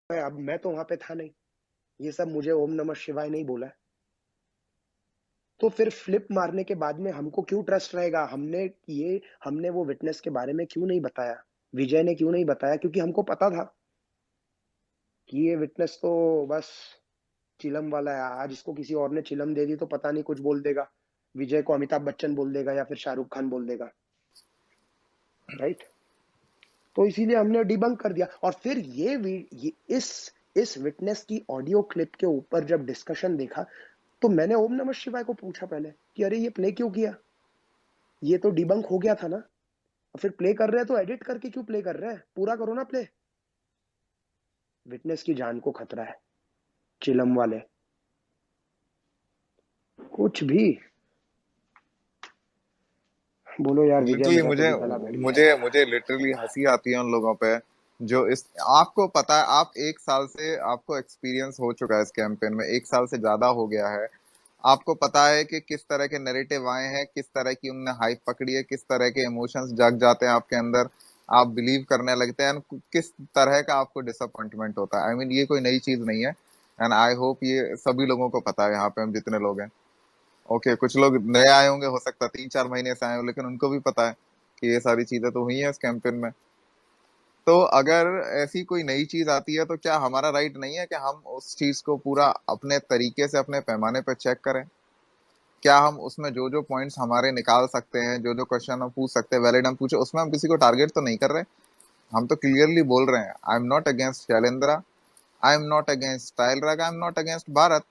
अब मैं तो वहां पे था नहीं, ये सब मुझे ओम नमः शिवाय नहीं बोला है। तो फिर फ्लिप मारने के बाद में हमको क्यों ट्रस्ट रहेगा? हमने वो विटनेस के बारे में क्यों नहीं बताया? विजय ने क्यों नहीं बताया? क्योंकि हमको पता था कि ये विटनेस तो बस चिलम वाला है। आज इसको किसी और ने चिलम दे दी तो पता नहीं कुछ बोल देगा, विजय को अमिताभ बच्चन बोल देगा या फिर शाहरुख खान बोल देगा, राइट? तो इसीलिए हमने डिबंक कर दिया। और फिर ये इस विटनेस की ऑडियो क्लिप के ऊपर जब डिस्कशन देखा, तो मैंने ओम नमः शिवाय को पूछा पहले कि अरे ये प्ले क्यों किया? ये तो डिबंक हो गया था ना। और फिर प्ले कर रहे हैं तो एडिट करके क्यों प्ले कर रहे हैं? पूरा करो ना प्ले। विटनेस की जान को खतरा है, चिलम वाले कुछ भी बोलो यार। विजय लिटरली मेरा तो मुझे भी गला बैठ गया मुझे यार। मुझे लिटरली हंसी आती है उन लोगों पे जो इस आपको पता है, आप एक साल से आपको एक्सपीरियंस हो चुका है इस कैंपेन में, एक साल से ज्यादा हो गया है। आपको पता है कि किस तरह के नैरेटिव आए हैं, किस तरह की उनने हाइप पकड़ी है, किस तरह के इमोशंस जग जाते हैं आपके अंदर, आप बिलीव करने लगते हैं and किस तरह का आपको डिसअपॉइंटमेंट होता है। आई मीन ये कोई नई चीज नहीं है। एंड आई होप ये सभी लोगों को पता है, यहाँ पे हम जितने लोग हैं। ओके, कुछ लोग नए आए होंगे, हो सकता है 3-4 महीने से आए हो, लेकिन उनको भी पता है कि ये सारी चीजें तो हुई हैं इस कैंपेन में। तो अगर ऐसी कोई नई चीज आती है तो क्या हमारा राइट नहीं है कि हम उस चीज को पूरा अपने तरीके से अपने पैमाने पर चेक करें? क्या हम उसमें जो जो पॉइंट्स हमारे निकाल सकते हैं, जो जो क्वेश्चन हम पूछ सकते हैं, वैलिड हम पूछे, उसमें हम किसी को टारगेट तो नहीं कर रहे। हम तो क्लियरली बोल रहे हैं, I am not against Shailendra, I am not against style rug, I am not against Bharat.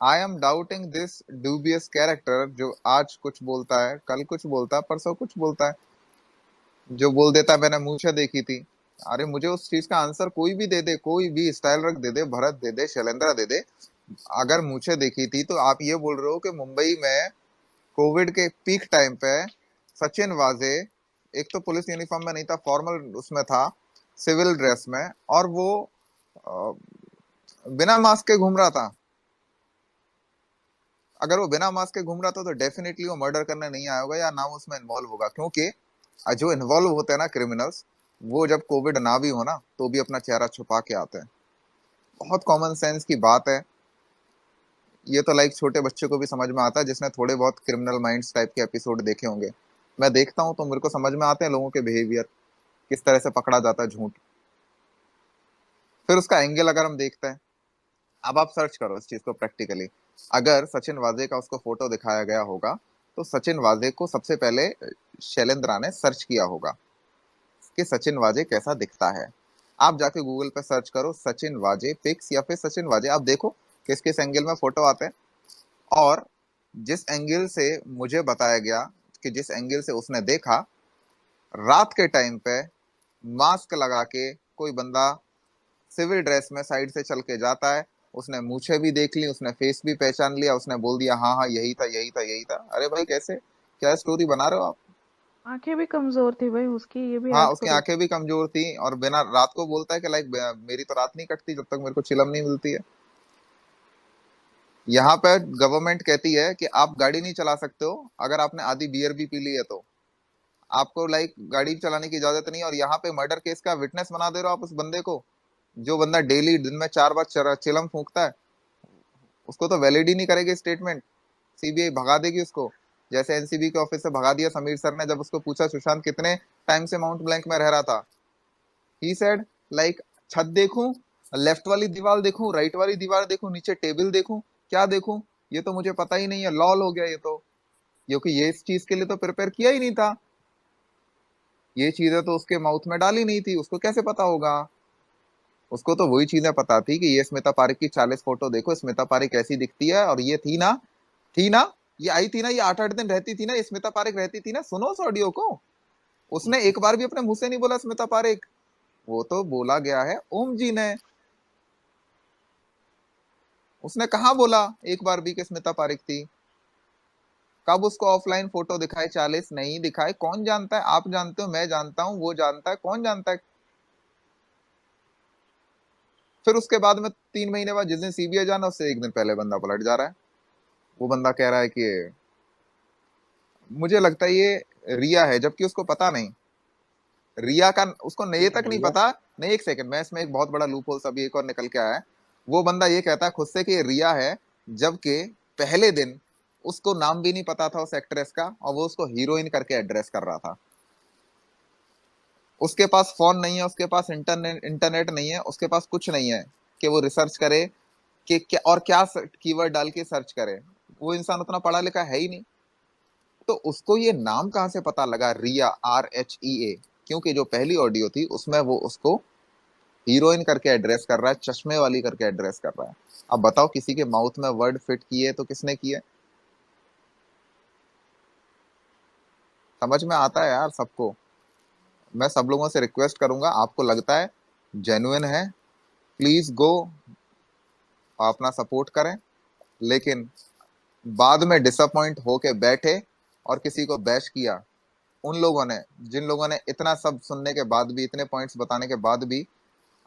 I am doubting this dubious character जो आज कुछ बोलता है, कल कुछ बोलता है, परसों कुछ बोलता है, जो बोल देता है मैंने मूछें देखी थी। अरे मुझे उस चीज का आंसर कोई भी दे दे, कोई भी स्टाइल रग दे दे, भरत दे दे, शैलेंद्रा दे दे। अगर मूछें देखी थी तो आप ये बोल रहे हो कि मुंबई में कोविड के पीक टाइम पे सचिन वाजे एक तो पुलिस यूनिफॉर्म में नहीं था, फॉर्मल उसमें था, सिविल ड्रेस में, और वो अ, बिना मास्क के घूम रहा था। अगर वो बिना मास्क के घूम रहा था तो डेफिनेटली वो मर्डर करने नहीं आया होगा या ना वो उसमें इन्वॉल्व होगा, क्योंकि जो इन्वॉल्व होते हैं ना क्रिमिनल्स, वो जब कोविड ना भी हो ना तो भी अपना चेहरा छुपा के आते हैं। बहुत कॉमन सेंस की बात है। ये तो लाइक छोटे बच्चे को भी समझ में आता है जिसने थोड़े बहुत क्रिमिनल माइंड्स टाइप के एपिसोड देखे होंगे। मैं देखता हूँ तो मेरे को समझ में आते हैं लोगों के बिहेवियर, किस तरह से पकड़ा जाता है झूठ। फिर उसका एंगल अगर हम देखते हैं, अब आप सर्च करो इस चीज को प्रैक्टिकली। अगर सचिन वाजे का उसको फोटो दिखाया गया होगा तो सचिन वाजे को सबसे पहले शैलेंद्रा ने सर्च किया होगा कि सचिन वाजे कैसा दिखता है। आप जाके गूगल पे सर्च करो सचिन वाजे पिक्स या फिर सचिन वाजे, आप देखो किस किस एंगल में फोटो आते हैं। और जिस एंगल से मुझे बताया गया कि जिस एंगल से उसने देखा, रात के टाइम पे मास्क लगा के कोई बंदा सिविल ड्रेस में साइड से चल के जाता है। उसने मूछें भी देख ली, उसने फेस भी पहचान लिया, उसने बोल दिया हाँ हाँ यही था यही था यही था। अरे भाई कैसे, क्या स्टोरी बना रहे हो आप? आंखें भी कमजोर थी भाई उसकी, ये भी हाँ, ऐड उसकी करो। आंखें भी कमजोर थी और बिना रात को बोलता है कि लाइक मेरी तो रात नहीं कटती जब तक मेरे को चिलम नहीं मिलती है। यहाँ पे गवर्नमेंट कहती है कि आप गाड़ी नहीं चला सकते हो अगर आपने आधी बियर भी पी ली है तो, आपको लाइक गाड़ी चलाने की इजाजत नहीं है। और यहाँ पे मर्डर केस का विटनेस बना दे रहे हो आप उस बंदे को, जो बंदा डेली दिन में 4 बार चिलम फूंकता है। उसको तो वैलिड ही नहीं करेगी स्टेटमेंट, सीबीआई भगा देगी उसको। जैसे एनसीबी के ऑफिस से भगा दिया समीर सर ने जब उसको पूछा सुशांत कितने टाइम से माउंट ब्लैंक में रह रहा था। ही सेड लाइक छत देखूं, लेफ्ट वाली दीवार देखूं, राइट वाली दीवार देखूं, नीचे टेबल देखूं, क्या देखूं, ये तो मुझे पता ही नहीं है, लॉल हो गया ये तो, क्योंकि ये इस चीज के लिए तो प्रिपेयर किया ही नहीं था। ये चीजें तो उसके माउथ में डाली नहीं थी, उसको कैसे पता होगा? उसको तो वही चीजें पता थी कि ये स्मिता पारिक की 40 फोटो देखो, स्मिता पारिक ऐसी दिखती है, और ये थी ना, थी ना, ये आई थी ना, ये 8-8 दिन रहती थी ना, ये स्मिता पारिक रहती थी ना। सुनो उस ऑडियो को, उसने एक बार भी अपने मुंह से नहीं बोला स्मिता पारिक, वो तो बोला गया है ओम जी ने। उसने कहा बोला एक बार भी कि स्मिता पारिक थी? कब उसको ऑफलाइन फोटो दिखाए? 40 नहीं दिखाए, कौन जानता है? आप जानते हो, मैं जानता हूं, वो जानता है, कौन जानता है? फिर उसके बाद में 3 महीने बाद जिस दिन सीबीआई जाना उससे एक दिन पहले बंदा पलट जा रहा है। वो बंदा कह रहा है कि मुझे लगता है ये रिया है, जबकि उसको पता नहीं। रिया का उसको ये तक नहीं रिया पता। नहीं, एक सेकंड, मैं इसमें एक बहुत बड़ा लूप होल अभी एक और निकल के आया है। वो बंदा ये कहता है खुद से कि ये रिया है, जबकि पहले दिन उसको नाम भी नहीं पता था उस एक्ट्रेस का, और वो उसको हीरोइन करके एड्रेस कर रहा था। उसके पास फोन नहीं है, उसके पास इंटरनेट इंटरनेट नहीं है, उसके पास कुछ नहीं है कि वो रिसर्च करे कि क्या और क्या कीवर्ड डाल के सर्च करे। वो इंसान उतना पढ़ा लिखा है ही नहीं। तो उसको ये नाम कहाँ से पता लगा, रिया, RHEA? क्योंकि जो पहली ऑडियो थी उसमें वो उसको हीरोइन करके एड्रेस कर रहा है, चश्मे वाली करके एड्रेस कर रहा है। अब बताओ, किसी के माउथ में वर्ड फिट किए तो किसने किए? समझ में आता है यार सबको। मैं सब लोगों से रिक्वेस्ट करूंगा, आपको लगता है जेन्युइन है, प्लीज गो अपना सपोर्ट करें। लेकिन बाद में डिसअपॉइंट होके बैठे और किसी को बैश किया, उन लोगों ने, जिन लोगों ने इतना सब सुनने के बाद भी, इतने पॉइंट्स बताने के बाद भी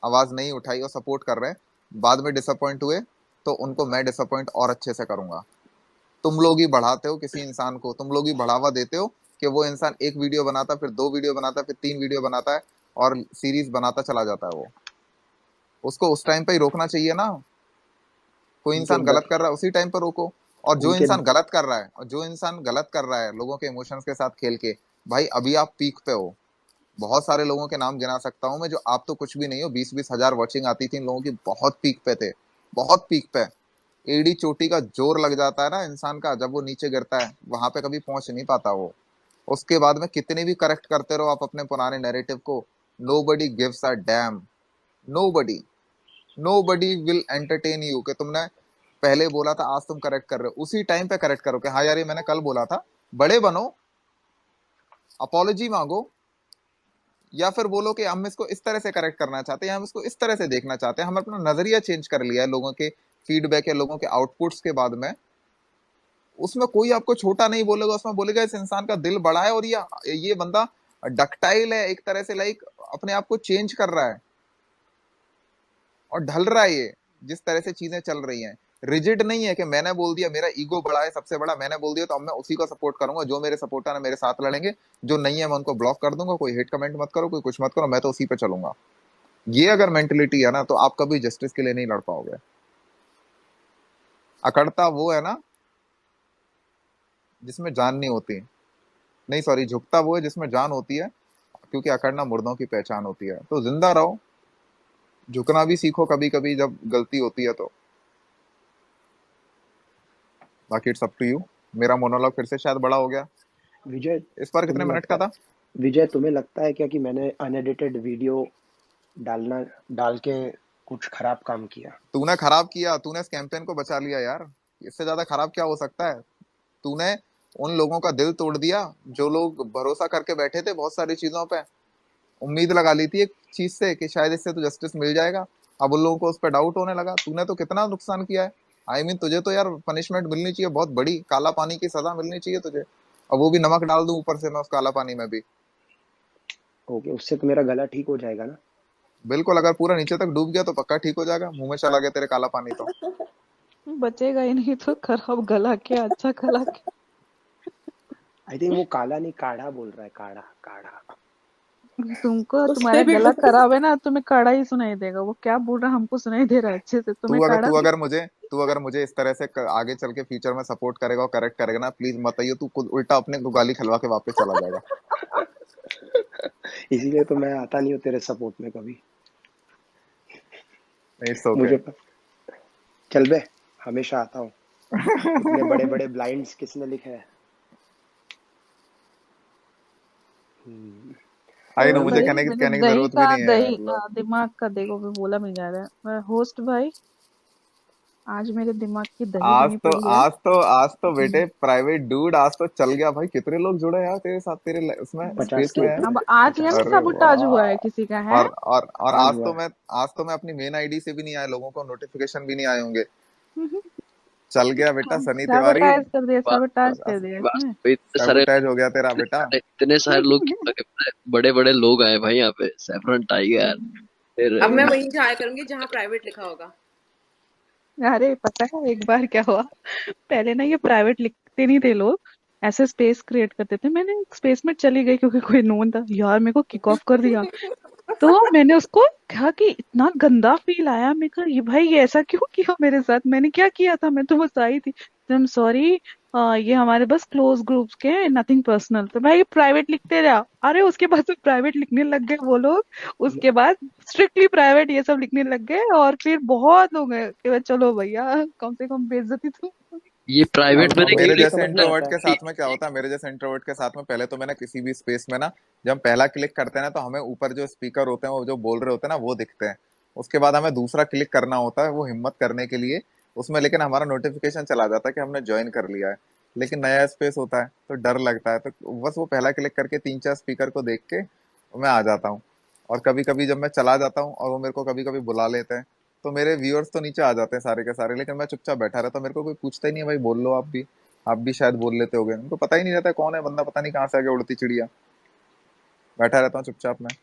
आवाज नहीं उठाई और सपोर्ट कर रहे हैं, बाद में डिसअपॉइंट हुए, तो उनको मैं डिसअपॉइंट और अच्छे से करूंगा। तुम लोग ही बढ़ाते हो किसी इंसान को, तुम लोग ही बढ़ावा देते हो कि वो इंसान एक वीडियो बनाता, फिर 2 वीडियो बनाता, फिर 3 वीडियो बनाता है और सीरीज बनाता चला जाता है। वो उसको उस टाइम पे ही रोकना चाहिए ना। कोई उनके इंसान गलत कर रहा है उसी टाइम पर रोको। और जो उनके इंसान गलत कर रहा है, और जो इंसान गलत कर रहा है लोगों के इमोशंस के साथ खेल के, भाई अभी आप पीक पे हो। बहुत सारे लोगों के नाम गिना सकता हूं मैं, जो आप तो कुछ भी नहीं हो, 20-20 हजार वॉचिंग आती थी इन लोगों की, बहुत पीक पे थे, बहुत पीक पे। एड़ी चोटी का जोर लग जाता है ना इंसान का, जब वो नीचे गिरता है वहां पे कभी पहुंच नहीं पाता वो। उसके बाद में कितने भी करेक्ट करते रहो आप अपने पुराने नैरेटिव को, nobody gives a damn. Nobody, nobody will entertain you कि तुमने पहले बोला था, आज तुम करेक्ट कर रहे हो, उसी टाइम पे करेक्ट करो कि हाँ यार ये मैंने कल बोला था। बड़े बनो, अपॉलोजी मांगो, या फिर बोलो कि हम इसको इस तरह से करेक्ट करना चाहते हैं, हम इसको इस तरह से देखना चाहते हैं, हम अपना नजरिया चेंज कर लिया है लोगों के फीडबैक या लोगों के आउटपुट्स के बाद में। उसमें कोई आपको छोटा नहीं बोलेगा, उसमें बोलेगा इस इंसान का दिल बड़ा है और ये बंदा डक्टाइल है एक तरह से, लाइक अपने आप को चेंज कर रहा है और ढल रहा है ये जिस तरह से चीजें चल रही हैं। रिजिड नहीं है कि मैंने बोल दिया, मेरा ईगो बड़ा है सबसे बड़ा, मैंने बोल दिया तो अब मैं उसी को सपोर्ट करूंगा, जो मेरे सपोर्टर है मेरे साथ लड़ेंगे, जो नहीं है मैं उनको ब्लॉक कर दूंगा, कोई हेट कमेंट मत करो, कोई कुछ मत करो, मैं तो उसी पे चलूंगा। ये अगर मेंटेलिटी है ना, तो आप कभी जस्टिस के लिए नहीं लड़ पाओगे। अकड़ता वो है ना जिसमें जान नहीं होती, नहीं सॉरी, झुकता वो है जिसमें जान होती है, क्योंकि अकड़ना मुर्दों की पहचान होती है। तो जिंदा रहो, झुकना भी सीखो कभी कभी जब गलती होती है तो। बाकी इट्स अप टू यू। मेरा मोनोलॉग फिर से शायद बड़ा हो गया। विजय, इस बार कितने तुम्हें मिनट लगता का है था? विजय तुम्हें लगता है क्या कि मैंने अनएडिटेड वीडियो डालना डाल के कुछ खराब काम किया? तूने खराब किया, तूने इस कैंपेन को बचा लिया यार। इससे ज्यादा खराब क्या हो सकता है? तूने उन लोगों का दिल तोड़ दिया जो लोग भरोसा करके बैठे थे बहुत सारी चीजों पे, उम्मीद लगा ली थी एक चीज से कि शायद इससे तो जस्टिस मिल जाएगा। अब उन लोगों को उस पर डाउट होने लगा। तूने तो कितना नुकसान किया है। तुझे तो यार पनिशमेंट मिलनी चाहिए बहुत बड़ी, काला पानी की सजा मिलनी चाहिए तुझे। अब वो भी नमक डाल दूं ऊपर से मैं उस काला पानी में भी। ओके, उससे तो मेरा गला ठीक हो जाएगा ना? बिल्कुल, अगर पूरा नीचे तक डूब गया तो पक्का ठीक हो जाएगा, मुंह में चला गया तेरे काला पानी तो। बचेगा ही नहीं तो खराब गला क्या अच्छा गला क्या। आई थिंक वो काला नहीं, काढ़ा बोल रहा है, काढ़ा काढ़ा। तुमको तुम्हारा उसमें भी गला खराब है ना, तुम्हें काढ़ा ही सुनाई देगा। वो क्या बोल रहा है हमको सुनाई दे रहा है अच्छे से, तू तुम्हें अगर काढ़ा। तू अगर मुझे तू अगर मुझे इस तरह से आगे चल के फ्यूचर में सपोर्ट करेगा और करेक्ट करेगा ना, प्लीज मत आइयो, तू खुद उल्टा अपने को गाली खिलवा के वापस चला जाएगा। इसीलिए तो मैं आता नहीं हूँ तेरे सपोर्ट में कभी। It's okay. मुझे चल बे, हमेशा आता हूँ। इतने बड़े बड़े ब्लाइंड्स किसने लिखे हैं? आई नो, चल मुझे भाई बे। कहने की मेरे कहने की दही जरूरत भी का नहीं है दही मतलब। दिमाग का देखो भी बोला मिल जा रहा है। होस्ट भाई, आज मेरे दिमाग की दही आज बनी तो पड़ी है। आज तो आज तो हम्म, बेटे प्राइवेट डूड, आज तो चल गया भाई। कितने लोग जुड़े यार तेरे साथ, तेरे उसमें 50 स्पेस के में है। ऊपर अब है, आज ये 50 ना के अरे ऊपर है। सबुटाज हुआ है वाह। किसी का है। और आज हुआ है। आज तो मैं अपनी मेन आईडी से भी नहीं आया, लोगों को नोटिफिकेशन भी नहीं आए होंगे। चल गया बेटा सनी तिवारी। सबटाइज कर दिया, बात सबटाइज कर दिया बात इसने। पे इतने सारे सबूताज हो गया तेरा बेटा। इतने सारे लोग क्यों आगे बढ़े? बड़े बड़े लोग आए भाई यहाँ पे, सैफरन टाइगर, फिर अब मैं वहीं जाया करूंगी जहाँ प्राइवेट लिखा होगा। अरे पता है एक बार क्या हुआ, पहले ना ये प्राइवेट लिखते नहीं थे लोग, ऐसे स्पेस क्रिएट करते थे। मैंने स्पेस में चली गई क्योंकि कोई नोन था यार, मेरे को किक ऑफ कर दिया। तो मैंने उसको कहा कि इतना गंदा फील आया, मैं कहा ये भाई ये ऐसा क्यों किया मेरे साथ, मैंने क्या किया था, मैं तो बस आई थी। आई एम सॉरी, ये हमारे बस क्लोज ग्रुप्स के हैं, नथिंग पर्सनल। तो भाई प्राइवेट लिखते रहा, अरे उसके बाद से प्राइवेट लिखने लग गए वो लोग। उसके बाद स्ट्रिक्टली प्राइवेट ये सब लिखने लग गए, और फिर बहुत लोग हैं कि भाई चलो भैया कम से कम बेइज्जती तो। ये प्राइवेट अब मैंने अब अब मेरे मुझे क्यों जैसे समझ में लिखा इंट्रोवर्ट आता के है। साथ में क्या होता है, मेरे जैसे इंट्रोवर्ट के साथ में पहले तो मैंने किसी भी स्पेस में ना, जब हम पहला क्लिक करते हैं ना तो हमें ऊपर जो स्पीकर होते हैं वो जो बोल रहे होते हैं ना वो दिखते हैं। उसके बाद हमें दूसरा क्लिक करना होता है वो हिम्मत करने के लिए उसमें, लेकिन हमारा नोटिफिकेशन चला जाता है कि हमने ज्वाइन कर लिया है। लेकिन नया स्पेस होता है तो डर लगता है, तो बस वो पहला क्लिक करके 3-4 स्पीकर को देख के मैं आ जाता हूँ। और कभी कभी जब मैं चला जाता हूँ और वो मेरे को कभी कभी बुला लेते हैं, तो मेरे व्यूअर्स तो नीचे आ जाते हैं सारे के सारे, लेकिन मैं चुपचाप बैठा रहता हूँ। मेरे को कोई पूछता ही नहीं है भाई बोल लो आप भी शायद बोल लेते होगे, उनको पता ही नहीं रहता कौन है बंदा, पता नहीं कहाँ से आके उड़ती चिड़िया। बैठा रहता हूँ चुपचाप मैं।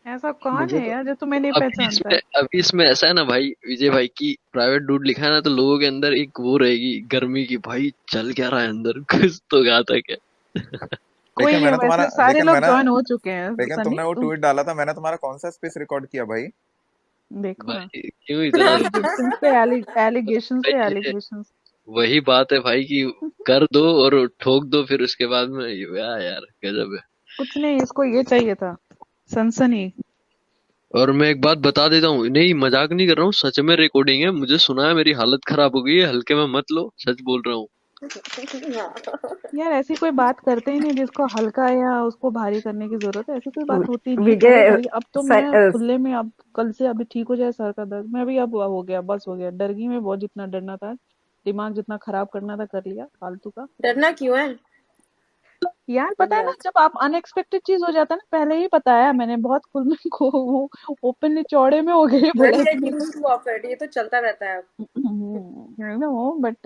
ऐसा कौन मुझे है तो यार जो तुम्हें नहीं अभी पहचानता इसमें है? अभी इसमें ऐसा है ना भाई विजय भाई की प्राइवेट डूड लिखा है ना, तो लोगों के अंदर एक वो रहेगी गर्मी की, भाई चल क्या रहा है अंदर, कुछ तो घातक है। कोई नहीं, वैसे सारे लोग ज्वाइन हो चुके हैं लेकिन सनी तुमने वो तुम। ट्वीट डाला था, मैंने तुम्हारा कौन सा स्पेस रिकॉर्ड किया भाई? देखो ना, भाई क्यों इतना एलिगेशन पे एलिगेशंस पे भाई, ये एलिगेशंस। वही बात है भाई कि कर दो और ठोक दो, फिर उसके बाद में वाह यार गजब है। कुछ नहीं, इसको ये चाहिए था, सनसनी। और मैं एक बात बता देता हूँ, नहीं मजाक नहीं कर रहा हूँ, सच में रिकॉर्डिंग है, मुझे सुना है, मेरी हालत खराब हो गई है, हल्के में मत लो, सच बोल रहा हूँ। यार ऐसी कोई बात करते ही नहीं जिसको हल्का या उसको भारी करने की जरूरत है, ऐसी कोई बात होती ही नहीं है, चलो विजय चलिए। अब तो मैं खुले में, अब कल से अभी ठीक हो जाए सर का दर्द, मैं भी अब हो गया, बस हो गया, डर गई मैं बहुत, जितना डरना था, दिमाग जितना खराब करना था कर लिया फालतू का। डरना क्यों है? यार पता है ना, जब आप अनएक्सपेक्टेड चीज हो जाता है ना, पहले ही बताया मैंने, बहुत खुल में को वो ओपनली चौड़े में हो गए, बोला रही है कि कि मेरे टू ऑफ इट, ये तो चलता रहता है। I know but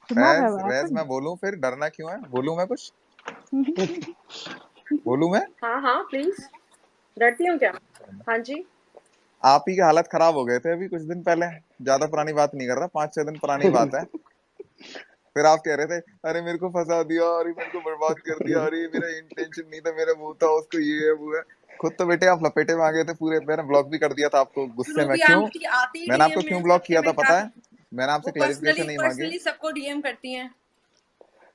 should not phase have was happened. मैं बोलूं फिर, डरना क्यों है, बोलूं मैं कुछ, बोलूं मैं? हाँ हाँ प्लीज। डरती हूँ क्या? हाँ जी। आप ही की हालत खराब हो गए थे अभी कुछ दिन पहले, ज्यादा पुरानी बात नहीं कर रहा, 5-6 दिन पुरानी बात है। फिर आप कह रहे थे अरे मेरे को फंसा दिया, अरे मेरे को बर्बाद कर दिया, अरे मेरा इंटेंशन नहीं था, मेरा वो था, उसको ये है वो है। खुद तो बेटे आप लपेटे में आ गए थे पूरे, मैंने ब्लॉक भी कर दिया था आपको गुस्से में। रूबी क्यों? आंटी आती ही मैंने आपको डीएम में क्यों ब्लॉक सबके किया था में पता जाती। है? मैंने आपसे वो क्लैरिफिकेशन पर्सनली नहीं मांगी। पर्सनली सबको डीएम करती हैं।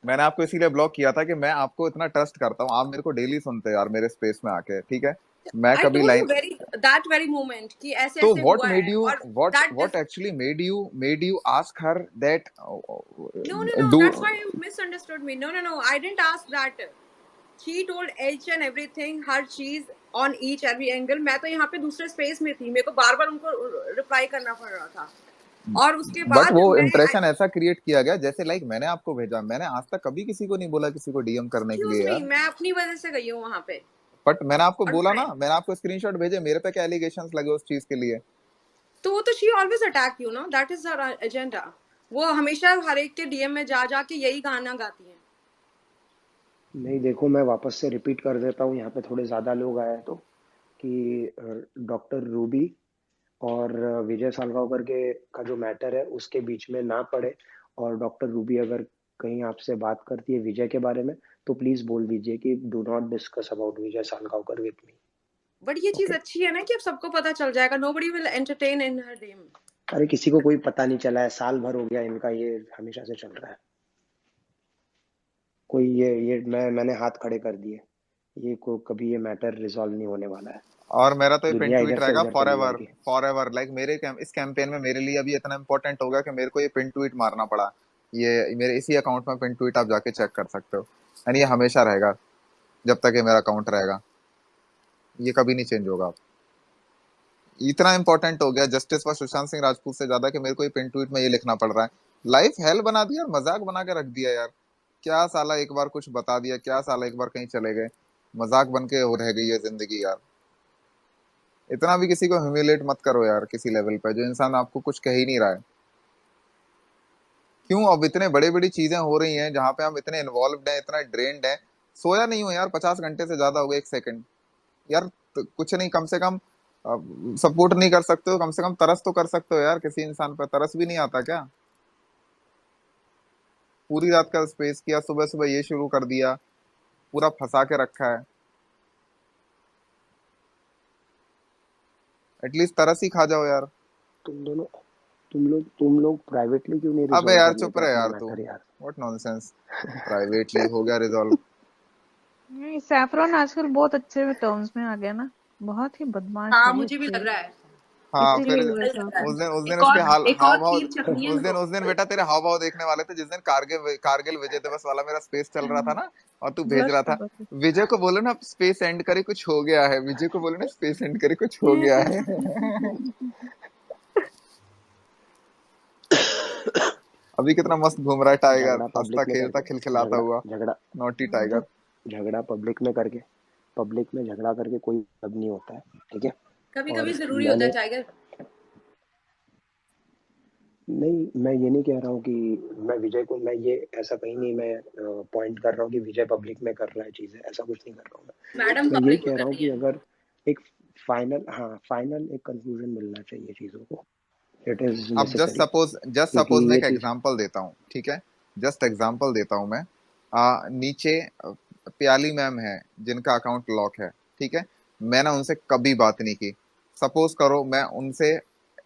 मैंने आपको इसीलिए ब्लॉक किया था कि मैं आपको इतना ट्रस्ट करता हूँ, आप मेरे को डेली सुनते हो यार मेरे स्पेस में आके, ठीक है? मैं आई कभी told you line, very that very moment कि ऐसे तो ऐसे व्हाट हुआ मेड है यू, और that what actually made you ask her that no, do? that's why you misunderstood me. No, I didn't ask that. She told each and everything, हर चीज on each every angle. मैं तो यहाँ पे दूसरे space में थी, मेरे को बार बार उनको रिप्लाई करना पड़ रहा था, और उसके बट बाद वो मैं इंप्रेशन ऐसा क्रिएट किया गया जैसे लाइक मैंने आपको भेजा, मैंने आज तक कभी किसी को नहीं बोला किसी को डीएम करने के एक्सक्यूज लिए मी, यार। मैं अपनी वजह से गई हूँ वहां पे। बट मैंने आपको और बोला मैं ना, मैंने आपको स्क्रीनशॉट भेजे, मेरे पे क्या एलिगेशंस लगे उस चीज के लिए। तो वो तो she always attack you know, that is her agenda. वो हमेशा हर एक के डीएम में जा जाके यही गाना गाती हैं। नहीं देखो, मैं वापस से रिपीट कर देता हूँ, यहाँ पे थोड़े ज़्यादा लोग आए तो, कि डॉक्टर रूबी और विजय सालगांवकर के का जो मैटर है उसके बीच में ना पड़े। और डॉक्टर रूबी अगर कहीं आपसे बात करती है विजय के बारे में, तो प्लीज बोल दीजिए कि do not discuss about Vijay Salgaocar with me. But ये चीज ओके? अच्छी है ना कि अब सबको पता चल जाएगा, nobody will entertain in her DM. अरे किसी को कोई पता नहीं चला है, साल भर हो गया इनका, ये हमेशा से चल रहा है। कोई ये मैंने हाथ खड़े कर दिए, ये को कभी ये मैटर रिजॉल्व नहीं होने वाला है। और मेरा तो ये पिन दुनिया ट्वीट इधर से रहेगा उधर फॉर चली एवर, जाएगी। फॉर एवर, लाइक मेरे इस कैंपेन में मेरे लिए अभी इतना इंपॉर्टेंट हो गया कि मेरे को ये पिन ट्वीट मारना पड़ा। ये मेरे इसी अकाउंट में पिन ट्वीट आप जाके चेक कर सकते हो, यानी ये हमेशा रहेगा जब तक ये मेरा अकाउंट रहेगा, ये कभी नहीं चेंज होगा। इतना इंपॉर्टेंट हो गया जस्टिस फॉर सुशांत सिंह राजपूत से ज्यादा कि मेरे को ये पिन ट्वीट में ये लिखना पड़ रहा है। लाइफ हेल बना दिया, मजाक बना के रख दिया यार। क्या साला एक बार कुछ बता दिया, क्या साला एक बार कहीं चले गए, मजाक बन के हो रह गई है जिंदगी यार। इतना भी किसी को ह्यूमिलेट मत करो यार किसी लेवल पे, जो इंसान आपको कुछ कह ही नहीं रहा है। क्यों? अब इतने बड़ी बड़ी चीजें हो रही हैं जहां पे हम इतने इन्वॉल्व हैं, इतना ड्रेन्ड है। सोया नहीं हो यार 50 घंटे से ज्यादा हो गए, एक सेकंड यार, तो कुछ नहीं, कम से कम सपोर्ट नहीं कर सकते हो, कम से कम तरस तो कर सकते हो यार, किसी इंसान पर तरस भी नहीं आता क्या? पूरी रात का स्पेस किया, सुबह सुबह ये शुरू कर दिया, पूरा फंसा के रखा है। एटलीस्ट तरस ही खा जाओ यार। तुम दोनों तुम लोग प्राइवेटली क्यों नहीं अबे रिजॉल्व यार कर चुप लेते रहे अपना यार तू, मैटर यार? What nonsense. प्राइवेटली हो गया रिजॉल्व। नहीं, सैफरॉन आजकल बहुत अच्छे टर्म्स में आ गया ना, बहुत ही बदमाश हाँ है मुझे भी इसलिए लग रहा है, हाँ इसीलिए फिर वो लग ऐसा रहा है। उस दिन एक उसके और हाल एक हाव और भाव, खीर चखनी है इनको। उस दिन बेटा तेरे हाव भाव देखने वाले थे, जिस दिन कारगिल कारगिल विजय दिवस वाला मेरा स्पेस चल रहा था ना, और तू भेज ब्लश रहा कर था, रहे विजय को बोलो ना स्पेस एंड करे कुछ हो गया है, विजय को बोलो ना स्पेस एंड करे कुछ हो गया है। थे। अभी कितना मस्त घूम रहा है टाइगर, झगड़ा हंसता पब्लिक में खेलता करके, खिलखिलाता झगड़ा हुआ, झगड़ा नॉटी जो टाइगर। झगड़ा पब्लिक में झगड़ा करके कोई मतलब नहीं होता है, ठीक है? कभी कभी और जरूरी होता है मैंने टाइगर। नहीं, मैं ये नहीं कह रहा हूँ कि मैं विजय को, मैं ये ऐसा कहीं नहीं मैं पॉइंट कर रहा हूँ कि विजय पब्लिक में कर रहा है चीजें, ऐसा कुछ नहीं कर रहा हूँ मैडम मैं ये पब्लिक में कह कर रहा हूँ रही कि है। अगर एक फाइनल एक कंक्लूजन मिलना चाहिए चीजों को, इट इज अब नेसेसरी, जस्ट क्योंकि सपोज मैं ये एक चीज एग्जांपल देता हूँ, ठीक है, जस्ट एग्जांपल देता हूँ मैं। नीचे प्याली मैम है जिनका अकाउंट लॉक है, ठीक है, मैंने उनसे कभी बात नहीं की। सपोज करो मैं उनसे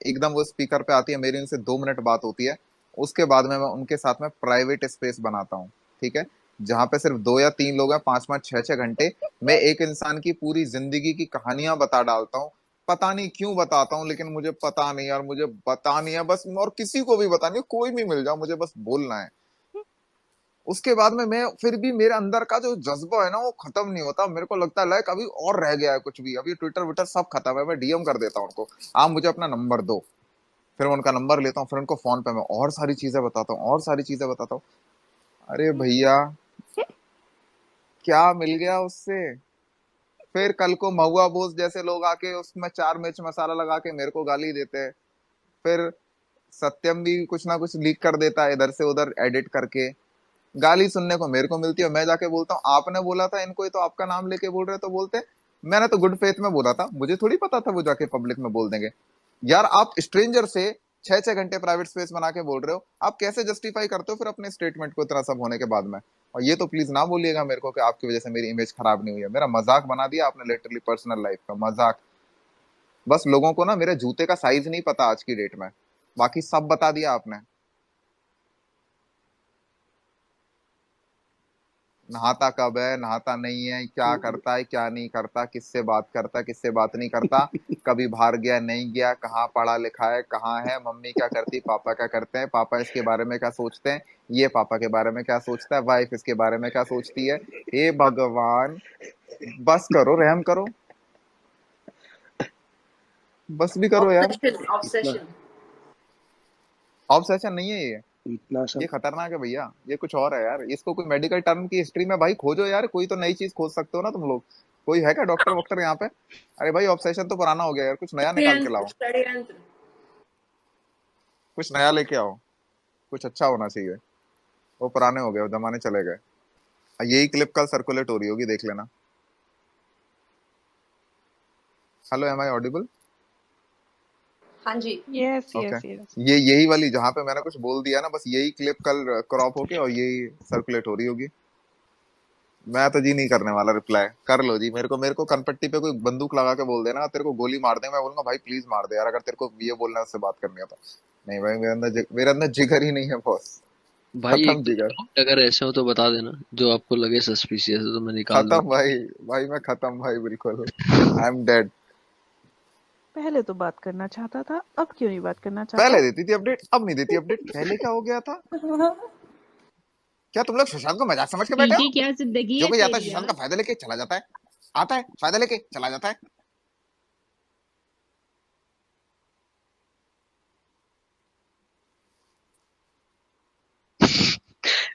एकदम, वो स्पीकर पे आती है, मेरी उनसे 2 मिनट बात होती है, उसके बाद में मैं उनके साथ में प्राइवेट स्पेस बनाता हूँ, ठीक है, जहां पे सिर्फ 2 या 3 लोग हैं, 5 5 6 6 घंटे मैं एक इंसान की पूरी जिंदगी की कहानियां बता डालता हूँ। पता नहीं क्यों बताता हूँ, लेकिन मुझे पता नहीं यार, मुझे बता नहीं है बस, और किसी को भी बता नहीं, कोई भी मिल जाओ, मुझे बस बोलना है। उसके बाद में मैं फिर भी मेरे अंदर का जो जज्बा है ना वो खत्म नहीं होता, मेरे को लगता है लाइक अभी और रह गया है कुछ भी, अभी ट्विटर विटर सब खत्म है, मैं डीएम कर देता हूँ उनको, आप मुझे अपना नंबर दो। फिर मैं उनका नंबर लेता हूँ, फिर उनको फोन पे मैं और सारी चीजें बताता हूँ, और सारी चीजें बताता हूँ। अरे भैया क्या मिल गया उससे? फिर कल को महुआ बोस जैसे लोग आके उसमें 4 मिर्च मसाला लगा के मेरे को गाली देते हैं। फिर सत्यम भी कुछ ना कुछ लीक कर देता है इधर से उधर एडिट करके, गाली सुनने को मेरे को मिलती है, मैं जाके बोलता हूँ आपने बोला था इनको, ये तो आपका नाम लेके बोल रहे हैं, तो बोलते हैं मैंने तो गुड फेथ में बोला था, मुझे थोड़ी पता था वो जाके पब्लिक में बोल देंगे। यार आप स्ट्रेंजर से 6 6 घंटे प्राइवेट स्पेस बना के बोल रहे हो, आप कैसे जस्टिफाई करते हो फिर अपने स्टेटमेंट को इतना सब होने के बाद में? और ये तो प्लीज ना बोलिएगा मेरे को कि आपकी वजह से मेरी इमेज खराब नहीं हुई है, मेरा मजाक बना दिया आपने, लिटरली पर्सनल लाइफ का मजाक। बस लोगों को ना मेरे जूते का साइज नहीं पता आज की डेट में, बाकी सब बता दिया आपने। नहाता कब है, नहाता नहीं है, क्या करता है क्या नहीं करता, किससे बात करता है किससे बात नहीं करता, कभी बाहर गया नहीं गया, कहाँ पढ़ा लिखा है, कहाँ है, मम्मी क्या करती, पापा क्या करते हैं, पापा इसके बारे में क्या सोचते हैं, ये पापा के बारे में क्या सोचता है, वाइफ इसके बारे में क्या सोचती है। हे भगवान, बस करो, रहम करो, बस भी करो यार। ऑब्सेशन इतना ऑब्सेशन। ऑब्सेशन नहीं है ये इतना ये सब खतरनाक है भैया, ये कुछ और है यार, इसको कोई मेडिकल टर्म की हिस्ट्री में भाई खोजो यार, कोई तो नई चीज खोज सकते हो ना तुम लोग, कोई है क्या डॉक्टर वॉक्टर यहाँ पे? अरे भाई ऑब्सेशन तो पुराना हो गया यार, कुछ नया निकाल के षड्यंत्र लाओ, षड्यंत्र। कुछ नया लेके आओ, कुछ अच्छा होना चाहिए, वो पुराने हो गए, वो जमाने चले गए। यही क्लिप कल सर्कुलेट हो रही होगी, देख लेना। Hello, am I audible? हाँ जी। Yes okay, yes yes. ये यही वाली जहां पे मैंने कुछ बोल दिया ना, बस यही क्लिप कल क्रॉप होके और यही सर्कुलेट हो रही होगी। मैं तो जी नहीं करने वाला रिप्लाई, कर लो जी, मेरे को कनपट्टी पे कोई बंदूक लगा के बोल देना तेरे को गोली मार दे, मैं बोलूंगा भाई प्लीज मार दे यार, अगर तेरे को ये बोलना है उससे बात करनी है तो। नहीं भाई, मेरे अंदर जिगर ही नहीं है बॉस, भाई एक खत्म दो जिगर, डाउट अगर ऐसे हो तो बता देना, जो आपको लगे सस्पिशियस है तो मैं निकाल खत्म दूंगा। भाई, भाई मैं खत्म भाई, बिल्कुल आई एम डेड। पहले तो बात करना चाहता था, अब क्यों नहीं बात करना पहले चाहता? देती थी अपडेट, अब नहीं देती अपडेट, पहले क्या हो गया था? क्या तुम लोग सुशांत को मजाक समझ के बैठे हो? पीके क्या जिंदगी जो है कोई आता है तेरी सुशांत का यार। फायदा लेके चला जाता है, आता है फायदा लेके चला जाता है।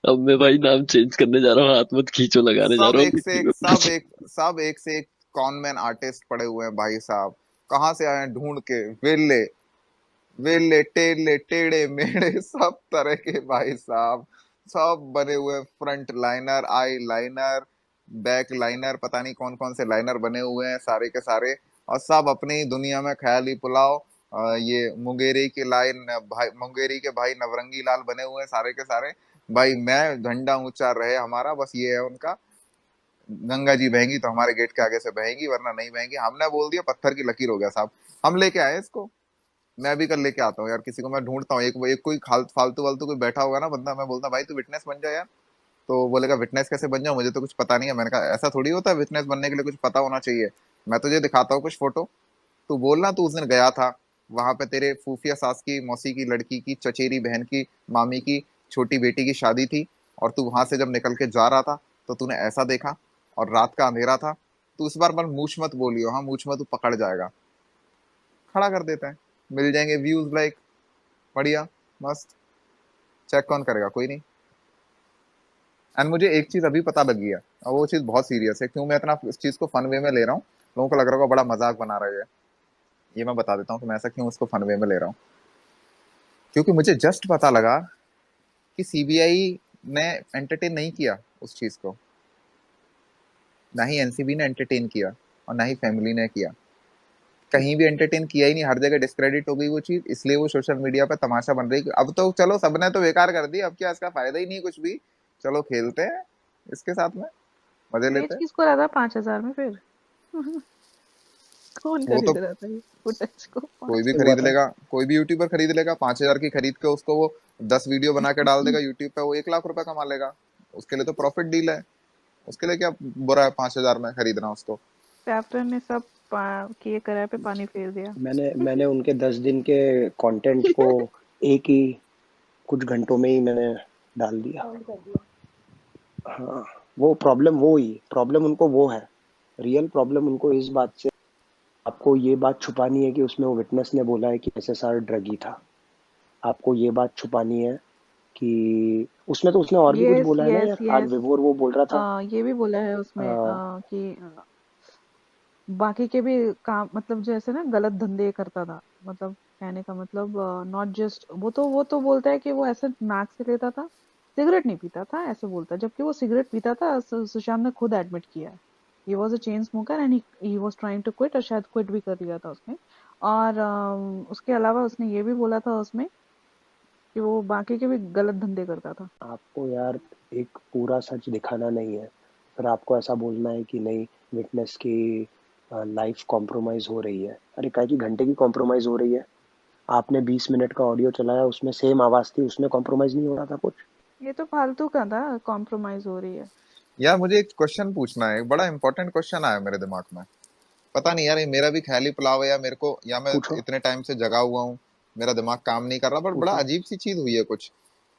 अब मैं भाई नाम चेंज करने जा रहा हूँ, हाथ मत खींचो, लगाने जा सब रहा हूँ एक से एक, सब एक से एक कॉनमैन आर्टिस्ट पड़े हुए हैं भाई साहब, कहाँ से आए हैं ढूंढ के, वेले वेले टेले टेढ़े मेढ़े सब तरह के भाई साहब, सब बने हुए, front liner, eye liner, back liner, पता नहीं कौन कौन से लाइनर बने हुए हैं सारे के सारे, और सब अपनी ही दुनिया में ख्याली पुलाव। ये मुंगेरी के भाई नवरंगी लाल बने हुए हैं सारे के सारे, भाई मैं झंडा ऊंचा रहे हमारा, बस ये है उनका, गंगा जी बहेंगी तो हमारे गेट के आगे से बहेंगी, वरना नहीं बहेंगी। हमने बोल दिया पत्थर की लकीर हो गया साहब, हम लेके आए इसको। मैं अभी कल लेके आता हूँ यार, किसी को मैं ढूंढता हूँ, एक कोई फालतू वालतू कोई बैठा होगा ना बंदा, मैं बोलता भाई तू विटनेस बन जा यार। तो बोलेगा विटनेस कैसे बन जाऊं, मुझे तो कुछ पता नहीं है। मैंने कहा ऐसा थोड़ी होता है, विटनेस बनने के लिए कुछ पता होना चाहिए। मैं तुझे दिखाता हूँ कुछ फोटो, तू बोलना तू उस दिन गया था वहां पे, तेरे फूफिया सास की मौसी की लड़की की चचेरी बहन की मामी की छोटी बेटी की शादी थी, और तू वहां से जब निकल के जा रहा था तो तूने ऐसा देखा, और रात का अंधेरा था। तू इस बार मूछ मत बोलियो, हाँ मूछ मत, तू पकड़ जाएगा। खड़ा कर देते हैं, मिल जाएंगे व्यूज, लाइक बढ़िया मस्त। चेक कौन करेगा, कोई नहीं। एंड मुझे एक चीज अभी पता लगी है, और वो चीज बहुत सीरियस है। क्यों मैं इतना इस चीज को फन वे में ले रहा हूँ, लोगों को लग रहा होगा बड़ा मजाक बना रहे हैं, ये मैं बता देता हूँ कि मैं ऐसा क्यों उसको फन वे में ले रहा हूँ। क्योंकि मुझे जस्ट पता लगा कि सीबीआई ने एंटरटेन नहीं किया उस चीज को, ना ही एनसीबी ने एंटरटेन किया, और ना ही फैमिली ने किया। कहीं भी एंटरटेन किया ही नहीं, हर जगह डिस्क्रेडिट हो गई वो चीज, इसलिए वो सोशल मीडिया पे तमाशा बन रही है। अब तो चलो सबने तो बेकार कर दी, अब क्या इसका फायदा ही नहीं कुछ भी, चलो खेलते हैं इसके साथ में, मजे लेते बेच हैं। किसको रहा था 5,000 में फिर? कौन वो तो खरीद रहा था ये फुटेज को कोई भी 5,000? हुआ खरीद था। लेगा, कोई भी यूट्यूबर खरीद लेगा 5,000 की खरीद के, उसको वो 10 वीडियो बना के डाल देगा यूट्यूब पे, वो 1 लाख रुपए कमा लेगा। उसके लिए तो प्रॉफिट डील है, उसके लिए क्या बुरा है 5,000 में खरीदना उसको। कैप्टन ने सब किए कराए पे पानी फेर दिया। मैंने उनके 10 दिन के कंटेंट को एक ही कुछ घंटों में ही मैंने डाल दिया। हाँ, प्रॉब्लम उनको वो है, रियल प्रॉब्लम उनको इस बात से, आपको ये बात छुपानी है कि उसमें वो विटनेस ने बोला है कि एसएसआर ड्रगी था। आपको ये बात छुपानी है कि उसमें तो उसने और भी कुछ यस बोला है ना यस यार, आज यस। विवोर वो बोल रहा था। ये भी बोला है उसमें कि बाकी के भी काम, मतलब जैसे ना गलत धंधे करता था, मतलब कहने का मतलब नॉट जस्ट वो तो बोलता है कि वो ऐसे नाक से लेता था, सिगरेट नहीं पीता था ऐसे बोलता है, जबकि वो सिगरेट पीता था। सुशांत ने खुद एडमिट किया है। He was a chain smoker and he was trying to quit, और शायद क्विट भी कर दिया था उसने। और उसके अलावा उसने ये भी बोला था उसमें कि वो बाकी के भी गलत धंधे करता था। आपको यार एक पूरा सच दिखाना नहीं है, फिर आपको ऐसा बोलना है कि नहीं, विटनेस की लाइफ कॉम्प्रोमाइज हो रही है। अरे काय की घंटे की कॉम्प्रोमाइज हो रही है? आपने 20 मिनट का ऑडियो चलाया, उसमें सेम आवाज थी, उसमें कॉम्प्रोमाइज नहीं हो रहा था कुछ? ये तो फालतू का था, कॉम्प्रोमाइज हो रही है। यार मुझे एक क्वेश्चन पूछना है, एक बड़ा इंपॉर्टेंट क्वेश्चन आया मेरे दिमाग में। पता नहीं यार, ये मेरा भी ख्याली पुलाव है, या मेरे को, या मैं पूछो, इतने टाइम से जगा हुआ हूँ, मेरा दिमाग काम नहीं कर रहा, बट बड़ा पूछो। अजीब सी चीज हुई है कुछ।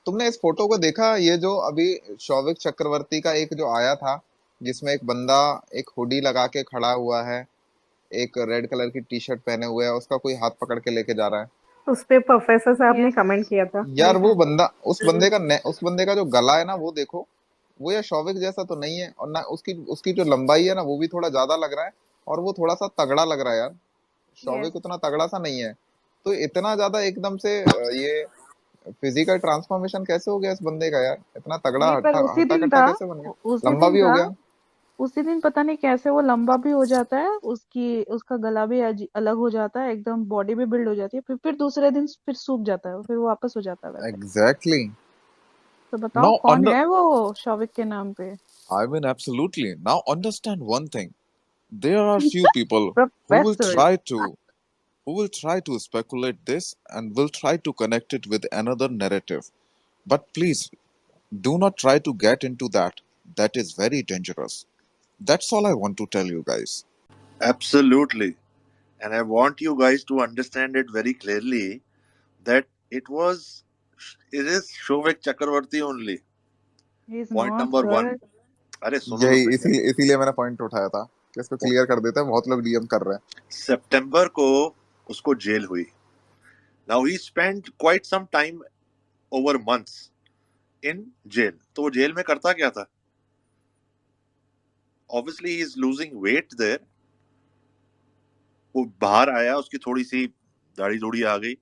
तुमने इस फोटो को देखा, ये जो अभी शौविक चक्रवर्ती का एक जो आया था, जिसमें एक बंदा एक हुडी लगा के खड़ा हुआ है, एक रेड कलर की टी शर्ट पहने हुए है, उसका कोई हाथ पकड़ के लेके जा रहा है। उस पे प्रोफेसर साहब ने यस। कमेंट किया था, यार वो देखा। बंदा, उस बंदे का जो गला है ना, वो देखो, वो यार शौविक जैसा तो नहीं है, और ना उसकी उसकी जो लंबाई है ना, वो भी थोड़ा ज्यादा लग रहा है, और वो थोड़ा सा तगड़ा लग रहा है यार। यस। शौविक उतना तगड़ा सा नहीं है। तो इतना ज्यादा एकदम से ये फिजिकल ट्रांसफॉर्मेशन कैसे हो गया इस बंदे का यार, इतना तगड़ा नहीं, पर हट्टा उसी हट्टा दिन कट्टा था। कैसे बन गया, उसी लंबा दिन भी हो था। गया। उसी दिन पता नहीं कैसे वो लंबा भी हो जाता है, उसका गला भी अलग हो जाता है, एकदम बॉडी भी बिल्ड हो जाती है, फिर दूसरे दिन फिर सूख जाता है, फिर वो वापस हो जाता है वैसे। एग्जैक्टली। तो बताओ Now, कौन है वो शौविक के नाम पे? I mean, absolutely. Now, understand one thing. There are few people who will professor. try to speculate this and will try to connect it with another narrative. But please, do not try to get into that. That is very dangerous. That's all I want to tell you guys. Absolutely. And I want you guys to understand it very clearly that it is Shovik Chakravarti only. He is Point not number one. Sir. अरे सुनो तो यही सही इसीलिए मैंने point उठाया था कि इसको यार। क्लियर कर देते हैं, बहुत लोग डीएम कर रहे हैं। सितंबर को उसको जेल हुई. Now he spent quite some time over months in jail. तो वो जेल में करता क्या था? Obviously he is losing weight there. वो बाहर आया, उसकी थोड़ी सी दाढ़ी दूढ़ी आ गई,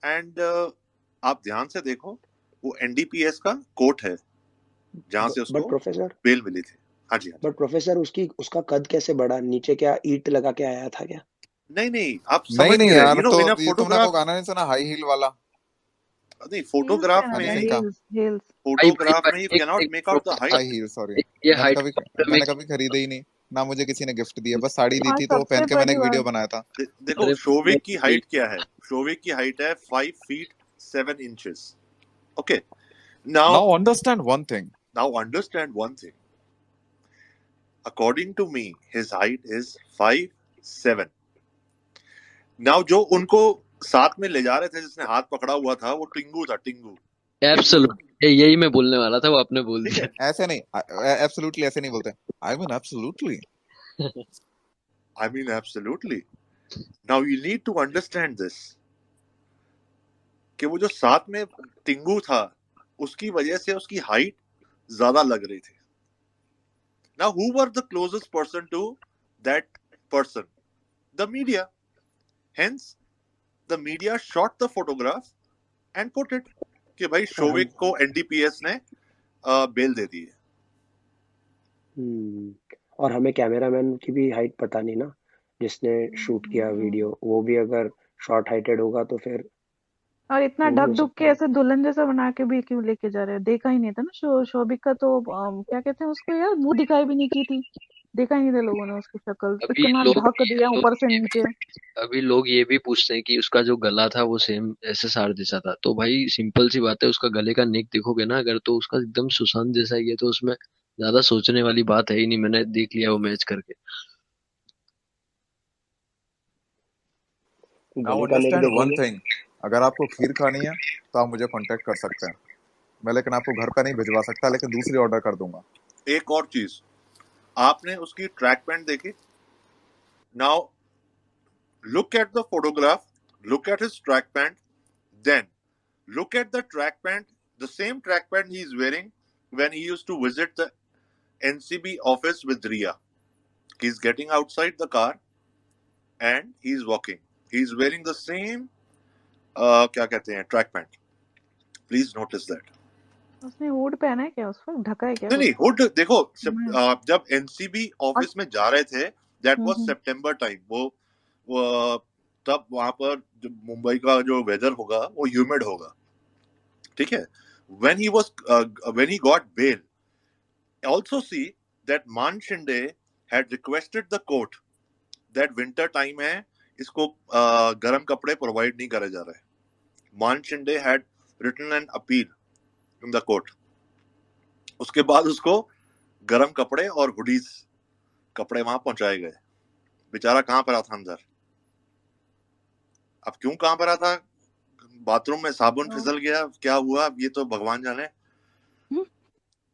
एंड आप ध्यान से देखो, वो एनडीपीएस का कोर्ट है जहां से उसको बट प्रोफेसर बेल मिली थी. हाँ जी, हाँ जी. बट प्रोफेसर उसका कद कैसे बढ़ा? नीचे क्या ईंट लगा के आया था क्या? नहीं नहीं, आप नहीं समझ नहीं नहीं रहे. यार, यू नो, तो इन अ ये तुमने वो फोटोग्राफ. गाना नहीं सुना हाई हील वाला? नहीं, हील्स फोटोग्राफ पहना में था, हनी सिंह का हील्स हील्स भाई भाई फोटोग्राफ में भाई यू एक कैन नॉट एक make out the high height. Heel, sorry. ये मैंने हाइट कभी में मैंने कभी खरीदे ही नहीं, ना मुझे किसी ने गिफ्ट दिया, बस साड़ी दी और थी तो वो पहन सबसे के मैंने बड़ी एक वीडियो बात, बनाया था। देखो अरे शोविक की हाइट क्या है, शोविक की हाइट है 5 feet 7 inches। Okay, Now now understand one thing. Understand one thing, according to me his height is 5'7". Now जो उनको साथ में ले जा रहे थे, जिसने हाथ पकड़ा हुआ था, वो टिंगू था, टिंगू। एब्सोल्यूट, यही मैं बोलने वाला था, वो आपने बोल ठीक दिया। है, ऐसे नहीं, एब्सोल्युटली ऐसे नहीं बोलते। I mean, absolutely. I mean absolutely. Now you need to understand this, कि वो जो साथ में टिंगू था, उसकी वजह से उसकी हाइट ज्यादा लग रही थी। Now who were the closest person to that person? The media. Hence the media shot the photograph and put it कि भाई और हम शोविक को एनडीपीएस ने बेल दे दी है। और हमें कैमरामैन की भी हाइट पता नहीं ना, जिसने शूट किया वीडियो, वो भी अगर शॉर्ट हाइटेड होगा तो फिर और इतना वो भी ढक हो ढुक सकता के है। ऐसे दुल्हन जैसा बना के भी क्यों लेके जा रहे हैं? देखा ही नहीं था ना शोभिक का तो क्या कहते हैं उसको यार, मुंह दिखाई भी नहीं की थी, देखा ही नहीं था लोगों ने उसकी शक्ल, अभी इतना लोग ढक दिया लोग ऊपर से ये नीचे। अभी लोग ये भी पूछते हैं कि उसका जो गला था वो सेम एसएसआर जैसा था। तो भाई सिंपल सी बात है, उसका गले का नेक देखोगे ना अगर, तो उसका एकदम सुशांत जैसा ही है। तो उसमें ज्यादा सोचने वाली बात है ही नहीं, मैंने देख लिया वो मैच करके। नाउ गले का नेक अंडरस्टैंड वन देखेंगे। थिंग, अगर आपको खीर खानी है तो आप मुझे कांटेक्ट कर सकते हैं। मैं लेकिन आपको घर पे नहीं भिजवा सकता, लेकिन दूसरी ऑर्डर कर दूंगा। एक और चीज, आपने उसकी ट्रैक पैंट देखी? Now look at the photograph, look at his track pant, then look at the track pant, the same track pant he is wearing when he used to visit the NCB office with Ria. He's getting outside the car and he's walking. He's wearing the same क्या कहते हैं, track pant. Please notice that. उसने hood पहना है क्या, उस पर ढका है क्या नहीं कुछ? नहीं, हुड देखो, हम्म, जब एनसीबी और ऑफिस में जा रहे थे, that was hmm, September time. वो तब वहां पर जो मुंबई का जो वेदर होगा वो ह्यूमिड होगा, ठीक है। when he was when he got bail, also see that Man Shinde had requested the court that winter time है, इसको गर्म कपड़े प्रोवाइड नहीं करे जा रहे। मान Shinde had written an appeal in the court। उसके बाद उसको गर्म कपड़े और हुडीज कपड़े वहां पहुंचाए गए। बेचारा कहाँ पर था अंदर? अब क्यों कहाँ पर था? बाथरूम में साबुन फिसल गया, क्या हुआ ये तो भगवान जाने।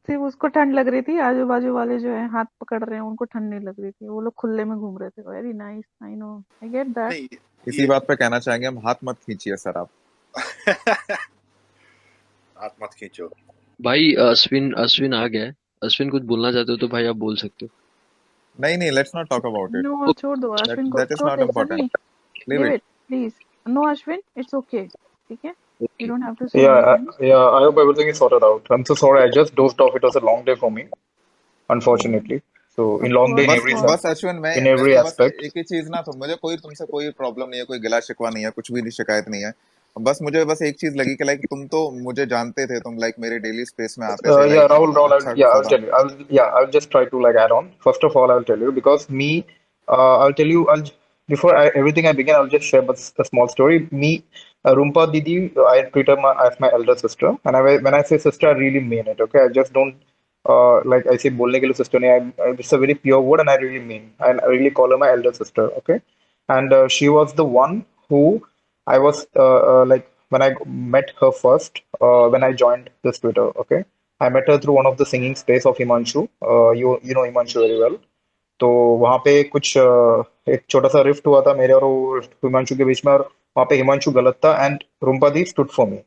सिर्फ उसको ठंड लग रही थी, आजू बाजू वाले जो है हाथ पकड़ रहे हैं उनको ठंड नहीं लग रही थी, वो लोग खुले में घूम रहे थे। Very nice, I know, I get that. नहीं इसी ये बात पे कहना चाहेंगे हम, हाथ मत खींचिए सर आप। हाथ मत खींचो। भाई अश्विन अश्विन आ गया है। अश्विन कुछ बोलना चाहते हो तो भाई आप बोल सकते हो। नहीं नहीं, let's not talk about it. No, छोड़ दो अश्विन को, दैट इज छोड़ not the important, Sunny, leave leave it. It please. No Ashwin, it's okay, ठीक है, you don't have to say Yeah, anything. yeah. I hope everything is sorted out. I'm so sorry. I just dozed off. It was a long day for me, unfortunately. So, of in long day course, in of बस every course. बस Ashwin, in मैं every तो बस aspect. एक ही चीज ना, तो मुझे कोई तुमसे कोई प्रॉब्लम नहीं है, कोई गिला शिकवा नहीं है, कुछ भी शिकायत नहीं है। बस मुझे बस एक चीज लगी कि लाइक तुम तो मुझे जानते थे, तुम लाइक मेरे डेली स्पेस में आते थे, Yeah, लाइक Rahul, अच्छा yeah, खासा I'll था। tell you. I'll just try to like add on. First of all, I'll tell you because me, I'll tell you. Before everything I begin, I'll just share a small story. Me, Rumpa Didi, I treat her as my elder sister, and when I say sister, I really mean it. Okay, I just don't like I say बोलने के लिए sister नहीं. It's a very pure word, and I really mean. And I really call her my elder sister. Okay, and she was the one who I was like when I met her first when I joined this Twitter. Okay, I met her through one of the singing space of Himanshu. You know Himanshu very well. तो वहाँ पे कुछ एक छोटा सा rift हुआ था मेरे और हिमांशु के बीच में, और वहाँ पे हिमांशु गलत था एंड रूम्पादी स्टूड फॉर मी।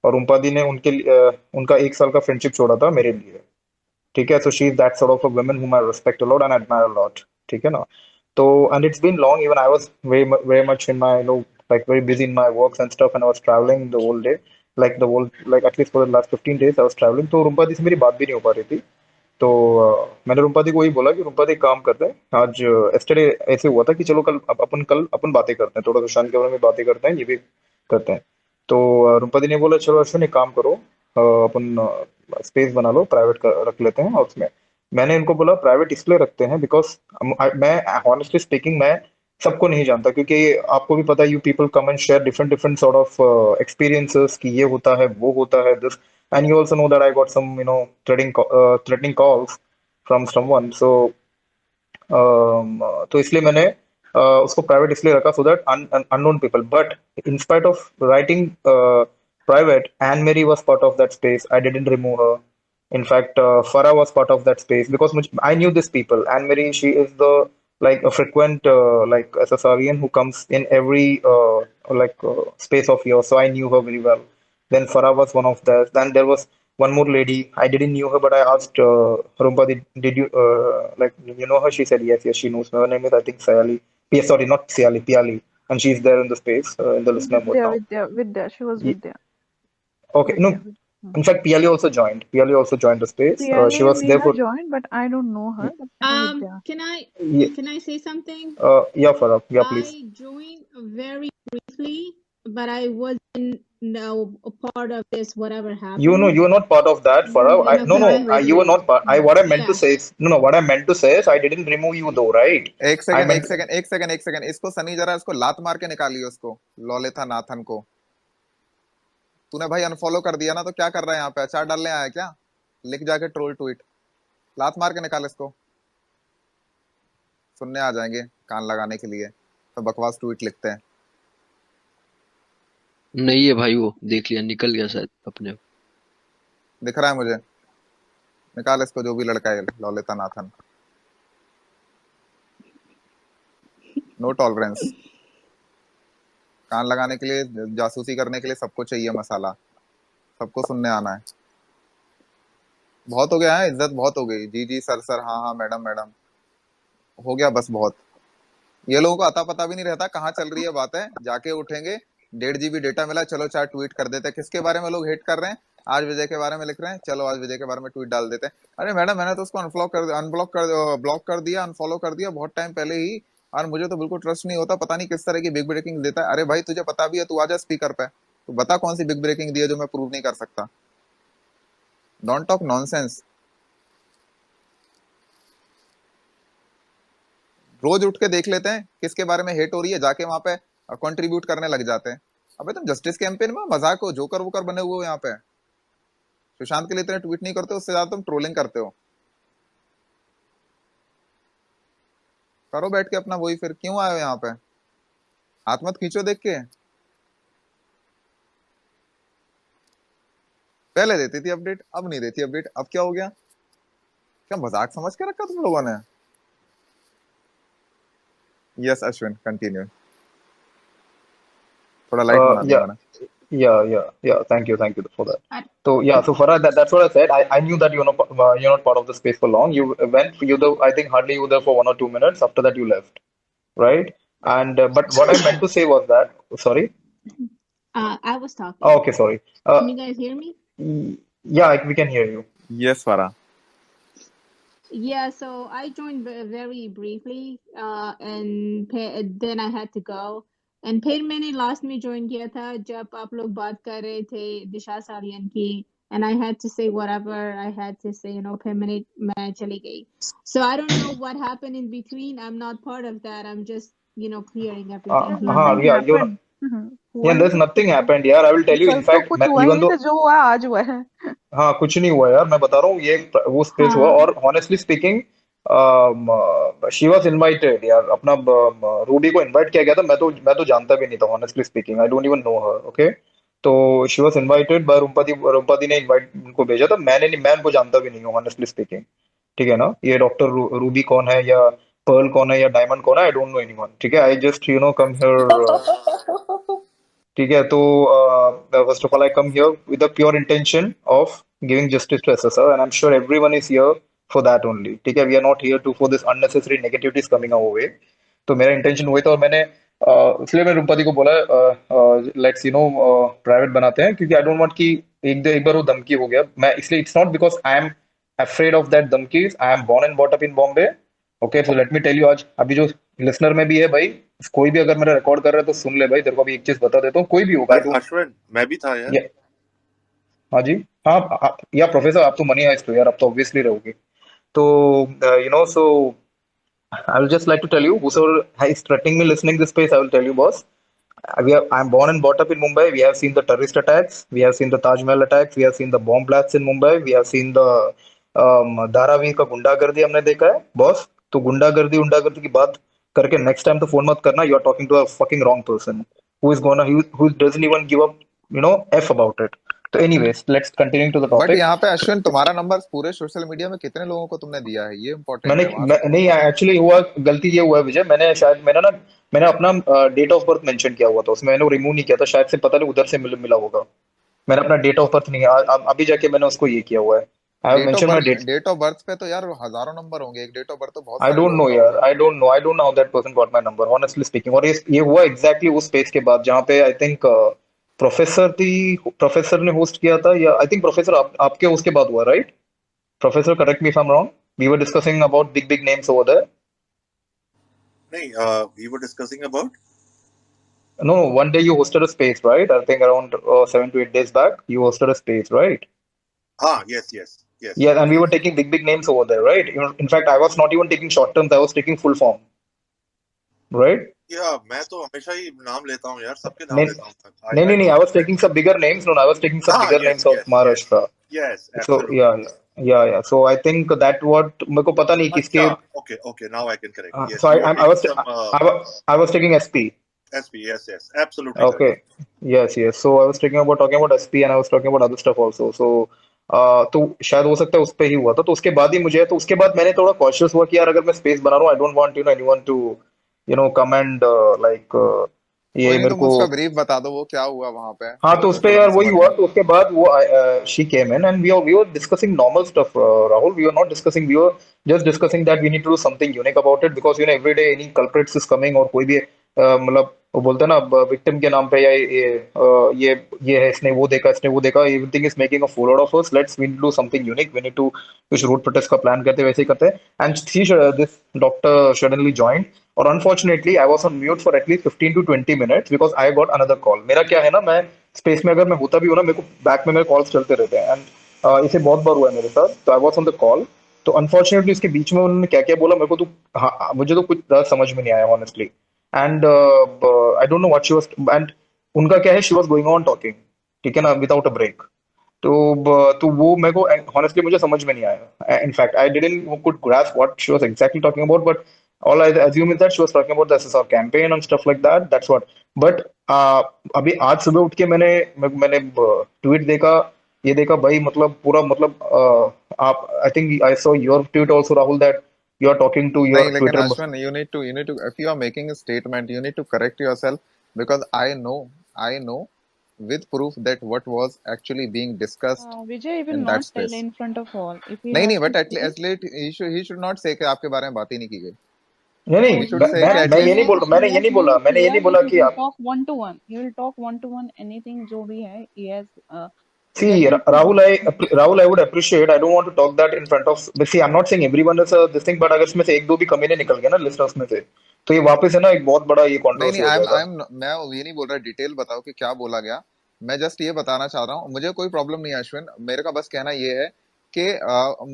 और रूम्पादी ने उनका 1 साल का फ्रेंडशिप छोड़ा था मेरे लिए। ठीक है, so she is that sort of a woman whom I respect a lot and admire a lot। ठीक है ना? तो and it's been long, even I was very much in my like very busy in my works and stuff, and I was traveling the whole day, like at least for the last 15 days I was traveling। तो रूम्पादी से मेरी बात भी नहीं हो पा रही थी। तो मैंने रूम्पादी को वही बोला कि रूम्पादी एक काम करते हैं, आज एस्टरडे ऐसे हुआ था कि चलो कल अपन बातें करते हैं, थोड़ा सुशांत के बारे में बातें करते हैं, ये भी करते हैं। तो रूपा दी ने बोला चलो अश्विन एक काम करो, अपन स्पेस बना लो, प्राइवेट रख लेते हैं। और उसमें मैंने इनको बोला प्राइवेट इसलिए रखते हैं बिकॉज मैं ऑनेस्टली स्पीकिंग मैं सबको नहीं जानता, क्योंकि आपको भी पता है you people come and share different different sort of experiences कि ये होता है वो होता है this, and you also know that I got some threatening calls from someone. So तो इसलिए मैंने उसको प्राइवेट इसलिए रखा, so that unknown people, but in spite of writing private, Anne Mary was part of that space. I didn't remove her. In fact, Farah was part of that space because I knew these people. Anne Mary, she is the like a frequent like SSRian who comes in every space of yours. So I knew her very well. Then Farah was one of those. Then there was one more lady. I didn't knew her, but I asked Rumba, did you like you know her? She said yes, yes, she knows me. Her name is I think Sayali. Sorry, not Sayali, Piali, and she's there in the space in the listener mode now. Vidya, she was Vidya. Okay, no. In fact, Piali also joined. Piali also joined the space. Piali She was and there Neha for. joined, but I don't know her. But Vidya. Yeah, Can I say something? yeah, Farah. Yeah, please. I joined very briefly, but I wasn't a part of this. Whatever happened. You were not part of that, Farah. No, you were not part. What I meant to say is, no, what I meant to say is, I didn't remove you though, right? एक second इसको सनी जरा इसको लात मार के निकालिए उसको, लॉलिथा Nathan को। तूने भाई अनफॉलो कर दिया ना, तो क्या कर रहा है यहाँ पे, अचार डालने आया क्या? लिख जाके ट्रोल ट्वीट, लात मार के निकाल इसको। सुनने आ जाएंगे कान लगाने के लिए, तो बकवास ट्वीट लिखते हैं। नहीं है भाई, वो देख लिया, निकल गया शायद अपने। दिख रहा है मुझे, निकाल इसको, जो भी लड़का है लॉलिता नाथन। नो टॉलरेंस, कान लगाने के लिए, जासूसी करने के लिए सबको चाहिए मसाला, सबको सुनने आना है। बहुत हो गया है, इज्जत बहुत हो गई। जी जी सर सर, हाँ हाँ मैडम मैडम, हो गया बस बहुत। ये लोगों को अता पता भी नहीं रहता कहाँ चल रही है बातें। जाके उठेंगे 1.5 GB डेटा मिला, चलो 4 ट्वीट कर देते हैं। किसके बारे में लोग हेट कर रहे हैं? आज विजय के बारे में लिख रहे हैं, चलो आज विजय के बारे में ट्वीट डाल देते हैं। अरे मैडम, मैंने तो उसको ब्लॉक कर दिया, अनफॉलो कर दिया बहुत टाइम पहले ही, और मुझे तो बिल्कुल ट्रस्ट नहीं होता, पता नहीं किस तरह की बिग ब्रेकिंग देता है। अरे भाई तुझे पता भी है, तू आजा स्पीकर पे, तू बता कौन सी बिग ब्रेकिंग दी है जो मैं प्रूव नहीं कर सकता। Don't talk nonsense. रोज उठ के देख लेते हैं किसके बारे में हेट हो रही है, जाके वहां पे कंट्रीब्यूट करने लग जाते हैं। अबे तुम जस्टिस कैंपेन में मजाक हो, जोकर वोकर बने हुए हो यहाँ पे। सुशांत के लिए इतने ट्वीट नहीं करते, उससे ज्यादा तुम ट्रोलिंग करते हो। करो बैठ के अपना वही, फिर क्यों आए हो यहाँ पे? हाथ मत खींचो देख के। पहले देती थी अपडेट, अब नहीं देती अपडेट, अब क्या हो गया? क्या मजाक समझ के रखा तुम लोगों ने? Yes Ashwin, continue. थोड़ा लाइट बना दिया मैंने। Yeah. Thank you for that. So yeah, so Farah, that's what I said. I knew that you're not part of the space for long. You I think hardly you were there for 1 or 2 minutes. After that, you left, right? And but what I meant to say was that, sorry. I was talking. Oh, okay, sorry. Can you guys hear me? Yeah, we can hear you. Yes, Farah. Yeah, so I joined very briefly, and then I had to go. And फिर मैंने last में join किया था जब आप लोग बात कर रहे थे दिशा सालियन की, and I had to say whatever I had to say, फिर मैं चली गई. So I don't know what happened in between. I'm not part of that. I'm just clearing everything. There's nothing happened यार. I will tell you. In fact, even though जो हुआ आज हुआ है। हाँ, कुछ नहीं हुआ यार, मैं बता रहा हूँ, ये वो स्पेस हुआ। और honestly speaking, she was invited यार, अपना रूबी को इनवाइट किया गया था। मैं तो जानता भी नहीं था, honestly speaking. I don't even know her. Okay, तो she was invited by रूपा दी ने इनवाइट उनको भेजा था। मैं उनको जानता भी नहीं हूँ, honestly speaking. ठीक है ना? ये डॉक्टर रूबी कौन है, या पर्ल कौन है, या डायमंड कौन है, I don't know anyone. ठीक है, I just come here. ठीक है, तो first of all I come here with the pure intention of giving justice to SSR, and I'm sure everyone is here for that only. ठीक है, we are not here to for this unnecessary negativities coming our way. तो मेरा intention वही था, और मैंने इसलिए मैं रूपा दी को बोला लेट्स प्राइवेट बनाते हैं, क्योंकि आई डोंट वांट कि एक बार वो धमकी हो गया। मैं इसलिए, it's not because I am afraid of that धमकीज, I am born and bought up in Bombay. Okay, so let me tell you, आज अभी जो लिसनर में भी है भाई, कोई भी अगर मेरा रिकॉर्ड कर रहा है तो सुन ले भाई, तेरे को अभी एक चीज बता देता हूँ, कोई भी होगा, आई बट डोंट। अश्विन, मैं भी था यार। हाँ जी। हाँ, या प्रोफेसर आप तो मनी आइस्ट हो यार, आप तो ऑब्वियसली रहोगे। तो सो I will just like to tell you, whosoever is threatening me listening this space, I will tell you, boss. I'm born and brought up in Mumbai. We have seen the terrorist attacks. We have seen the Taj Mahal attacks. We have seen the bomb blasts in Mumbai. We have seen the Dharavi का गुंडागर्दी हमने देखा है boss. तो गुंडागर्दी गुंडागर्दी की बात करके नेक्स्ट टाइम तो फोन मत करना। You are talking to a fucking wrong person who is gonna who doesn't even give up F about it. तो anyways, let's continue to the but topic. यहाँ पे अश्विन, तुम्हारा नंबर पूरे सोशल मीडिया में कितने लोगों को तुमने दिया है, ये इंपॉर्टेंट है, वहां से तो नहीं, बताओ। एक्चुअली हुआ, गलती ये हुआ है विजय, मैंने अपना डेट ऑफ बर्थ मेंशन किया हुआ था उसमें, मैंने रिमूव नहीं किया था, शायद से पता नहीं उधर से मिला होगा। मैंने अपना डेट ऑफ बर्थ नहीं, अभी जाके मैंने उसको ये किया हुआ है। I have date of mention my birth, date. Date of birth पे तो यार हजारों नंबर होंगे, एक डेट ऑफ बर्थ तो बहुत आई सारे डोंट लोगों नो का यार, होगा। I don't know how that person got my number honestly speaking. और ये हुआ एग्जैक्टली उस पेज के बाद जहाँ पे आई थिंक प्रोफेसर ने होस्ट किया था, या आई थिंक प्रोफेसर आपके उसके बाद हुआ, right? Professor, correct me if I am wrong, we were discussing about big big names over there. नहीं, we were discussing about. No, one day you hosted a space, right? I think around 7 to 8 days back, you hosted a space, right? Yes, yes, yes, Yeah, and we were yes. taking big, big names over there, right? In fact, I was not even taking short terms, I was taking full form, right? या मैं तो हमेशा ही नाम लेता हूँ यार, सबके नाम नहीं, लेता हूँ। नहीं, I नहीं, नहीं, I don't was respect. taking some bigger names. No, no, I was taking some bigger names Yes, of yes, yes, Maharashtra. yes, So, absolutely. yeah. So I think that what मेरे को पता नहीं किसके। अच्छा, okay, now I can correct. Yes, So you were I taking was some I was taking SP. SP. Yes, absolutely correct. Okay. Yes. So I was talking about SP, and I was talking about other stuff also. So तो शायद हो सकता है उस पे ही हुआ था, तो उसके बाद ही मुझे, तो उसके बाद मैंने थोड़ा कॉशियस हुआ कि यार अगर मैं स्पेस बना रहा हूँ, I don't want anyone to come and like ये कोई नहीं, मेरे तुम को। उसका ब्रीफ बता दो, वो क्या हुआ वहां पे, हाँ, तो उस मैं पे थोड़ा यार सा वही समझ हुआ, लूं। तो उसके बाद वो she came in and we were discussing normal stuff Rahul, we were not discussing, we were just discussing that we need to do something unique about it, because every day any culprits is coming, और कोई भी मतलब वो बोलते हैं ना victim के नाम पे, या ये है, इसने वो देखा, everything is making a fool out of us, let's we need to do something unique, we need to कुछ रोड प्रोटेस्ट का प्लान करते हैं, वैसे ही करते हैं। And this doctor suddenly joined, और unfortunately I was on mute for at least 15 to 20 minutes because I got another call. मेरा क्या है ना, मैं स्पेस में अगर मैं होता भी हूँ ना, मेरे को बैक में मेरे कॉल्स चलते रहते हैं, एंड इसे बहुत बार हुआ है मेरे साथ, तो I was on the call. तो अनफॉर्चुनेटली उसके बीच में उन्होंने क्या क्या बोला मेरे को तो, हाँ, मुझे तो कुछ ज़्यादा समझ में नहीं आया honestly. And I don't know what she was, and उनका क्या है, she was going on talking, ठीक है ना, विदाउट अ ब्रेक। तो वो मेरे को honestly मुझे समझ में नहीं आया। In fact I didn't could grasp what she was exactly talking about, but all I assume is that she was talking about the SSR campaign and stuff like that. That's what. But अभी आज सुबह उठ के मैंने tweet देखा, ये देखा भाई, मतलब पूरा, मतलब आप, I think I saw your tweet also Rahul, that you are talking to नहीं, योर लेकिन Twitter. Ashwin, you need to if you are making a statement, you need to correct yourself, because I know with proof that what was actually being discussed Vijay will in that not tell space. in front of all. If he नहीं has नहीं, to but say, at least he should not say कि आपके बारे में बात ही नहीं की गई। नहीं, no, He नहीं, should say कि मैं ये एटलीस्ट, नहीं बोल रहा, he has not मैंने ये किया, नहीं but बोला he कि will आप। talk one to one. He will talk one to one anything जो भी है. He has See, definitely Rahul, discussed it. Rahul, I would appreciate. I don't want to talk that in front of. But see, I'm not saying everyone is this thing, but अगर इसमें से एक दो भी कमीने निकल गए ना लिस्टर्स में से, तो ये वापस है ना एक बहुत बड़ा ये नहीं कंट्रोवर्सी नहीं, हो आई एम जाएगा। आई एम मैं ये नहीं बोल रहा डिटेल बताओ कि क्या बोला गया। मैं जस्ट ये बताना चाह रहा हूँ, मुझे कोई प्रॉब्लम नहीं है अश्विन, मेरे का बस कहना ये है कि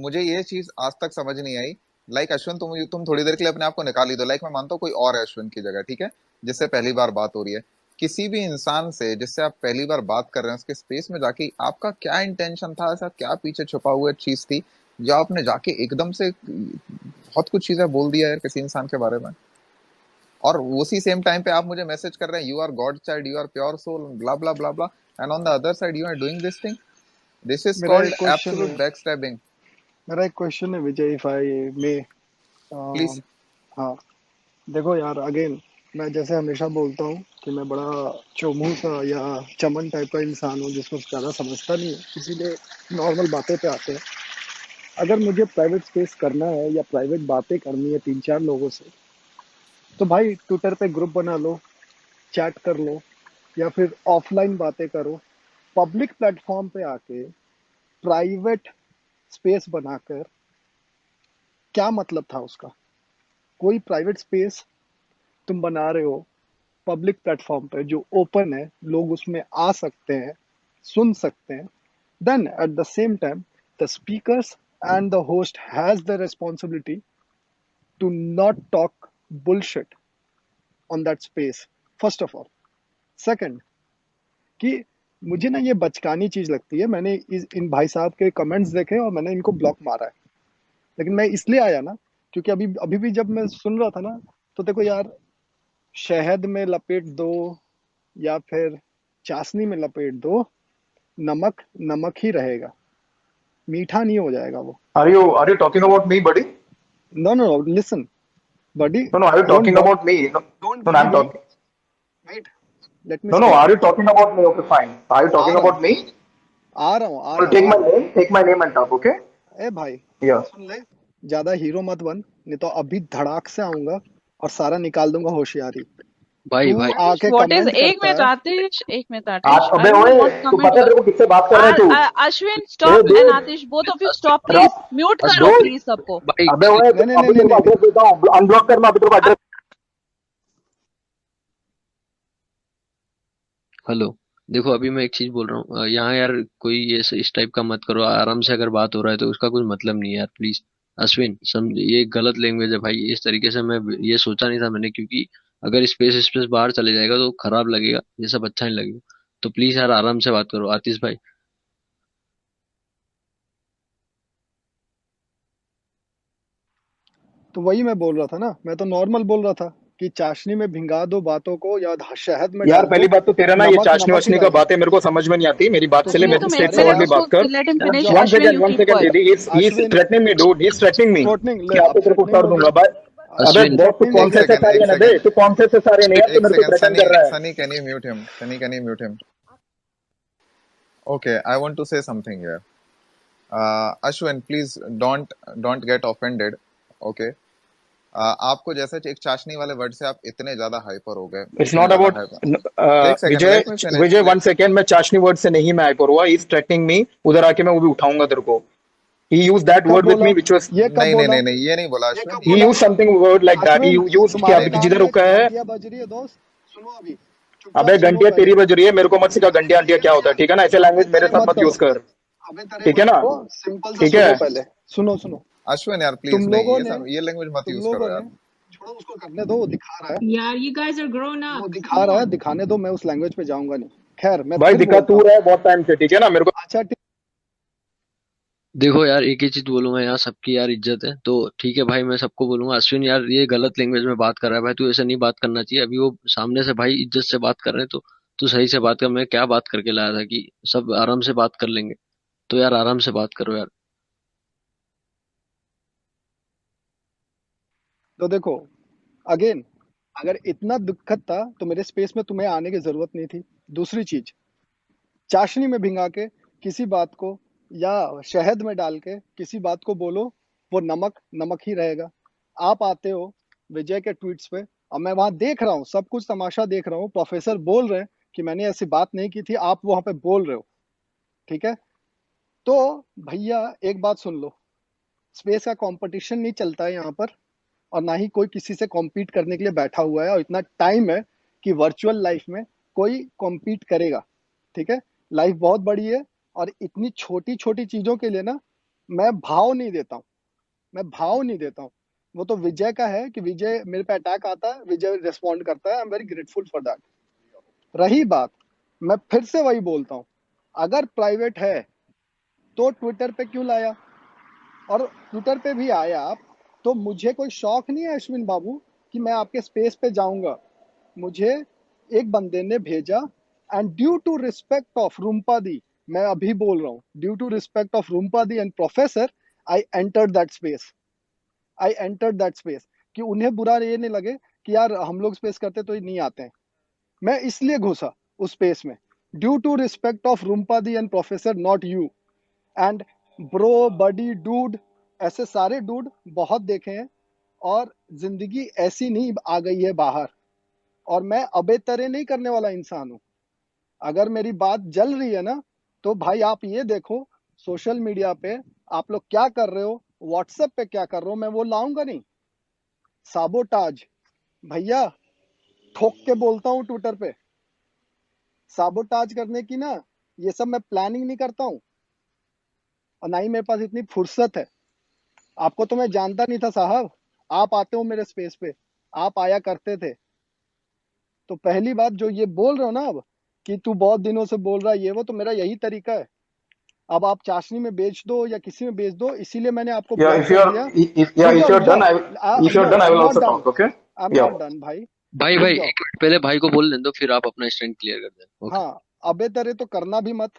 मुझे ये चीज आज तक समझ नहीं आई। लाइक अश्विन, तुम थोड़ी देर के लिए अपने आप को निकाल ही दो, लाइक मैं मानता हूँ कोई और है अश्विन की जगह, ठीक है, जिससे पहली बार बात हो रही है। किसी भी इंसान से जिससे आप पहली बार बात कर रहे हैं, उसके स्पेस में जाके आपका क्या इंटेंशन था, ऐसा क्या पीछे छुपा हुआ चीज थी जो आपने जाके एकदम से बहुत कुछ चीजें बोल दिया यार किसी इंसान के बारे में। और उसी सेम टाइम पे आप मुझे मैसेज कर रहे हैं, you are god child, you are pure soul, blah blah blah blah, and on the other side you are doing this thing. This is मेरा एक कॉल्ड क्वेश्चन एब्सोल्यूट है बैकस्टैबिंग। मेरा एक क्वेश्चन है विजय, इफ आई मे। प्लीज। हाँ, देखो यार, again मैं जैसे हमेशा बोलता हूँ कि मैं बड़ा चोमू सा या चमन टाइप का इंसान हूँ जिसको ज़्यादा समझता नहीं है, इसीलिए नॉर्मल बातें पे आते हैं। अगर मुझे प्राइवेट स्पेस करना है या प्राइवेट बातें करनी है 3-4 लोगों से, तो भाई ट्विटर पे ग्रुप बना लो, चैट कर लो, या फिर ऑफलाइन बातें करो। पब्लिक प्लेटफॉर्म पे आके प्राइवेट स्पेस बनाकर क्या मतलब था उसका? कोई प्राइवेट स्पेस तुम बना रहे हो पब्लिक प्लेटफॉर्म पे जो ओपन है, लोग उसमें आ सकते हैं, सुन सकते हैं, then at the same time the speakers and the host has the responsibility to not talk bullshit on that space, first of all. Second, कि मुझे ना ये बचकानी चीज लगती है। मैंने इन भाई साहब के कमेंट्स देखे और मैंने इनको ब्लॉक मारा है, लेकिन मैं इसलिए आया ना क्योंकि अभी अभी भी जब मैं सुन रहा था ना, तो देखो यार, शहद में लपेट दो या फिर चाशनी में लपेट दो, नमक नमक ही रहेगा, मीठा नहीं हो जाएगा वो। Are you talking about me, buddy? No no no, listen buddy, No, no. Are you don't talking bother, about me? No, don't no, no, bother I'm me. talking. Wait, let me No, no. speak. Are you talking about me? Okay, fine. Are you आ talking रहा हूँ about me? आ रहा हूँ आ Well, रहा हूँ आ रहा हूँ। take my name and talk. Okay? ए भाई Yeah. सुन ले, ज्यादा हीरो मत बन, नहीं तो अभी धड़ाक से आऊंगा और सारा निकाल दूंगा होशियारी। भाई तू भाई आतिश, आके व्हाट इज, कमेंट एक करता मिनट है। आतिश, एक मिनट आतिश, अबे आई डोंट ओए, वांट तू कमेंट पता है तेरे को किससे बात कर रहा है तू? Ashwin, hey stop, and dude, Atish, both of you stop Ashwin please, रब, म्यूट करो dude, प्लीज सबको। भाई अबे ओए, नहीं नहीं अभी नहीं तेरे नहीं को नहीं, एड्रेस देता हूँ, अनब्लॉक करना अभी तेरे को एड्रेस। हेलो, देखो अभी मैं एक चीज बोल रहा हूँ, यहाँ यार कोई ये इस टाइप का मत करो, आराम से अगर बात हो रहा है तो उसका कोई मतलब नहीं है यार, प्लीज। अश्विन समझ, ये गलत लैंग्वेज है भाई, इस तरीके से मैं ये सोचा नहीं था मैंने, क्योंकि अगर स्पेस स्पेस बाहर चले जाएगा तो खराब लगेगा, ये सब अच्छा नहीं लगेगा। तो प्लीज यार आराम से बात करो आतिश भाई। तो वही मैं बोल रहा था ना, मैं तो नॉर्मल बोल रहा था कि चाशनी में भिंगा दो बातों को या शहद में यार डाल पहली दो, बात तो तेरा ना ये नमक चाशनी नमक ही वाशनी का रहेगा। बात है, मेरे को समझ में नहीं आती, मेरी बात तो चले, ये मेरे तो स्ट्रेट अरे पहले फॉरवर्डली यार बात कर। लेट हिम रुक फिनिश। जाओ। Ashwin, you one keep second quiet. दीदी, he is Ashwin threatening me dude, he is threatening me. Threatening ले, क्या अब तो तेरे को थ्रोटनिंग कर बोल दूंगा रहे भाई। अबे अश्विन बहुत, तू थ्रोटनिंग कौन बोल से रहे ऐसे हैं। सारे एक हैं बे, सेकंड तू कौन से ऐसे सारे नहीं यार, तू एक मेरे को सेकंड थ्रेटन सनी कर रहा है। Sunny can you mute him, Sunny can you mute him? Okay, I want to say something here. Ashwin, please don't get offended. Okay. आपको जैसे एक चाशनी वाले वर्ड से आप इतने ज्यादा हाइपर हो गए, इट्स इतने नॉट ज्यादा अबाउट हाइपर। एक सेकंड, विजय, लेट मी फिनिश। विजय 1 सेकेंड, मैं चाशनी वर्ड से नहीं मैं हाइपर हुआ, इज थ्रेटनिंग मी, उधर आके मैं वो भी उठाऊंगा तेरे को। ही यूज दैट कब वर्ड विथ बोला मी व्हिच वाज, ये, कब नहीं नहीं बोला नहीं नहीं, ये नहीं बोला ये, अश्विन, कब ही ये बोला? Use something word like that, he Ashwin used कि तुम्हारे अभी कान जिधर में रुका है। घंटियां बज रही है दोस्त, सुनो अभी, चुपचाप अबे सुनो घंटिया पहले। तेरी बज रही है, मेरे को मत सिखा घंटिया आंटिया क्या होता है, ठीक है ना? ऐसे अबे लैंग्वेज मेरे तेरे साथ मत मत यूज करो, कर, अबे तेरे ठीक है मत ना? करो, सिंपल से ठीक है। सुनो पहले, सुनो सुनो। अश्विन यार तुम प्लीज नहीं, लोगों ये ने सब ये लैंग्वेज मत तुम यूज लोगों करो ने यार। छोड़ो, उसको करने दो, वो दिखा रहा है, Yeah, you guys are grown वो ups. दिखा Come रहा है, on. दिखाने दो, मैं उस लैंग्वेज पे जाऊंगा नहीं। खैर मैं भाई फिर दिखा बोलता तू हूँ। रहा है बहुत टाइम से, ठीक है ना? मेरे को अच्छा ठीक, देखो यार एक ही चीज बोलूंगा, यहाँ सबकी यार इज्जत है, तो ठीक है भाई, मैं सबको बोलूंगा अश्विन यार ये गलत लैंग्वेज में बात कर रहा है भाई, तू ऐसे नहीं बात करना चाहिए। अभी वो सामने से भाई इज्जत से बात कर रहे हैं, तो तू सही से बात कर। मैं क्या बात करके लाया था कि सब आराम से बात कर लेंगे, तो यार आराम से बात करो यार। तो देखो अगेन, अगर इतना दिक्कत था तो मेरे स्पेस में तुम्हें आने की जरूरत नहीं थी। दूसरी चीज, चाशनी में भिंगा के किसी बात को या शहद में डाल के किसी बात को बोलो, वो नमक नमक ही रहेगा। आप आते हो विजय के ट्वीट्स पे, और मैं वहां देख रहा हूँ, सब कुछ तमाशा देख रहा हूँ, प्रोफेसर बोल रहे हैं कि मैंने ऐसी बात नहीं की थी, आप वहां पे बोल रहे हो, ठीक है? तो भैया एक बात सुन लो, स्पेस का कंपटीशन नहीं चलता है यहाँ पर, और ना ही कोई किसी से कॉम्पीट करने के लिए बैठा हुआ है, और इतना टाइम है कि वर्चुअल लाइफ में कोई कॉम्पीट करेगा, ठीक है? लाइफ बहुत बड़ी है, और इतनी छोटी छोटी चीजों के लिए ना मैं भाव नहीं देता हूँ, मैं भाव नहीं देता हूँ। वो तो विजय का है कि विजय मेरे पे अटैक आता है, विजय रिस्पॉन्ड करता है, I am very grateful for that. रही बात, मैं फिर से वही बोलता हूँ, अगर प्राइवेट है तो ट्विटर पे क्यों लाया? और ट्विटर पे भी आया आप, तो मुझे कोई शौक नहीं है अश्विन बाबू कि मैं आपके स्पेस पे जाऊंगा। मुझे एक बंदे ने भेजा, and due to respect of Rumpa di, मैं अभी बोल रहा हूँ, due to respect of Rumpa di and professor, I entered that space, I entered that space, कि उन्हें बुरा ये नहीं लगे कि यार हम लोग स्पेस करते तो ये नहीं आते हैं। मैं इसलिए घुसा उस स्पेस में, due to respect of Rumpa di and professor, not you. And bro, buddy, dude, ऐसे सारे डूड बहुत देखे हैं, और जिंदगी ऐसी नहीं आ गई है बाहर, और मैं अबे तरे नहीं करने वाला इंसान हूं। अगर मेरी बात जल रही है ना, तो भाई आप ये देखो सोशल मीडिया पे आप लोग क्या कर रहे हो, व्हाट्सएप पे क्या कर रहे हो, मैं वो लाऊंगा नहीं। साबोटाज भैया, ठोक के बोलता हूँ ट्विटर पे, साबोटाज करने की ना ये सब मैं प्लानिंग नहीं करता हूँ, और ना ही मेरे पास इतनी फुर्सत है। आपको तो मैं जानता नहीं था साहब, आप आते हो मेरे स्पेस पे, आप आया करते थे। तो पहली बात जो ये बोल रहे हो ना अब कि तू बहुत दिनों से बोल रहा है ये वो, तो मेरा यही तरीका है। अब आप चाशनी में बेच दो या किसी में बेच दो, इसीलिए मैंने आपको Yeah, ब्लॉक if कर you're दिया। yeah, रुक if जाओ you're रुक done, जाओ, I will. If you're no done, I I am will not also done, talk. Okay. I am Yeah. Not done भाई, भाई रुक भाई जाओ। एक मिनट, पहले भाई को बोल लेने दो, फिर आप अपना स्टैंड क्लियर कर देना। ओके। हाँ, अबे तरे तो करना भी मत,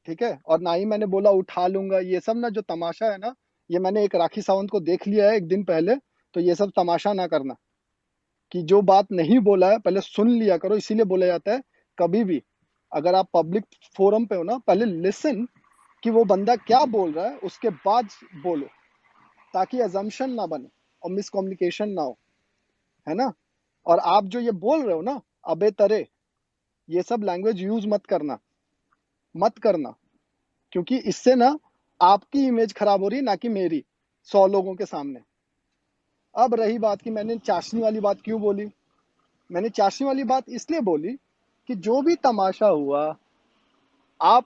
ठीक है। और ना ही मैंने बोला उठा लूंगा, ये सब ना जो तमाशा है ना, ये मैंने एक राखी सावंत को देख लिया है एक दिन पहले। तो ये सब तमाशा ना करना, कि जो बात नहीं बोला है पहले सुन लिया करो। इसीलिए बोला जाता है कभी भी अगर आप पब्लिक फोरम पे हो ना, पहले लिसन कि वो बंदा क्या बोल रहा है, उसके बाद बोलो, ताकि अजम्पशन ना बने और मिसकम्युनिकेशन ना हो, है ना। और आप जो ये बोल रहे हो ना अबे तरे, ये सब लैंग्वेज यूज मत करना, मत करना, क्योंकि इससे ना आपकी इमेज खराब हो रही है, ना कि मेरी 100 लोगों के सामने। अब रही बात कि मैंने चाशनी वाली बात क्यों बोली, मैंने चाशनी वाली बात इसलिए बोली कि जो भी तमाशा हुआ, आप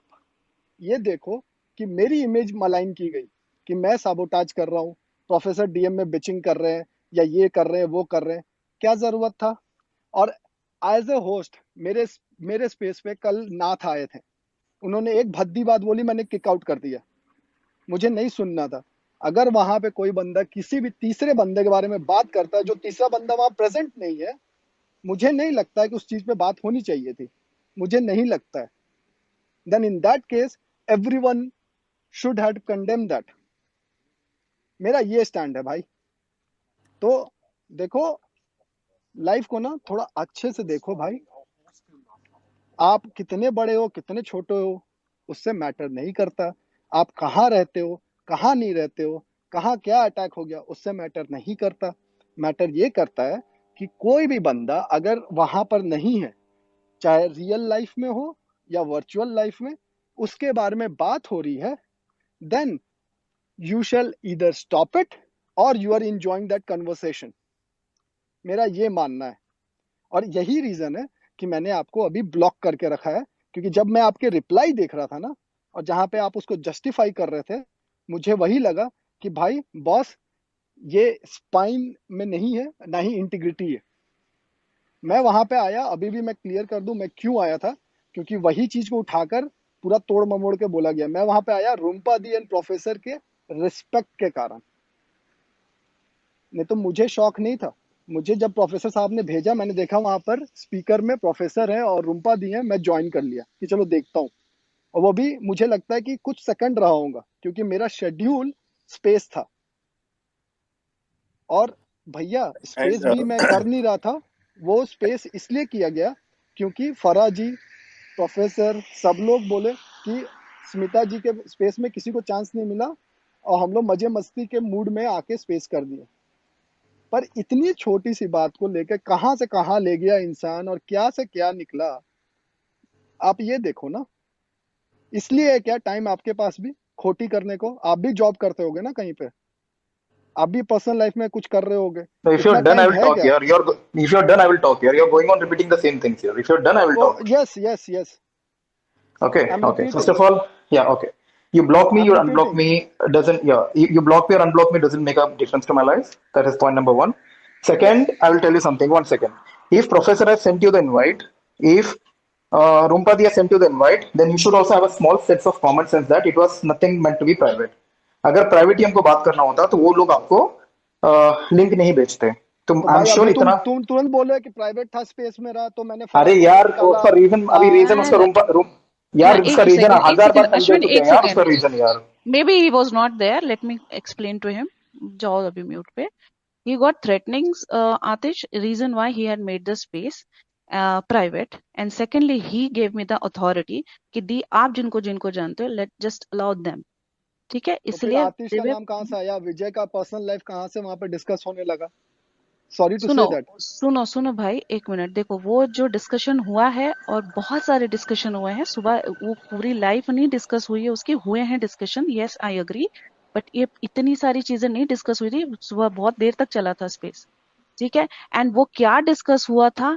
ये देखो कि मेरी इमेज मलाइन की गई कि मैं साबोटाज कर रहा हूँ, प्रोफेसर डीएम में बिचिंग कर रहे हैं, या ये कर रहे हैं वो कर रहे हैं, क्या जरूरत था। और एज ए होस्ट मेरे मेरे स्पेस पे कल नाथ आए थे, उन्होंने एक भद्दी बात बोली, मैंने किक आउट कर दिया, मुझे नहीं सुनना था। अगर वहां पे कोई बंदा किसी भी तीसरे बंदे के बारे में बात करता है, जो तीसरा बंदा वहां प्रेजेंट नहीं है, मुझे नहीं लगता है कि उस चीज पे बात होनी चाहिए थी, मुझे नहीं लगता है। Then in that case everyone should have condemn that. मेरा ये स्टैंड है भाई। तो देखो, लाइफ को ना थोड़ा अच्छे से देखो भाई। आप कितने बड़े हो कितने छोटे हो उससे मैटर नहीं करता, आप कहाँ रहते हो कहाँ नहीं रहते हो, कहाँ क्या अटैक हो गया उससे मैटर नहीं करता। मैटर ये करता है कि कोई भी बंदा अगर वहां पर नहीं है, चाहे रियल लाइफ में हो या वर्चुअल लाइफ में, उसके बारे में बात हो रही है, then you shall either stop it or you are enjoying that conversation. मेरा ये मानना है, और यही रीजन है कि मैंने आपको अभी ब्लॉक करके रखा है। क्योंकि जब मैं आपके रिप्लाई देख रहा था ना, और जहां पे आप उसको जस्टिफाई कर रहे थे, मुझे वही लगा कि भाई बॉस, ये स्पाइन में नहीं है ना ही इंटीग्रिटी है। मैं वहां पे आया, अभी भी मैं क्लियर कर दूं मैं क्यों आया था, क्योंकि वही चीज को उठाकर पूरा तोड़ ममोड़ के बोला गया। मैं वहां पे आया रूम्पा दी एंड प्रोफेसर के रिस्पेक्ट के कारण, नहीं तो मुझे शौक नहीं था। मुझे जब प्रोफेसर साहब ने भेजा, मैंने देखा वहां पर स्पीकर में प्रोफेसर है और रूम्पा दी है, मैं ज्वाइन कर लिया कि चलो देखता हूँ। और वो भी मुझे लगता है कि कुछ सेकंड रहा होगा, क्योंकि मेरा शेड्यूल स्पेस था। और भैया स्पेस एंड भी मैं कर नहीं रहा था, वो स्पेस इसलिए किया गया क्योंकि फराह जी, प्रोफेसर, सब लोग बोले कि स्मिता जी के स्पेस में किसी को चांस नहीं मिला, और हम लोग मजे मस्ती के मूड में आके स्पेस कर दिए। पर इतनी छोटी सी बात को लेकर कहाँ से कहाँ ले गया इंसान और क्या से क्या निकला, आप ये देखो ना। इसलिए है क्या टाइम आपके पास भी खोटी करने को, आप भी जॉब करते होगे ना कहीं पे, आप भी पर्सनल लाइफ में कुछ कर रहे होगे, So if इतना you're done, I time will है talk क्या। here. If you're done, I will talk here. You're going on repeating the same things here. If you're done, I will oh talk. Yes yes yes, Okay, I am okay. First repeating, of all, yeah, okay. You block me, I am you unblock repeating. me doesn't, yeah, you block me or unblock me doesn't make a difference to my life. That is point number one. Yes, Second, I will tell you something. 1 second. If professor has sent you the invite, if Rumpadi has sent you the invite, then you should also have a small sense of common sense that it was nothing meant to be private. अगर private ही हमको बात करना होता तो वो लोग आपको link नहीं भेजते। तो तो आई एम भाई श्योर अभी तुम इतना। तुम तुरंत बोले कि प्राइवेट था स्पेस में रहा, तो मैंने अरे फटाक से यार निकाला। उसका रीजन, अभी रीजन उसका And रूम यार उसका एक रीजन सेकंड, एक 1000 बार सेकंड समझा अश्विन, चुके एक हैं यार उसका सेकंड, रीजन यार। maybe he was not there, let me explain to him. जाओ अभी म्यूट पे। He got threatenings, Atish, reason why he had made the space private, and secondly he gave me the authority कि दी आप जिनको जिनको जानते हो, let just allow them, ठीक है। तो फिर इसलिए आतिश का देवे, नाम कहाँ से आया, विजय का पर्सनल लाइफ कहाँ से वहां पे डिस्कस होने लगा। सॉरी टू सुनो से दैट। सुनो सुनो भाई, एक मिनट देखो, वो जो डिस्कशन हुआ है और बहुत सारे डिस्कशन हुए हैं सुबह, वो पूरी लाइफ नहीं डिस्कस हुई है उसकी, हुए हैं discussion, yes I agree, but ये इतनी सारी चीजें नहीं डिस्कस हुई थी सुबह, बहुत देर तक चला था स्पेस, ठीक है। एंड वो क्या डिस्कस हुआ था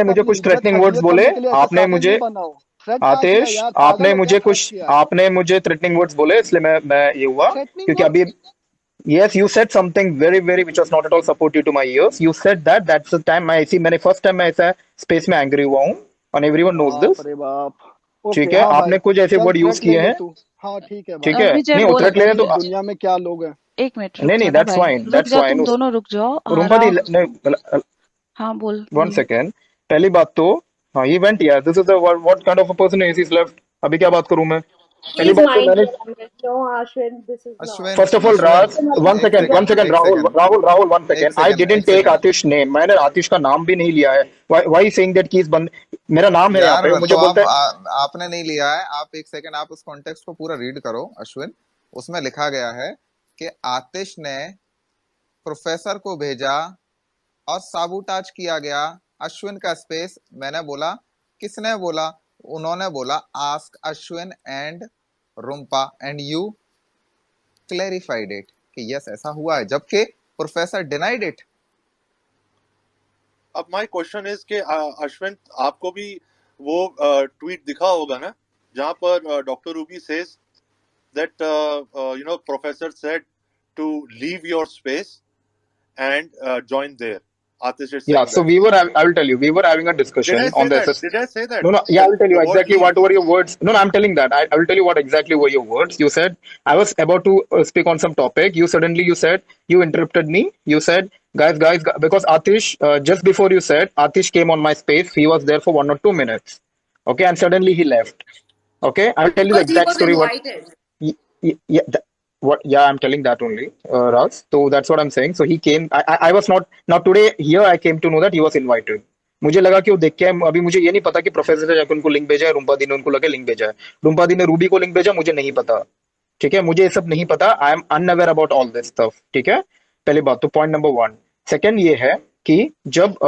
आपने मुझे कुछ मैं थ्रेटनिंग वर्ड्स हकीकत बोले, करने के लिए ऐसा आपने काबिल मुझे नहीं बना हूँ। थ्रेट क्या किया आतिश, यार, पागल हो क्या? थ्रेट किया है? आपने मुझे थ्रेटनिंग वर्ड्स बोले, इसलिए मैं ये हुआ थ्रेटनिंग क्योंकि अभी words Yes, you said something very, very which was not at all supportive to my ears. You said that that's the time मैं इसी मैंने first time मैं ऐसा space में angry हुआ हूँ and everyone knows बाप this. रे बाप। ठीक ओके है, हाँ भाई, आपने कुछ ऐसे चल वर्ड यूज थ्रेट ले किए ले हैं, तू। हाँ ठीक है ठीक भाई, है, विजय नहीं वो बोल थ्रेट पता लेने नहीं तो इस दुनिया में क्या लोग हैं। एक मिनट रुक नहीं नहीं जाना दैट्स भाई, फाइन, रुक दैट्स जाओ, फाइन तुम उस दोनों रुक जाओ। रूम्पा दी नहीं, हाँ बोल वन बोलो। सेकेंड, पहली बात तो हाँ ही वेंट यार, this is what kind of a person is left, अभी क्या बात करूं मैं, पहली Please बात तो mind मैंने your language. No, Ashwin, this is not. Ashwin first of all Ashwin Raj, तो वन मतलब एक सेकेंड वन सेकंड सेकेंड एक राहुल सेकंड राहुल राहुल वन एक सेकेंड, आई सेकंड डिडंट एक टेक सेकंड आतिश नेम, मैंने आतिश का नाम भी नहीं लिया है, व्हाई सेइंग दैट की इज बंद, मेरा नाम है यहाँ यार पे, तो मुझे बोलता है आपने नहीं लिया है, आप एक सेकंड आप उस कॉन्टेक्स्ट को पूरा रीड करो अश्विन। उसमें लिखा गया है कि आतिश ने प्रोफेसर को भेजा और साबुटाज किया गया अश्विन का स्पेस। मैंने बोला किसने बोला, उन्होंने बोला ask Ashwin and Rumpa and you clarified it कि यस ऐसा हुआ है, जबकि प्रोफेसर डिनाइड इट। अब माय क्वेश्चन इज कि अश्विन आपको भी वो ट्वीट दिखा होगा ना जहां पर doctor Ruby says that professor said to leave your space and join there. Atish is yeah, saying so that. I will tell you, we were having a Did discussion I say on the that? SS. Did I say that? No, no, yeah, I will tell you The word exactly leave. what were your words. No, no, I'm telling that. I will tell you what exactly were your words. You said, I was about to speak on some topic. You said, you interrupted me. You said, because Atish, just before you said, Atish came on my space. He was there for 1 or 2 minutes. Okay, and suddenly he left. Okay, I'll tell you the Because he exact was story. invited. Yeah, what? Yeah, I'm telling that only, Raz. So that's what I'm saying. So he came. I was not. Now today here I came to know that he was invited. मुझे लगा कि वो देख के अभी मुझे ये नहीं पता कि प्रोफेसर ने जाकर उनको लिंक भेजा है, रुम्पा दी ने उनको लगे लिंक भेजा है, रुम्पा दी ने रूबी को लिंक भेजा, मुझे नहीं पता। ठीक है, मुझे ये सब नहीं पता, I am unaware about all this stuff. ठीक है, पहली बात तो पॉइंट नंबर वन। सेकंड ये है कि जब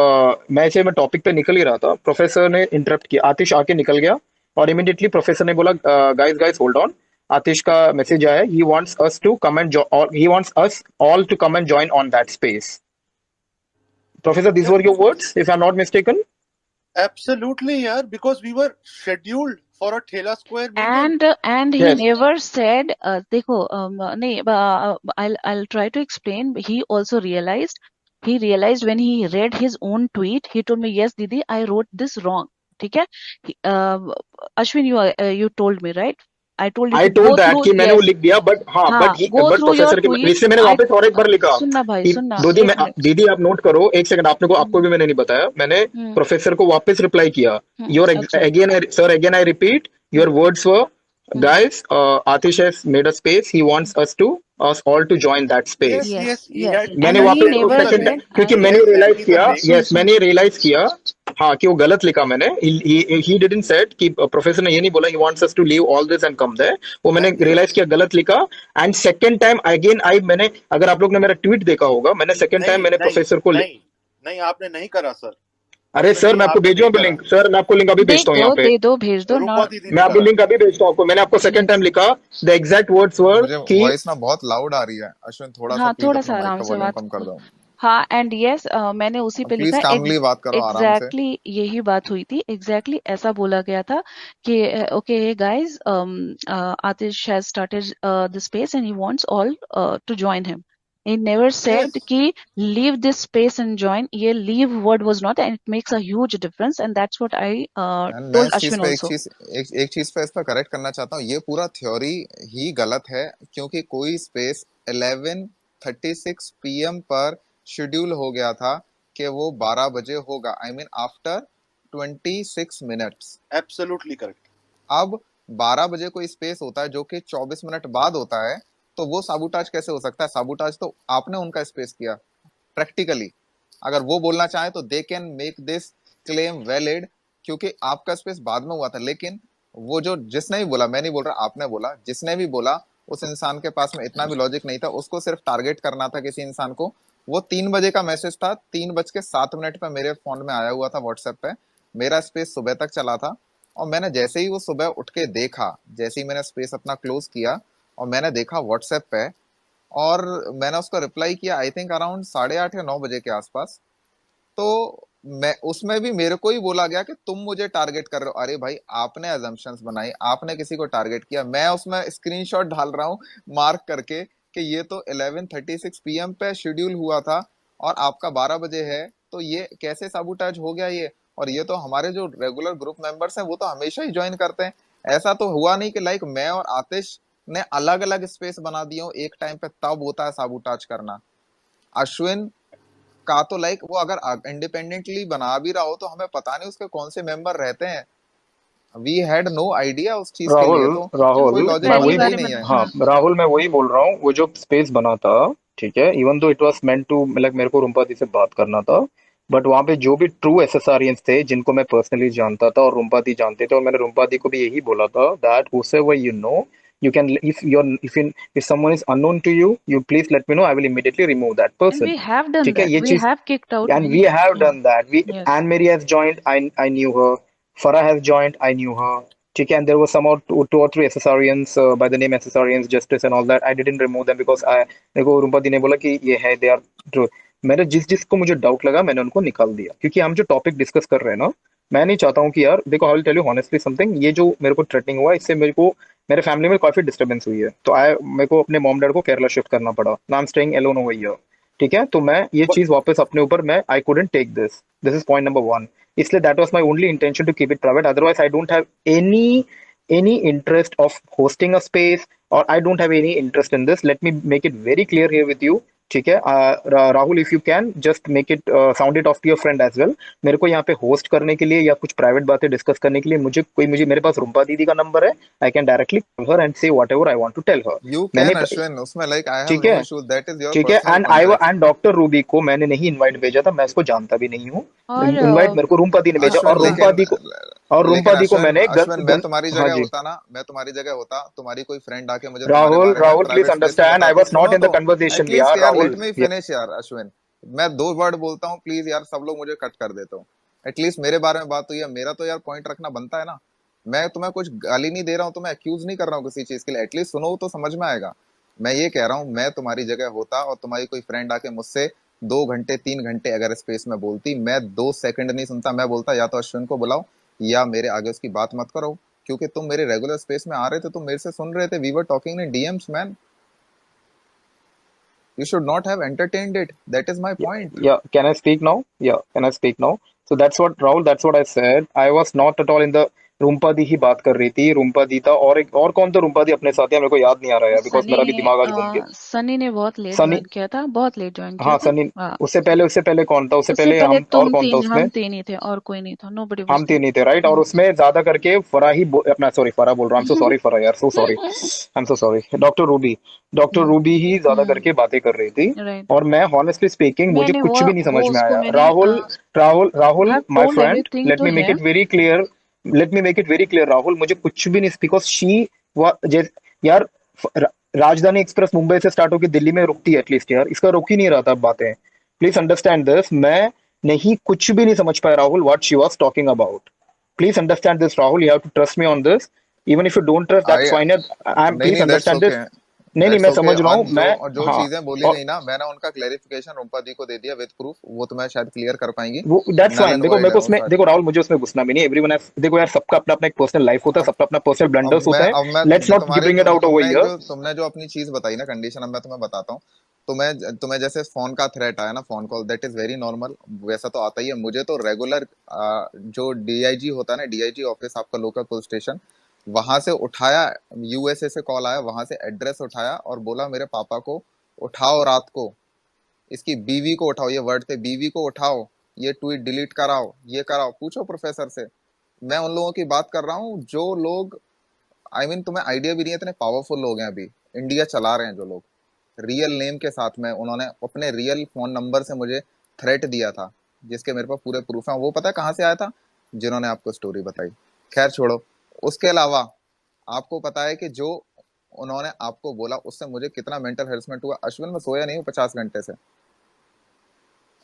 मैं टॉपिक पे निकल ही रहा था, प्रोफेसर ने इंटरप्ट किया, आतिश आके निकल गया और इमीडिएटली प्रोफेसर ने बोला guys guys hold on, Atish का मैसेज आया, he wants us to come and he wants us all to come and join on that space. Professor, these Yeah, were your words if I'm not mistaken. absolutely, yeah. Because we were scheduled for a Thela Square meeting. And he Yes. never said देखो नहीं I'll try to explain. He realized when he read his own tweet, he told me, yes Didi, I wrote this wrong. ठीक है, Ashwin, you told me, right? I told you I to told go that through, कि मैंने वो yes, लिख दिया, but हाँ हाँ, but go but through your professor के tweet. इससे मैंने वापस और एक बार लिखा सुनना भाई, कि सुनना दीदी एक मिनट। दीदी आप नोट करो, एक सेकंड, आपको भी मैंने नहीं बताया, मैंने हम्म, प्रोफेसर को वापस रिप्लाई किया, योर अच्छा, again I repeat, your words were guys, Atish has made a space, he wants us all to join that space. Yes, yes, yes. He yes, had मैंने and he वापस sent उस me never the second, link. said, क्योंकि He मैंने had realise sent me the किया, link. Yes मैंने realise किया हाँ कि वो गलत लिखा मैंने, ही डिडंट सेड कि प्रोफेसर ने ये नहीं बोला he wants us to leave all this and come there, वो मैंने Thank you. रियलाइज किया गलत लिखा। एंड सेकंड टाइम अगेन मैंने, अगर आप लोग ने मेरा ट्वीट देखा होगा, मैंने सेकंड टाइम नहीं मैंने नहीं प्रोफेसर को नहीं नहीं, आपने नहीं करा सर। अरे अश्विन सर जी, मैं आपको आपने भेजूँ नहीं अभी करा। लिंक, सर मैं आपको लिंक अभी भेजता हूँ यहाँ पे, दे दो, भेज दो ना। रूपा दीदी मैं ने अभी करा। लिंक अभी भेजता हूँ आपको, मैंने आपको सेकंड टाइम लिखा, द एग्जैक्ट वर्ड्स वर मुझे कि वॉइस ना बहुत लाउड आ रही है अश्विन, थोड़ा सा हाँ, प्लीज थोड़ा अपना सा माइक आराम का से वॉल्यूम बात, कम कर दो। हाँ, एंड यस, मैंने उसी पे प्लीज लिखा कामली बात करो आराम से। एग्जैक्टली यही बात हुई थी, एग्जैक्टली ऐसा बोला गया था कि okay guys, Atish has started the space and he wants all to join him. He never said Yes. कि leave this space and join. ये leave word was not, and it makes a huge difference, and that's what I and मैं told इस चीज Ashwin पे also. एक चीज पे इस पर करेक्ट करना चाहता हूँ, ये पूरा थ्योरी ही गलत है, क्योंकि कोई स्पेस 11:36 PM पर शेड्यूल हो गया था कि वो 12 बजे होगा, I mean after 26 minutes. Absolutely correct. अब 12 बजे कोई स्पेस होता है जो कि 24 मिनट बाद होता है, तो वो साबुटाज कैसे हो सकता है? साबुटाज तो आपने उनका स्पेस किया प्रैक्टिकली। अगर वो बोलना चाहे तो they can make this claim valid, क्योंकि आपका स्पेस बाद में हुआ था। लेकिन वो जो जिसने भी बोला, मैं नहीं बोल रहा, आपने बोला, जिसने भी बोला, उस इंसान के पास में इतना भी लॉजिक नहीं था, उसको सिर्फ टारगेट करना था किसी इंसान को। वो 3 बजे का मैसेज था, 3:07 पे मेरे फोन में आया हुआ था व्हाट्सएप पे, मेरा स्पेस सुबह तक चला था, और मैंने जैसे ही वो सुबह उठ के देखा, जैसे ही मैंने स्पेस अपना क्लोज किया और मैंने देखा व्हाट्सएप पे, और मैंने उसको रिप्लाई किया आई थिंक अराउंड 8:30 या 9 बजे के आसपास, तो मैं उसमें भी मेरे को ही बोला गया कि तुम मुझे टारगेट कर रहे हो। अरे भाई, आपने अजम्पशंस बनाई, आपने किसी को टारगेट किया, मैं उसमें स्क्रीनशॉट डाल रहा हूँ मार्क करके कि ये तो 11:36 PM पे शेड्यूल हुआ था और आपका 12 बजे है, तो ये कैसे साबुटाज हो गया ये? और ये तो हमारे जो रेगुलर ग्रुप मेंबर्स हैं वो तो हमेशा ही ज्वाइन करते हैं। ऐसा तो हुआ नहीं कि लाइक मैं और आतिश ने अलग अलग स्पेस बना दिए हो एक टाइम पे, तब होता है साबुटाज करना। अश्विन का तो लाइक वो अगर इंडिपेंडेंटली बना भी रहा हो तो हमें पता नहीं उसके कौन से मेंबर रहते हैं। वी हैड नो आइडिया उस चीज के लिए, राहुल तो राहुल कोई लॉजिक मैं पहली वही बनता बोल ही बार नहीं मैंने, है। हाँ हाँ, राहुल मैं वही बोल रहा हूँ, वो जो स्पेस बना था, ठीक है, even though it was meant to, मतलब मेरे को रूम्पा दी से बात करना था, बट वहां पे जो भी ट्रू एसएसआरियंस थे जिनको मैं पर्सनली जानता था और रूम्पा दी जानते थे, और मैंने रूम्पा दी को भी यही बोला था that whosoever you know you can, if someone is unknown to you, you please let me know, I will immediately remove that and person। we have done ठीक है, that. ये We चीज, have kicked out and we many people. have Yeah. done that. We Yes. Anne Marie has joined. I knew her. Farah has joined. I knew her. Okay, and there were some or two or three SSRians by the name SSRians Justice and all that. I didn't remove them because I, मेरे को रूपा दी ने बोला कि ये है, they are true। मैंने जिस जिसको मुझे डाउट लगा मैंने उनको निकाल दिया, क्योंकि हम जो टॉपिक डिस्कस कर रहे हैं ना, मैं नहीं चाहता हूँ कि यार देखो, I will tell you honestly something, ये जो मेरे को थ्रेटनिंग हुआ इससे मेरे को मेरे फैमिली में काफी डिस्टर्बेंस हुई है, तो मेरे को अपने मॉम डैड को केरला शिफ्ट करना पड़ा, ना I am staying alone over here. ठीक है, तो मैं ये But चीज वापस अपने ऊपर, मैं I couldn't take this is point number one. इसलिए that was my only intention to keep it private, otherwise I don't have any interest of hosting a space, or I don't have any interest in this, let me make it very clear here with you। ठीक है, Rahul if you can just make it sound it off to your friend as well. मेरे को यहाँ पे host करने के लिए या कुछ प्राइवेट बातें डिस्कस करने के लिए मुझे मेरे पास रूपा दीदी का नंबर है, I can directly call her and say whatever I want to tell her. You मैंने कैन अश्विन, उसमें लाइक आई हैव ठीक नो है, इश्यूज, दैट इज योर ठीक है, personal and contact. And doctor Ruby को मैंने नहीं इनवाइट भेजा था, मैं उसको जानता भी नहीं हूँ। और इनवाइट मेरे को रूमपा दी ने भेजा, अश्विन और रूमपा लेकिन दी को, और लेकिन रूमपा दी को अश्विन मैंने अश्विन मैं तुम्हारी हाँ जगह जी। होता ना, मैं तुम्हारी जगह होता, तुम्हारी कोई फ्रेंड आके मुझे तुम्हारे राहुल बारे में राहुल प्लीज प्राइवेट स्पेस में अंडरस्टैंड, आई बताती, वाज नॉट सुनो इन द तो कन्वर्सेशन एटलीस्ट यार यार, लेट राहुल। मी फिनिश यार अश्विन। मैं 2 वर्ड बोलता हूँ प्लीज यार, सब लोग मुझे कट कर देते हो। एटलीस्ट मेरे बारे में बात हुई है, मेरा तो यार पॉइंट रखना बनता है ना। मैं तुम्हें कुछ गाली नहीं दे रहा हूँ, तुम्हें अक्यूज नहीं कर रहा हूँ किसी चीज के लिए, एटलीस्ट सुनो तो समझ में आएगा। मैं ये कह रहा हूँ, मैं तुम्हारी जगह होता और तुम्हारी कोई फ्रेंड आके मुझसे 2 घंटे 3 घंटे अगर स्पेस में बोलती, मैं 2 सेकंड नहीं सुनता, मैं बोलता या तो अश्विन को बुलाओ या मेरे आगे उसकी बात मत करो, क्योंकि तुम मेरे रेगुलर स्पेस में आ रहे थे, तुम मेरे से सुन रहे थे, we were talking in DMs man, you should not have entertained it, that is my point। Yeah, can I speak now? Yeah, can I speak now? So that's what Rahul, that's what I said, I was not at all in the, Rumpa di ही बात कर रही थी, रूम्पा दी था, और एक और कौन था रूम्पा दी अपने साथ, है मेरे को याद नहीं आ रहा है बिकॉज सनी मेरा भी ने दिमाग आज बंद गया। सनी ने बहुत लेट सनी, ज्वाइन किया था, बहुत लेट ज्वाइन किया हाँ था। सनी, हाँ, उससे पहले कौन था, उससे उससे पहले पहले हम, और कौन था उसमें? हम तीन ही थे और कोई नहीं था, नोबडी वाज हम तीन ही थे राइट, और उसमें ज्यादा करके फरा ही अपना, सॉरी फरा बोल रहा हूँ, आई एम सो सॉरी फरा यार, so sorry, I am so sorry, doctor Ruby ही ज्यादा करके बातें कर रही थी। राइट। और मैं हॉनेस्टली स्पीकिंग मुझे मैंने कुछ भी नहीं वो समझ में उसको आया। मैंने Rahul have my told friend, everything तो है। Let me make it very clear Rahul, मुझे कुछ भी नहीं, बिकॉज यार राजधानी एक्सप्रेस मुंबई से स्टार्ट होकर दिल्ली में रुकती है एटलीस्ट यार, इसका रुक ही नहीं रहा था बातें। प्लीज अंडरस्टैंड दिस, मैं नहीं कुछ भी नहीं समझ पाया Rahul what she was talking about. Please understand this Rahul, you have to trust me on this, even if you don't trust that's I fine, I am, नहीं प्लीज नहीं, दैट्स अंडरस्टैंड दिस। ओके, नहीं दैट्स मैं okay. समझ रहा हूँ और मैं, जो हाँ, चीजें बोली और गई ना, मैंने उनका क्लेरिफिकेशन रूपा दी को दे दिया विद प्रूफ, वो तुम्हें शायद क्लियर कर पाएंगी। वो दैट्स नल फाइन। एंड देखो वॉइड मेरे है को वो उसमें, सारी। देखो राहुल मुझे उसमें घुसना भी नहीं, एवरीवन देखो यार, सबका अपना अपना एक पर्सनल लाइफ होता है, अब सबका अपना पर्सनल ब्लंडर्स होता है, अब मैं let's not bring it out over here. तुमने जो अपनी चीज बताई ना, कंडीशन, अब मैं तुम्हें बताता हूँ। तुम्हें जैसे फोन का थ्रेट आया ना, phone call, that is very normal, वैसा तो आता ही है। मुझे तो रेगुलर जो डीआईजी होता है ना, डीआईजी ऑफिस आपका लोकल पुलिस स्टेशन, वहां से उठाया, यूएसए से कॉल आया, वहां से एड्रेस उठाया और बोला मेरे पापा को उठाओ, रात को इसकी बीवी को उठाओ, ये वर्ड थे, बीवी को उठाओ, ये ट्वीट डिलीट कराओ, ये कराओ, पूछो प्रोफेसर से। मैं उन लोगों की बात कर रहा हूँ जो लोग, आई मीन तुम्हें आइडिया भी नहीं है, इतने पावरफुल लोग हैं अभी इंडिया चला रहे हैं जो लोग, रियल नेम के साथ में उन्होंने अपने रियल फोन नंबर से मुझे थ्रेट दिया था, जिसके मेरे पास पूरे प्रूफ हैं। वो पता है कहाँ से आया था? जिन्होंने आपको स्टोरी बताई। खैर छोड़ो, उसके अलावा आपको पता है कि जो उन्होंने आपको बोला उससे मुझे कितना मेंटल हेरसमेंट हुआ। अश्विन, मैं सोया नहीं हूँ 50 घंटे से,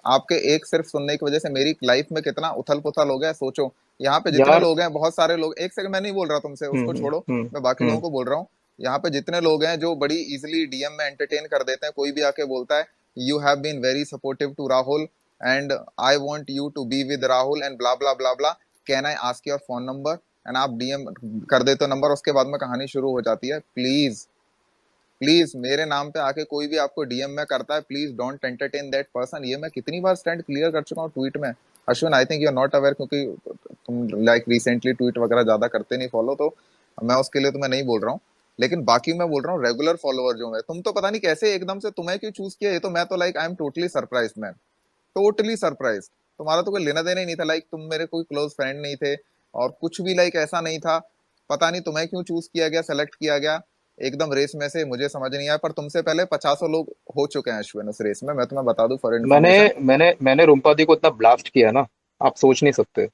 आपके एक सिर्फ सुनने की वजह से मेरी लाइफ में कितना उथल पुथल हो गया सोचो। यहाँ पे जितने यार लोग हैं, बहुत सारे लोग, एक सेकंड, मैं नहीं बोल रहा तुमसे, उसको छोड़ो, मैं बाकी लोगों को बोल रहा हूँ। यहाँ पे जितने लोग हैं जो बड़ी इजिली डीएम में एंटरटेन कर देते हैं, कोई भी आके बोलता है you have been very supportive to Rahul and I want you to be with Rahul and blah blah blah blah, can I ask your phone number, and आप डीएम कर देते हो नंबर, उसके बाद में कहानी शुरू हो जाती है। प्लीज प्लीज मेरे नाम पे आके कोई भी आपको डीएम में करता है, please don't entertain that person. ये मैं कितनी बार स्टैंड क्लियर कर चुका हूँ ट्वीट में। Ashwin, I think you are not aware, क्योंकि तुम लाइक रिसेंटली ट्वीट वगैरह ज्यादा करते नहीं फॉलो, तो मैं उसके लिए तुम्हें नहीं बोल रहा हूँ। लेकिन बाकी मैं बोल रहा हूँ रेगुलर फॉलोअर जो है, तुम तो पता नहीं कैसे एकदम से तुम्हें क्यों चूज किया, ये तो मैं तो like I am totally surprise man, totally surprise. तुम्हारा तो कोई लेना देना ही नहीं था, लाइक तुम मेरे कोई क्लोज फ्रेंड नहीं थे और कुछ भी लाइक ऐसा नहीं था। पता नहीं तुम्हें क्यों चूज किया गया, सेलेक्ट किया गया एकदम रेस में से, मुझे समझ नहीं आया। पर तुमसे पहले 50 लोग हो चुके हैं अश्विन उस रेस में, मैं तुम्हें बता दूं फॉर मैंने इन्फॉर्मेशन। मैंने रूम्पा दी को इतना ब्लास्ट किया ना, आप सोच नहीं सकते।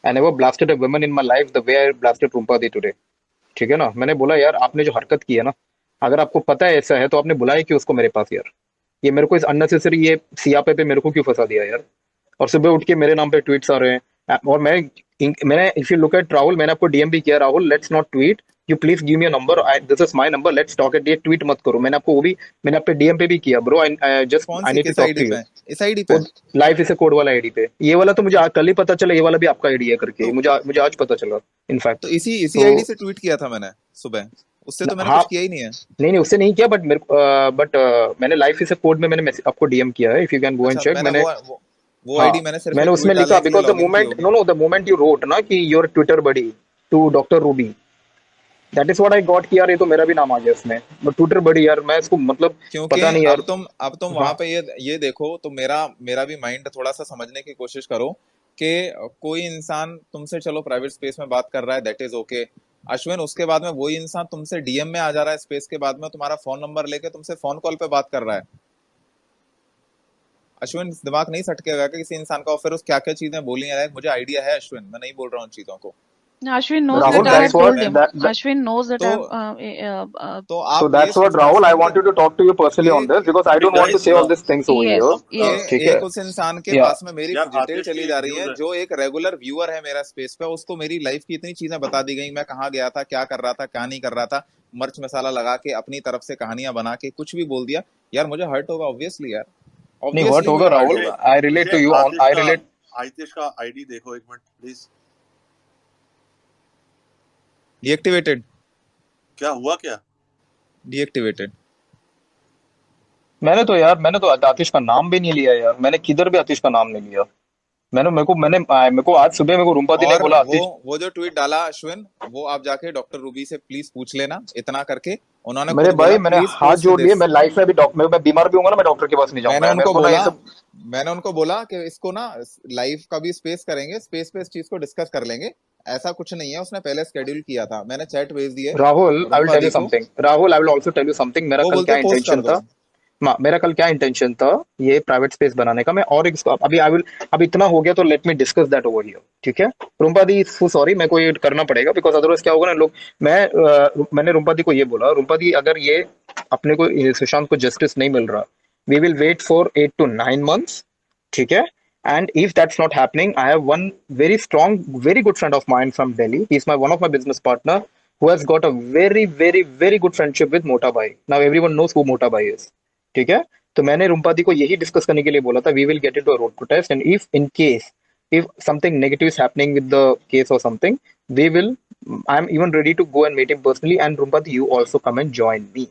I never blasted a woman in my life the way I blasted Rumpa the today. ठीक है ना, मैंने बोला यार आपने जो हरकत की है ना, अगर आपको पता है ऐसा है तो आपने बुलाया क्यों उसको मेरे पास यार? ये मेरे को इस अननेसेसरी ये सियापे पे मेरे को क्यों फंसा दिया यार? और सुबह उठ के मेरे नाम पे ट्वीट्स आ रहे हैं। और मैंने if you look at Rahul, मैंने आपको डीएम भी किया, Rahul let's not tweet, you please give me a number, this is my number, let's talk eight, ये ट्वीट मत करो। मैंने आपको वो भी, मैंने आप पे डीएम पे भी किया, ब्रो आई जस्ट कौन आई सी, नीड टू किस टॉक आईडी टू यू। पे? इस आईडी वो पे? लाइफ इसे कोड वाला आईडी पे, ये वाला तो मुझे कल ही पता चला, ये वाला भी आपका आईडी है करके, तो मुझे आज पता चला इनफैक्ट। तो इसी तो आईडी से ट्वीट किया था मैंने सुबह, उससे तो मैंने हाँ, कुछ किया ही नहीं है। नहीं उससे नहीं किया, बट मैंने लाइफ इसे कोड में मैंने आपको डीएम किया है, if you can go and अच्छा, चेक। मैंने मैंने वो हाँ, आईडी मैंने सिर्फ मैंने एक उसमें ट्वीट लिखा डालने के लिए बिकॉज द लॉगिन की मोमेंट, होगी। No the moment you wrote ना कि your Twitter buddy to doctor Ruby, that is what I got कि यार ये तो मेरा भी नाम आ गया इसमें, बट ट्विटर बडी यार, मैं इसको मतलब क्योंकि पता नहीं यार। अब तुम हाँ वहां पे ये देखो, तो मेरा भी माइंड थोड़ा सा समझने की कोशिश करो कि कोई इंसान तुमसे चलो प्राइवेट स्पेस में बात कर रहा है, दैट इज ओके अश्विन, उसके बाद में वही इंसान तुमसे डीएम में आ जा रहा है स्पेस के बाद में, तुम्हारा फोन नंबर लेके तुमसे फोन कॉल पे बात कर रहा है। अश्विन, दिमाग नहीं सटकेगा कि किसी इंसान का? और फिर उस क्या क्या चीजें बोली है, मुझे आइडिया है अश्विन, मैं नहीं बोल रहा हूँ उन चीजों को। Ashwin knows Rahul, that I have that's told what him. Ashwin knows that तो I've तो so आप ये that's what सोचो Rahul, I Ashwin wanted to talk to you personally ये on this because I don't want to guys, say all these things over yes, here. yes. ठीक है एक उस इंसान के या पास में मेरी यार डिटेल आतिश चली की जा एक रही है, न्यूज है। जो एक रेगुलर व्यूअर है मेरा स्पेस पे, उसको मेरी लाइफ की इतनी चीजें बता दी गई, मैं कहाँ गया था, क्या कर रहा था, क्या नहीं कर रहा था, मिर्च मसाला लगा के अपनी तरफ से कहानियां बना के कुछ भी बोल दिया। यार मुझे हर्ट होगा ऑब्वियसली यार, नहीं हर्ट ऑब्वियसली होगा मुझे हर्ट राहुल, होगा। I relate to you on, I relate। आतिश का आईडी देखो एक मिनट प्लीज। डीएक्टिवेटेड, क्या हुआ क्या? डीएक्टिवेटेड। मैंने तो आतिश का नाम भी नहीं लिया यार, मैंने किधर भी आतिश का नाम नहीं लिया। मेरे को आज सुबह मेरे को रूम्पा दी ने और बोला आतिश। वो जो ट्वीट डाला अश्विन, वो आप जाके डॉक्टर रूबी से प्लीज पूछ लेना, इतना करके उन्होंने मेरे खुद भाई बोला मैंने प्लीज हाथ पोस्ट जोड़ लिए, दिस। मैं लाइफ में भी मैं बीमार भी होऊंगा ना, मैं डॉक्टर के पास नहीं मैंने जाऊंगा, मेरे उनको को ना ये बोला सब। मैंने उनको बोला कि इसको ना लाइव का भी स्पेस करेंगे, स्पेस पे इस चीज को डिस्कस कर लेंगे, ऐसा कुछ नहीं है, उसने पहले शेड्यूल किया था, मैंने चैट भेज दिए Rahul I will Rumpa tell the you को, something, Rahul I will also tell you something, मेरा वो कल बोलते क्या पोस्ट कर इंटेंशन दो। था। मेरा कल क्या इंटेंशन था ये प्राइवेट स्पेस बनाने का, मैं और एक अभी आई विल, अब इतना हो गया तो let me discuss that over here, ठीक है? रूम्पा दी सो सॉरी, मेरे को ये करना पड़ेगा बिकॉज अदरवाइज क्या होगा ना लोग, मैंने रूम्पा दी को ये बोला, रूम्पा दी अगर ये अपने को सुशांत को जस्टिस नहीं मिल रहा, we will wait for 8 to 9 months, ठीक है? And if that's not happening, I have one very strong, very good friend of mine from Delhi. He's one of my business partner who has got a very, very, very good friendship with Mota Bhai. Now everyone knows who Mota Bhai is. ठीक है? तो मैंने रूम्पादी को यही discuss करने के लिए बोला था, we will get into a road protest and if in case if something negative is happening with the case or something, we will, I'm even ready to go and meet him personally, and Rumpati, you also come and join me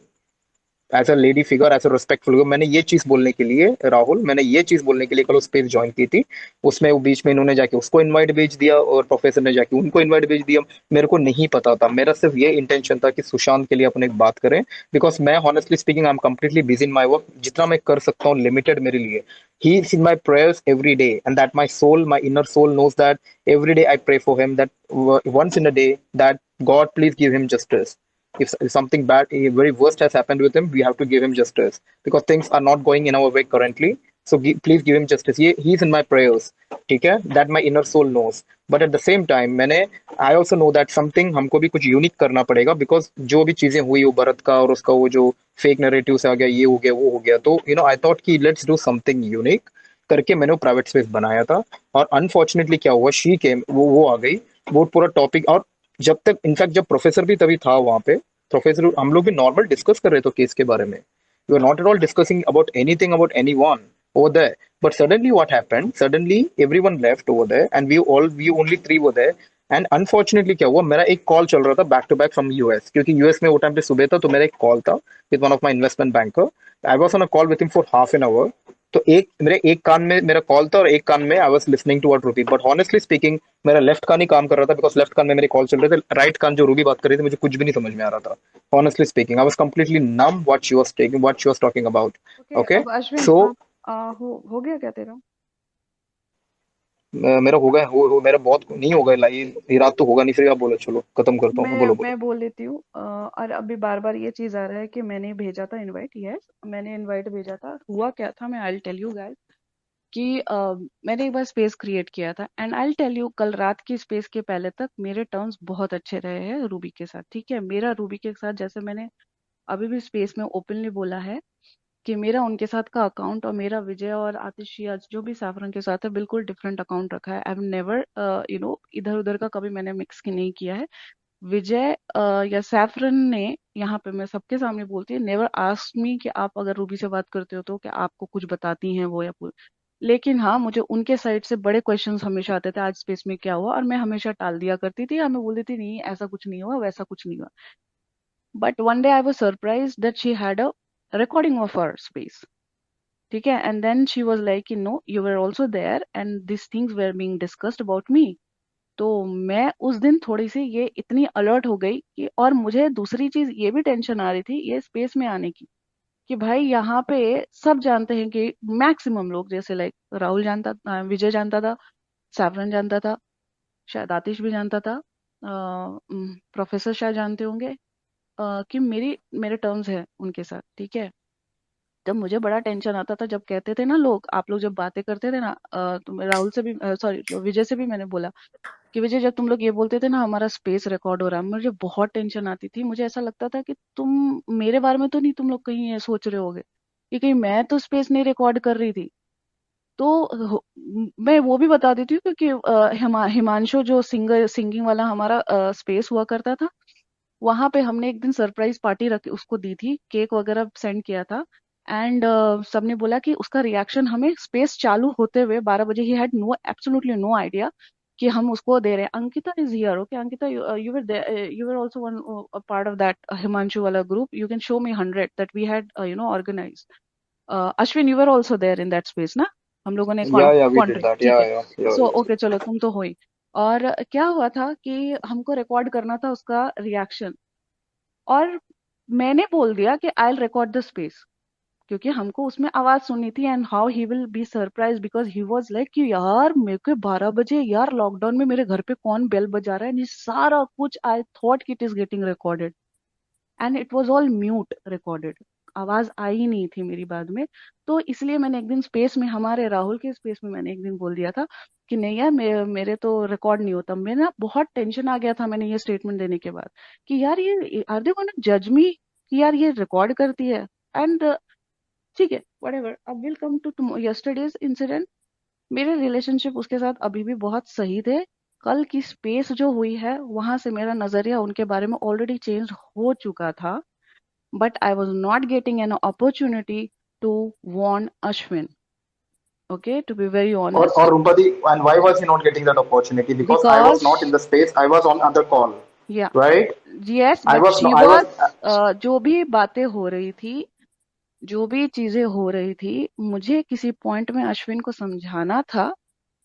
as a lady figure, as a respectful. मैंने ये चीज बोलने के लिए राहुल, मैंने ये चीज बोलने के लिए कल स्पेस ज्वाइन की थी, उसमें वो बीच में इन्होंने जाके उसको इनवाइट भेज दिया और प्रोफेसर ने जाके उनको इनवाइट भेज दिया। मेरे को नहीं पता था, मेरा सिर्फ ये इंटेंशन था कि सुशांत के लिए अपन एक बात करें, बिकॉज मैं honestly speaking I am completely busy in my work, जितना मैं कर सकता हूँ लिमिटेड मेरे लिए। He is in my prayers every day and that my soul, my inner soul knows that every day I pray for him, that once in a day that God please give him justice. If something bad, very worst has happened with him, we have to give him justice because things are not going in our way currently. So please give him justice. He's in my prayers. ठीक है? That my inner soul knows. But at the same time, I also know that something हमको भी कुछ unique करना पड़ेगा because जो भी चीजें हुई वो भरत का और उसका वो जो फेक नैरेटिव से आ गया, ये हो गया वो हो गया, तो I thought कि let's do something unique करके मैंने वो प्राइवेट स्पेस बनाया था। और अनफॉर्चुनेटली क्या हुआ, शी केम, वो आ गई, वो पूरा टॉपिक, और जब तक इनफैक्ट जब प्रोफेसर भी तभी था वहां पे, प्रोफेसर हम लोग भी नॉर्मल डिस्कस कर रहे थे केस के बारे में, we are not at all discussing about anything about anyone over there, but suddenly what happened, suddenly everyone left over there and we only three were there, and unfortunately क्या हुआ, मेरा एक कॉल चल रहा था back to back from US, क्योंकि US में वो टाइम पे सुबह था, तो मेरा एक कॉल था with one of my investment banker. I was on a call with him for half an hour. तो एक कान में मेरा कॉल था और एक कान में I was listening to what Ruby, but honestly speaking मेरा लेफ्ट कान ही काम कर रहा था, बिकॉज लेफ्ट कान में मेरे कॉल चल रहे थे, राइट कान जो रूबी बात कर रही थी मुझे कुछ भी नहीं समझ में आ रहा था। Honestly speaking I was completely numb what she was talking about. Okay, okay, अब अश्विन सो हो गया क्या तेरा? मेरा हो गया, मेरा बहुत नहीं होगा, ये रात तो होगा नहीं, फिर आप बोलो, चलो खत्म करता हूँ, बोलो बोलो। मैं बोल लेती हूँ। और अभी बार बार ये चीज आ रहा है कि मैंने भेजा था इनवाइट। यस, मैंने इनवाइट भेजा था। हुआ क्या था, मैं आई टेल यू गाइस कि मैंने एक बार स्पेस क्रिएट किया था, एंड आई टेल यू कल रात की स्पेस के पहले तक मेरे टर्म्स बहुत अच्छे रहे हैं रूबी के साथ। ठीक है, मेरा रूबी के साथ, जैसे मैंने अभी भी स्पेस में ओपनली बोला है कि मेरा उनके साथ का अकाउंट और मेरा विजय और आतिशिया जो भी सैफरन के साथ है बिल्कुल डिफरेंट अकाउंट रखा है। आई हैव नेवर इधर उधर का कभी मैंने मिक्स नहीं किया है। विजय या सैफरन ने, यहाँ पे मैं सबके सामने बोलती हूँ, नेवर आस्क मी कि आप अगर रूबी से बात करते हो तो क्या आपको कुछ बताती हैं वो या पूरी। लेकिन हाँ, मुझे उनके साइड से बड़े क्वेश्चंस हमेशा आते थे, आज स्पेस में क्या हुआ, और मैं हमेशा टाल दिया करती थी, या मैं बोलती थी नहीं ऐसा कुछ नहीं हुआ, वैसा कुछ नहीं हुआ। But one day I was surprise that she had a recording of our space. ठीक है, and then she was like, no, you were also there and these things were being discussed about me. तो मैं उस दिन थोड़ी सी ये इतनी alert हो गई कि, और मुझे दूसरी चीज ये भी टेंशन आ रही थी ये स्पेस में आने की, कि भाई यहाँ पे सब जानते हैं कि मैक्सिमम लोग, जैसे लाइक राहुल जानता था, विजय जानता था, सैफरन जानता था, शायद आतिश भी जानता था, प्रोफेसर शायद जानते होंगे कि मेरे टर्म्स है उनके साथ। ठीक है, जब मुझे बड़ा टेंशन आता था, जब कहते थे ना लोग, आप लोग जब बातें करते थे ना, तुम राहुल से भी, सॉरी विजय से भी मैंने बोला कि विजय जब तुम लोग ये बोलते थे ना हमारा स्पेस रिकॉर्ड हो रहा है, मुझे बहुत टेंशन आती थी। मुझे ऐसा लगता था कि तुम मेरे बारे में तो नहीं तुम लोग कहीं ये सोच रहे होगे कि कहीं मैं तो स्पेस नहीं रिकॉर्ड कर रही थी। तो मैं वो भी बता देती हूँ क्योंकि हिमांशु जो सिंगिंग वाला हमारा स्पेस हुआ करता था, वहां पे हमने एक दिन सरप्राइज पार्टी रख उसको दी थी, केक वगैरह सेंड किया था, एंड सबने बोला कि उसका रिएक्शन हमें स्पेस चालू होते हुए 12 बजे, he had no absolutely no idea कि हम उसको दे रहे हैं। Ankita is here, okay Ankita, you were also one part of that Himanshu वाला group, you can show me 100 that we had organise. Ashwin, you were also there in that space ना, हम लोगों ने या वी डिड कॉन्ट्री, दैट, ठीक है। या सो ओके, चलो तुम तो हो ही। और क्या हुआ था कि हमको रिकॉर्ड करना था उसका रिएक्शन, और मैंने बोल दिया कि I will record the space, क्योंकि हमको उसमें आवाज सुननी थी, and how he will be surprise because he was like कि यार मेरे को 12 बजे यार लॉकडाउन में मेरे घर पे कौन बेल बजा रहा है, ये सारा कुछ I thought it is getting recorded, and it was all mute recorded, आवाज आई ही नहीं थी मेरी बाद में। तो इसलिए मैंने एक दिन स्पेस में, हमारे राहुल के स्पेस में मैंने एक दिन बोल दिया था कि नहीं यार मेरे तो रिकॉर्ड नहीं होता। मैं ना बहुत टेंशन आ गया था मैंने ये स्टेटमेंट देने के बाद कि यार ये आर दे गोना जज मी कि यार ये रिकॉर्ड करती है। एंड ठीक है, व्हाटएवर, अब will come to yesterday's incident. मेरे रिलेशनशिप उसके साथ अभी भी बहुत सही थे। कल की स्पेस जो हुई है वहां से मेरा नजरिया उनके बारे में ऑलरेडी चेंज हो चुका था, but I was not getting an opportunity to warn Ashwin. Okay, to be very honest. or Rumpati, and why was he not getting that opportunity? Because I was not in the space, I was on other call, yeah, right? yes, I but was she I was was जो भी बातें हो रही थी, जो भी चीजें हो रही थी, मुझे किसी पॉइंट में अश्विन को समझाना था,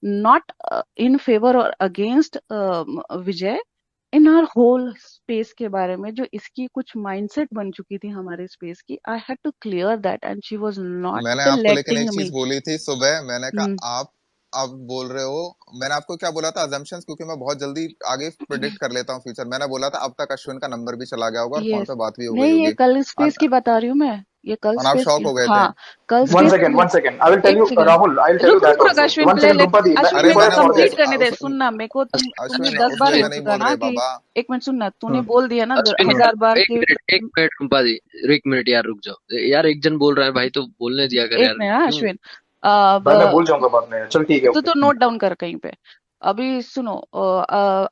नॉट इन फेवर और against Vijay, in our whole space के बारे में जो इसकी कुछ माइंडसेट बन चुकी थी हमारे स्पेस की। I had to clear that and she was मैंने नॉट आपको लेकिन लेटिंग एक चीज मी। बोली थी सुबह, मैंने कहा आप बोल रहे हो, मैंने आपको क्या बोला था, अजम्पशंस, क्योंकि मैं बहुत जल्दी आगे प्रिडिक्ट कर लेता हूँ फ्यूचर। मैंने बोला था अब तक अश्विन का नंबर भी चला गया होगा और फोन यस, पे बात भी हो गई नहीं ये होगी, कल स्पेस और की बता रही हूँ मैं, ये कल आप स्पेस शॉक की, हो गए थे। हाँ कल one स्पेस second, की। one second. I will tell एक you, second, Rahul. I'll tell you रुक that रुक रुक also. अश्विन, One पहले second, Rumpati. अश्विन अरे मेरे को मैंने आपको कंप्लीट Pause. करने दे, सुनना मेरे को, तूने अश्विन 10 बार उसमें बोल मैं नहीं चुका बोल ना रहे कि, बाबा। एक मिनट सुनना, तूने Hmm. बोल दिया ना अश्विन, Hmm. 1000 बार कि, एक मिनट रुम्पा जी, एक मिनट यार रुक जाओ यार, एक जन बोल रहा है भाई तो बोलने दिया कर एक यार, मिनट हाँ क्यों? अश्विन, भाई मैं भूल जाऊंगा बाद में, चल ठीक है, तो ओके। नोट डाउन कर कहीं पे। अभी सुनो,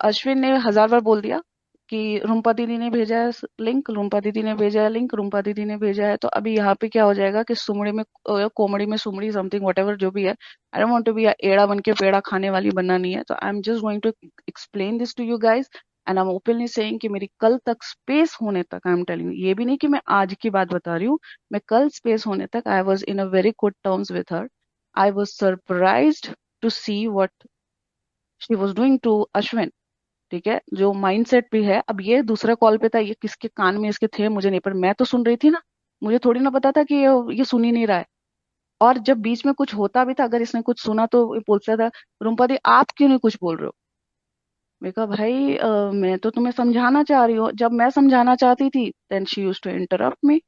अश्विन ने 1000 बार बोल दिया कि रूम्पा दीदी ने भेजा है लिंक, रूम्पा दीदी ने भेजा है लिंक, रूम्पा दीदी ने भेजा है। तो अभी यहाँ पे क्या हो जाएगा कि सुमड़ी में कोमड़ी में सुमड़ी समथिंग व्हाटएवर जो भी है, I don't want to be एड़ा बन के पेड़ा खाने वाली बनना नहीं है। तो I am just going to explain this to you guys and I am openly saying कि मेरी कल तक स्पेस होने तक, आई एम टेलिंग यू, ये भी नहीं कि मैं आज की बात बता रही हूँ, मैं कल स्पेस होने तक I was in a very good terms with her. I was surprised to see what she was doing to Ashwin. ठीक है, जो माइंडसेट भी है। अब ये दूसरा कॉल पे था, ये किसके कान में इसके थे मुझे नहीं, पर मैं तो सुन रही थी ना, मुझे थोड़ी ना पता था कि ये सुन ही नहीं रहा है। और जब बीच में कुछ होता भी था, अगर इसने कुछ सुना तो ये पूछता था, रूम्पा दी आप क्यों नहीं कुछ बोल रहे हो? मैं कहा भाई मैं तो तुम्हें समझाना चाह रही हूँ। जब मैं समझाना चाहती थी then she used to interrupt me.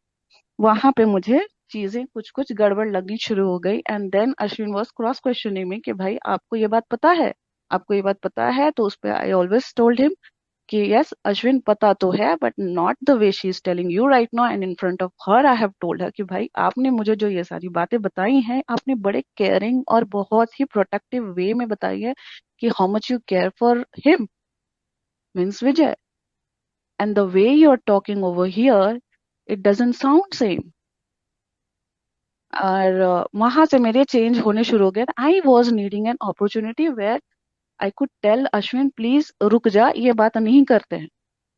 वहां पे मुझे चीजें कुछ कुछ गड़बड़ लगनी शुरू हो गई and then Ashwin was cross questioning में कि भाई आपको ये बात पता है, आपको ये बात पता है? तो उस पे आई ऑलवेज टोल्ड हिम कि यस अश्विन पता तो है, but not the way she is telling you right now. And in front of her I have told her कि भाई आपने मुझे जो ये सारी बातें बताई हैं, आपने बड़े केयरिंग और बहुत ही प्रोटेक्टिव वे में बताई है कि how much you care for him, means Vijay, and the way you are talking over here it doesn't sound same. और वहां से मेरे चेंज होने शुरू हो गए। I was needing an opportunity where I could tell Ashwin please रुक जा, ये बात नहीं करते हैं,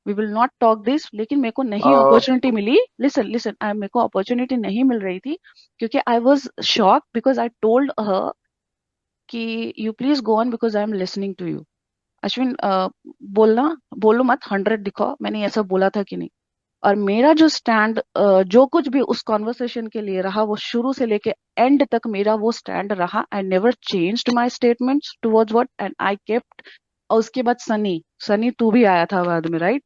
we will not talk this. लेकिन मेरे को नहीं अपॉर्चुनिटी मिली। लिसन लिसन, मेरे को अपॉर्चुनिटी नहीं मिल रही थी क्योंकि I was shock because I told her कि you please go on because I am listening to you. Ashwin बोलना, बोलो मत, 100 दिखाओ, मैंने ऐसा बोला था कि नहीं। और मेरा जो स्टैंड जो कुछ भी उस कॉन्वर्सेशन के लिए रहा, वो शुरू से लेके एंड तक मेरा वो स्टैंड रहा। I never changed my statements towards what and I kept. और उसके बाद सनी, सनी तू भी आया था बाद में, राइट?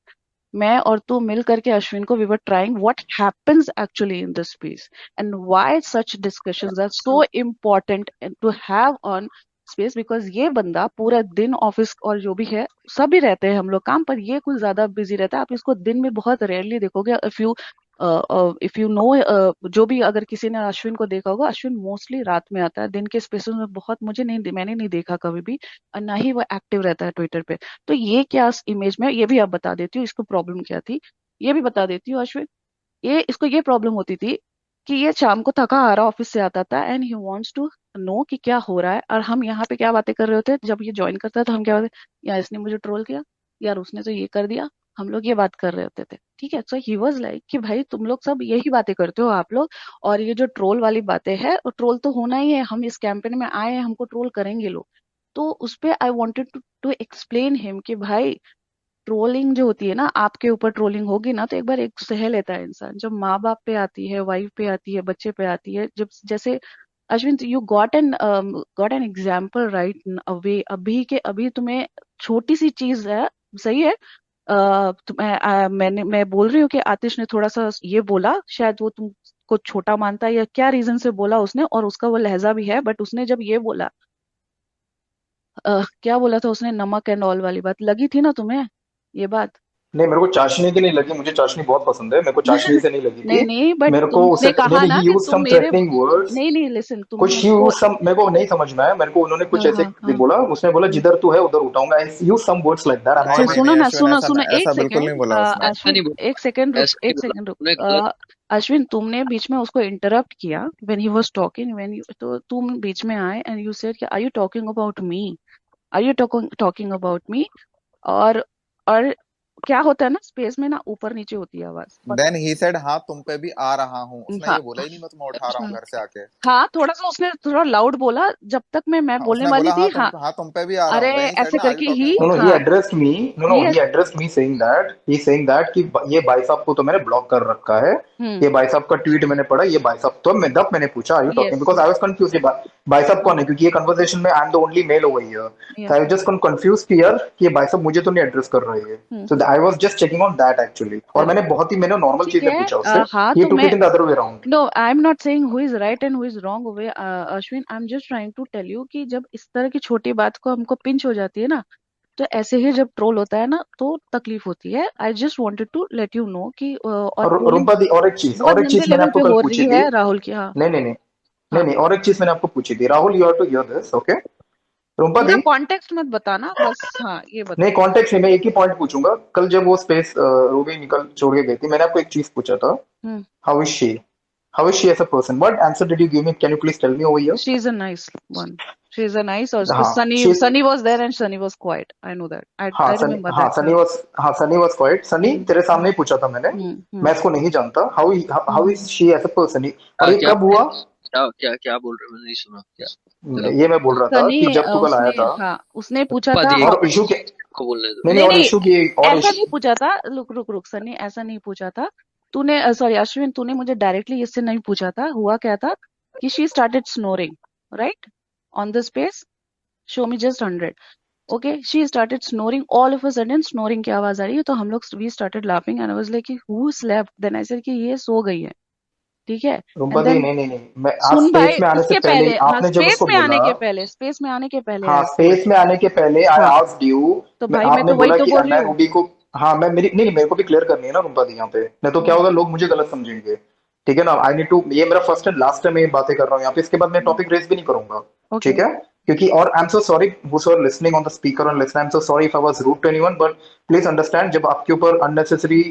मैं और तू मिल करके अश्विन को we were trying what happens actually in this space and why such discussions are so important to have on space. Because ये बंदा पूरा दिन ऑफिस और जो भी है सभी रहते हैं हम लोग काम पर, ये कुछ ज्यादा बिजी रहता है। आप इसको दिन में बहुत रेयरली देखोगे। इफ यू नो, जो भी अगर किसी ने अश्विन को देखा होगा, अश्विन मोस्टली रात में आता है, दिन के स्पेसेस में बहुत मुझे नहीं, मैंने नहीं देखा कभी भी। और ना ही वो एक्टिव रहता है ट्विटर पे। तो ये क्या इमेज में, ये भी आप बता देती हूँ इसको प्रॉब्लम क्या थी, ये भी बता देती हूँ अश्विन। इसको ये प्रॉब्लम होती थी कि ये शाम को थका हारा ऑफिस से आता था and he wants to know कि क्या हो रहा है। और हम यहाँ पे क्या बातें कर रहे होते, जब ये ज्वाइन करता था हम क्या बातें, यार इसने मुझे ट्रोल किया, यार उसने तो ये कर दिया, हम लोग ये बात कर रहे होते थे। ठीक है, सो ही वाज लाइक कि भाई तुम लोग सब यही बातें करते हो आप लोग, और ये जो ट्रोल वाली बातें है, और ट्रोल तो होना ही है, हम इस कैंपेन में आए हैं, हमको ट्रोल करेंगे लोग। तो उस पे I wanted to explain him कि भाई ट्रोलिंग जो होती है ना, आपके ऊपर ट्रोलिंग होगी ना तो एक बार एक सह लेता है इंसान। जब माँ बाप पे आती है, वाइफ पे आती है, बच्चे पे आती है, जब जैसे Ashwin you got an example right away. अभी के अभी तुम्हें छोटी सी चीज है, सही है, मैं बोल रही हूँ कि आतिश ने थोड़ा सा ये बोला, शायद वो तुमको छोटा मानता है या क्या रीजन से बोला उसने, और उसका वो लहजा भी है, बट उसने जब ये बोला क्या बोला था उसने, नमक एंड ऑल वाली बात लगी थी ना तुम्हें ये बात? नहीं, मेरे को चाशनी की नहीं लगी, मुझे चाशनी बहुत पसंद है, मेरे को चाशनी से नहीं लगी नहीं थी। नहीं, बट मेरे को तुमने उससे कहा नहीं, ना ही कि यूज तुम सम मेरे, थ्रेटनिंग वर्ड्स, नहीं नहीं लिसन, तुमने कुछ उसको, यूज सम, मेरे को नहीं समझ में आया, मेरे को उन्होंने कुछ हाँ ऐसे हाँ हाँ बोला, उसने बोला हम्म। जिधर तू है उधर उठाऊंगा, use some words like that, नहीं नहीं सुनो नहीं ना, अश्विन, सुनो ऐसा सुनो, ऐसा एक बिल्कुल सेकेंड नहीं बोला उसने। ऐसा अश्विन, नहीं बोला, एक सेकेंड रुक, ऐसा नहीं एक बोला सेकेंड रुक। उन्होंने, गलत। अश्विन तुमने बीच में उसको इंटरप्ट किया when he was talking, when you, तो तुम बीच में आए एंड यू सेड कि are you talking about me, are you talking about me? और क्या होता है ना स्पेस में ना, ऊपर नीचे होती है आवाज। देन ही सेड हाँ तुम पे भी आ रहा हूँ, उसने हाँ ये बोला ही नहीं मैं तुम्हें उठा रहा हूँ घर से आके। हाँ, थोड़ा सा उसने थोड़ा लाउड बोला, जब तक मैं हाँ, बोलने उसने वाली बोला थी, हाँ। हाँ तुम पे भी आ रहा अरे हूँ, देन ही सेड ऐसे ना आर यू करके talking he, No, no, about he मी। हाँ, addressed me. No, no, ये, he addressed me saying that, he's saying that कि ये भाई साहब को तो मैंने ब्लॉक कर रखा है, ये भाई साहब का ट्वीट मैंने पढ़ा, ये भाई साहब तो मैंने पूछा are you talking, yes, because I was confused, ये भाई साहब कौन है, क्योंकि ये कन्वर्सेशन में I am the only mail over here, so I was just confused कि यार कि ये भाई साहब मुझे तो नहीं एड्रेस कर रहे हैं, so I was just checking on that actually, और मैंने नॉर्मल ठीक चीजें है। पूछा उससे, हाँ he तो took मैं, it in the other way around. No I am not saying who is right and who is wrong वे Ashwin, I am just trying to tell you कि जब इस तरह की छोटी बात को हमको पिंच हो जाती है ना, तो ऐसे ही जब ट्रोल होता है ना तो तकलीफ होती है। I just wanted to let you know कि और और ट्रोलिंग रुम्पा दी, बहुत और एक गंदे चीज मैंने लेवल आपको पे कल हो पूछी रही थी, है राहुल की। हाँ नहीं नहीं नहीं नहीं हाँ नहीं, और एक चीज मैंने आपको पूछी थी Rahul, you have to hear this, okay, Rumpa पूरा दी, कॉन्टेक्स्ट मत बताना, बस हाँ ये बता। नहीं कॉन्टेक्स्ट नहीं, मैं एक ही पॉइंट पूछूंगा। कल जब वो स्पेस रूबी निकल छोड़ के गई थी, मैंने आपको एक चीज पूछा था, hmm how is she, how is she as a person, what answer did you give me, can you please tell me over here? She is a nice one, she is a nice, और हाँ Sunny she, Sunny was there and Sunny was quiet, I know that, I remember हाँ that. Sunny हाँ। Was, हाँ Sunny was quiet. Sunny hmm तेरे सामने ही पूछा था मैंने, मैं इसको नहीं जानता, how how is she as a person, और क्या ये क्या कब हुआ? क्या क्या क्या बोल रहे हो, मैंने नहीं सुना क्या। जरा ये मैं बोल रहा था सनी कि जब तू कल उसने, आया था, हाँ उसने पूछा रूपा था, दी, और इशू के, को बोलने दो। नहीं नहीं, नहीं और नहीं इशू की, और ऐसा नहीं पूछा था, रुक रुक रुक सनी, ऐसा नहीं पूछा था तूने, सॉरी अश्विन, तूने मुझे डायरेक्टली इससे नहीं पूछा था। हुआ क्या था कि she started snoring right on the space, show me just 100, okay, she started snoring, all of a sudden snoring की आवाज आ रही है, तो हम लोग we started laughing and I was like who slept, then I said कि ये सो गई है, ठीक है। रूपा एंड दी, देन नहीं नहीं नहीं, मैं आज सुन स्पेस भाई, में आने से उसके पहले ही पहले, हाँ आपने जब स्पेस उसको में आने बोला, के पहले, स्पेस में आने के पहले हाँ आई टोल्ड। स्पेस में आने के पहले आई हाँ आस्क्ड यू, तो मैं भाई मैं आपने तो वही बोला तो कि बोल रही मैं हूँ। रूबी को, हाँ मैं मेरी नहीं, मेरे को भी क्लियर करनी है ना रूपा दी यहाँ पे, नहीं तो क्या होगा, लोग मुझे गलत समझेंगे, ठीक है ना? आई नीड टू, ये मेरा फर्स्ट एंड लास्ट टाइम मैं ये बातें कर रहा हूँ यहाँ पे, इसके बाद मैं टॉपिक रेस भी नहीं करूंगा, ओके ठीक है? क्योंकि, और I am so sorry who are listening on the speaker और listening, I am so sorry if I was rude to anyone, but please understand, जब आपके ऊपर अननेसेसरी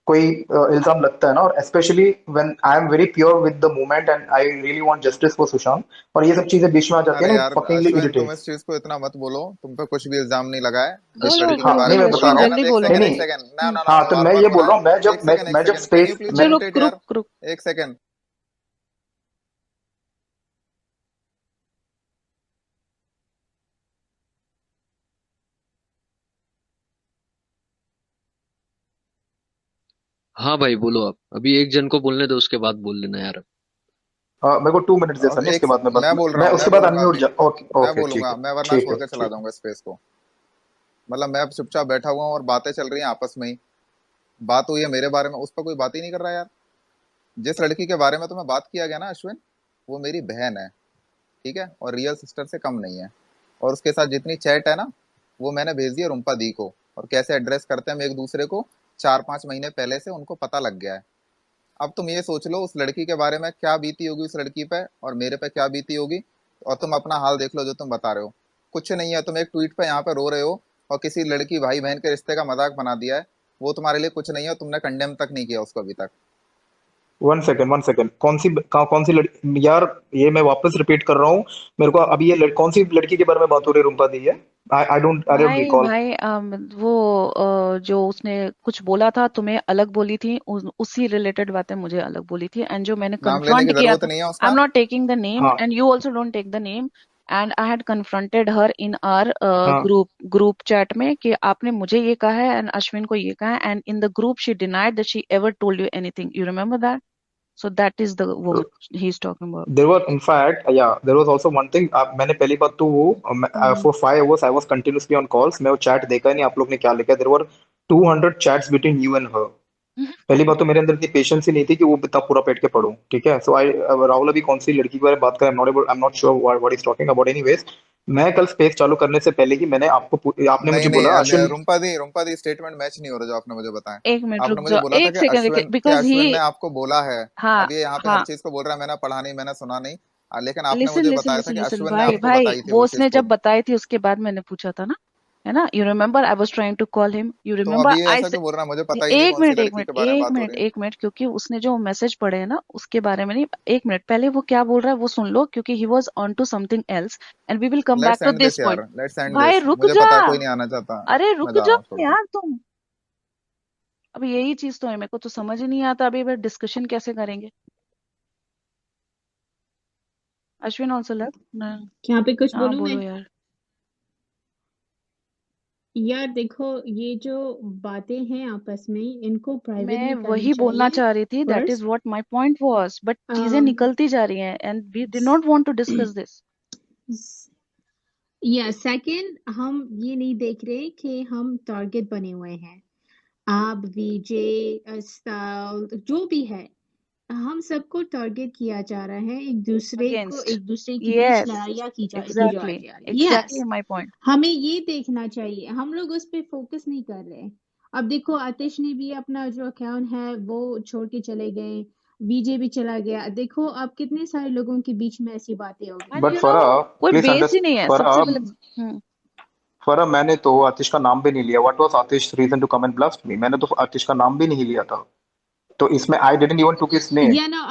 कोई इल्जाम लगता है ना, और specially when I am very pure with the movement and I really want justice for Sushant, और ये सब चीजें बीच में आ जाती है अरे ना, यार फकिंगली अश्विन, तुम इरिटेट। इस चीज को इतना मत बोलो, तुम पे कुछ भी इल्जाम नहीं लगा है। जिस बोलो लड़की के हाँ बारे नहीं, में बोलो मैं बता बता अश्विन, रहा रहा हूँ हूँ, ना, जल्दी एक बोलो। सेकंड नहीं एक नहीं, सेकंड, ना ना ना, हाँ तो बार मैं बार ये बोल बुलाए, रहा हूँ, एक सेकंड एक मैं जब second, can you space, please मैं, चलो लिमिटेड रुक यार, रुक। एक सेकंड। हाँ भाई बोलो, आप अभी एक जन को बोलने दो, उसके बाद बोल लेना यार। मेरे को 2 मिनट दे सर, उसके बाद मैं मैं बात, बोल रहा मैं हूँ, उसके मैं बाद बोलूंगा अनम्यूट अभी, जा, ओके मैं ओके, ठीक बोलूंगा, है, मैं वरना ठीक छोड़ है, के चला ठीक। जाऊंगा स्पेस को। मतलब मैं अब चुपचाप बैठा हुआ हूँ और बातें चल रही हैं आपस में ही, बात हुई है मेरे बारे में, उस पर कोई बात ही नहीं कर रहा यार। जिस लड़की के बारे में तुम्हें बात किया गया ना अश्विन, वो मेरी बहन है, ठीक है, और रियल सिस्टर से कम नहीं है। और उसके साथ जितनी चैट है ना, वो मैंने भेज दी है रुम्पा दी को, और कैसे एड्रेस करते हैं हम एक दूसरे को, 4-5 महीने पहले से उनको पता लग गया है। अब तुम ये सोच लो उस लड़की के बारे में क्या बीती होगी उस लड़की पे, और मेरे पे क्या बीती होगी, और तुम अपना हाल देख लो जो तुम बता रहे हो। कुछ नहीं है, तुम एक ट्वीट पे यहाँ पे रो रहे हो, और किसी लड़की भाई बहन के रिश्ते का मजाक बना दिया है। वो तुम्हारे लिए कुछ नहीं है, तुमने कंडेम तक नहीं किया उसको अभी तक। 1 सेकंड, कौन सी लड़की यार, ये मैं वापस रिपीट कर रहा हूँ, मेरे को अभी ये कौन सी लड़की के बारे में बात हो रही है रूम्पा दी है? आई डोंट भाई रिकॉल। भाई वो जो उसने कुछ बोला था तुम्हें अलग बोली थी, उसी रिलेटेड बातें मुझे अलग बोली थी, एंड जो मैंने नाम लेने कन्फ्रंट की किया जरूरत था, नहीं है आई एम उसका। नॉट टेकिंग द नेम हाँ and you also don't take the name, and I had confronted her in our हाँ, ग्रुप चैट में कि आपने मुझे ये कहा है एंड अश्विन को ये कहा है, and in the group she denied that she ever told you anything, you remember that? So that is the woman he is talking about. There was in fact, yeah there was also one thing, मैंने पहली बात तो वो, for 5 hours I was continuously on calls, मैं वो chat देखा ही नहीं आप लोग ने क्या लिखा, there were 200 chats between you and her. पहली बात तो मेरे अंदर इतनी पेशेंस ही नहीं थी कि वो इतना पूरा पेट के पढूं, ठीक है? सो आई, राहुल अभी कौन सी लड़की के बारे में बात कर, आई am not sure what is talking about, anyways, मैं कल स्पेस चालू करने से पहले ही मैंने आपने नहीं मुझे नहीं, बोला अश्विन, रुम्पा दी स्टेटमेंट मैच नहीं हो रहा जो आपने मुझे बताया। एक मिनट रुक आपने मुझे जाओ, बोला था एक सेकंड, कि बिकॉज ही, अश्विन ने आपको बोला है। हाँ अब ये यहाँ पे हर हाँ, चीज को बोल रहा है, मैंने पढ़ा नहीं, मैंने सुना नहीं, लेकिन आपने लिसन मुझे लिसन बताया था लिसन कि लिसन अश्विन ने भाई आपको भाई, बताई थी वो वो चीज उसने जब खुद। बताई थी उसके बाद मैंने पूछा था ना, है ना? You remember I was trying to call him, you तो रिमेम्बर अभी ये आई ऐसा से, क्यों बोल रहा है, मुझे पता ही नहीं कौन सी लड़की के बारे में बात हो रही है। एक मिनट, क्योंकि उसने जो मैसेज पढ़े हैं ना उसके बारे में नहीं, एक मिनट पहले वो क्या बोल रहा है वो सुन लो, क्योंकि he was on to something else and we will come back let's to end this this point. यार, लेट्स एंड भाई दिस, रुक मुझे जा, पता है कोई नहीं आना चाहता। अरे मैं रुक जा रहा हूँ, जाओ छोड़ दो। यार तुम, अब यही चीज तो है, मेरे को तो समझ ही नहीं आता अभी डिस्कशन कैसे करेंगे। अश्विन ऑल्सो लेफ्ट ना। यहाँ पे कुछ हाँ बोलूं मैं? बोलो यार। यार देखो, ये जो बातें हैं आपस में, इनको प्राइवेट मैं में करनी वही बोलना चाहिए चाह रही थी, that is first. What my point was, but चीजें निकलती जा रही हैं and we did not want to discuss this. या सेकंड, हम ये नहीं देख रहे कि हम टारगेट बने हुए हैं, आप विजय जो भी है, हम सबको टारगेट किया जा रहा है, अगेंस्ट, एक दूसरे के बीच यस, लड़ाइयाँ की जा एग्जैक्टली, रही है। Yes, exactly my point. हमें ये देखना चाहिए, हम लोग उस पे फोकस नहीं कर रहे। अब देखो, आतिश ने भी अपना जो अकाउंट है वो छोड़ के चले गए, विजय भी चला गया। देखो अब कितने सारे लोगों के बीच में ऐसी बातें हो गई। एंड बट यू नो फरा, कोई प्लीज बेस ही नहीं है सबसे फरा, पहले। हम्म। फरा, मैंने तो आतिश का नाम भी नहीं लिया। What was Atish reason to come and blast me? मैंने तो आतिश का नाम भी नहीं लिया था। तो इसमें I didn't even took his name. Yeah, no,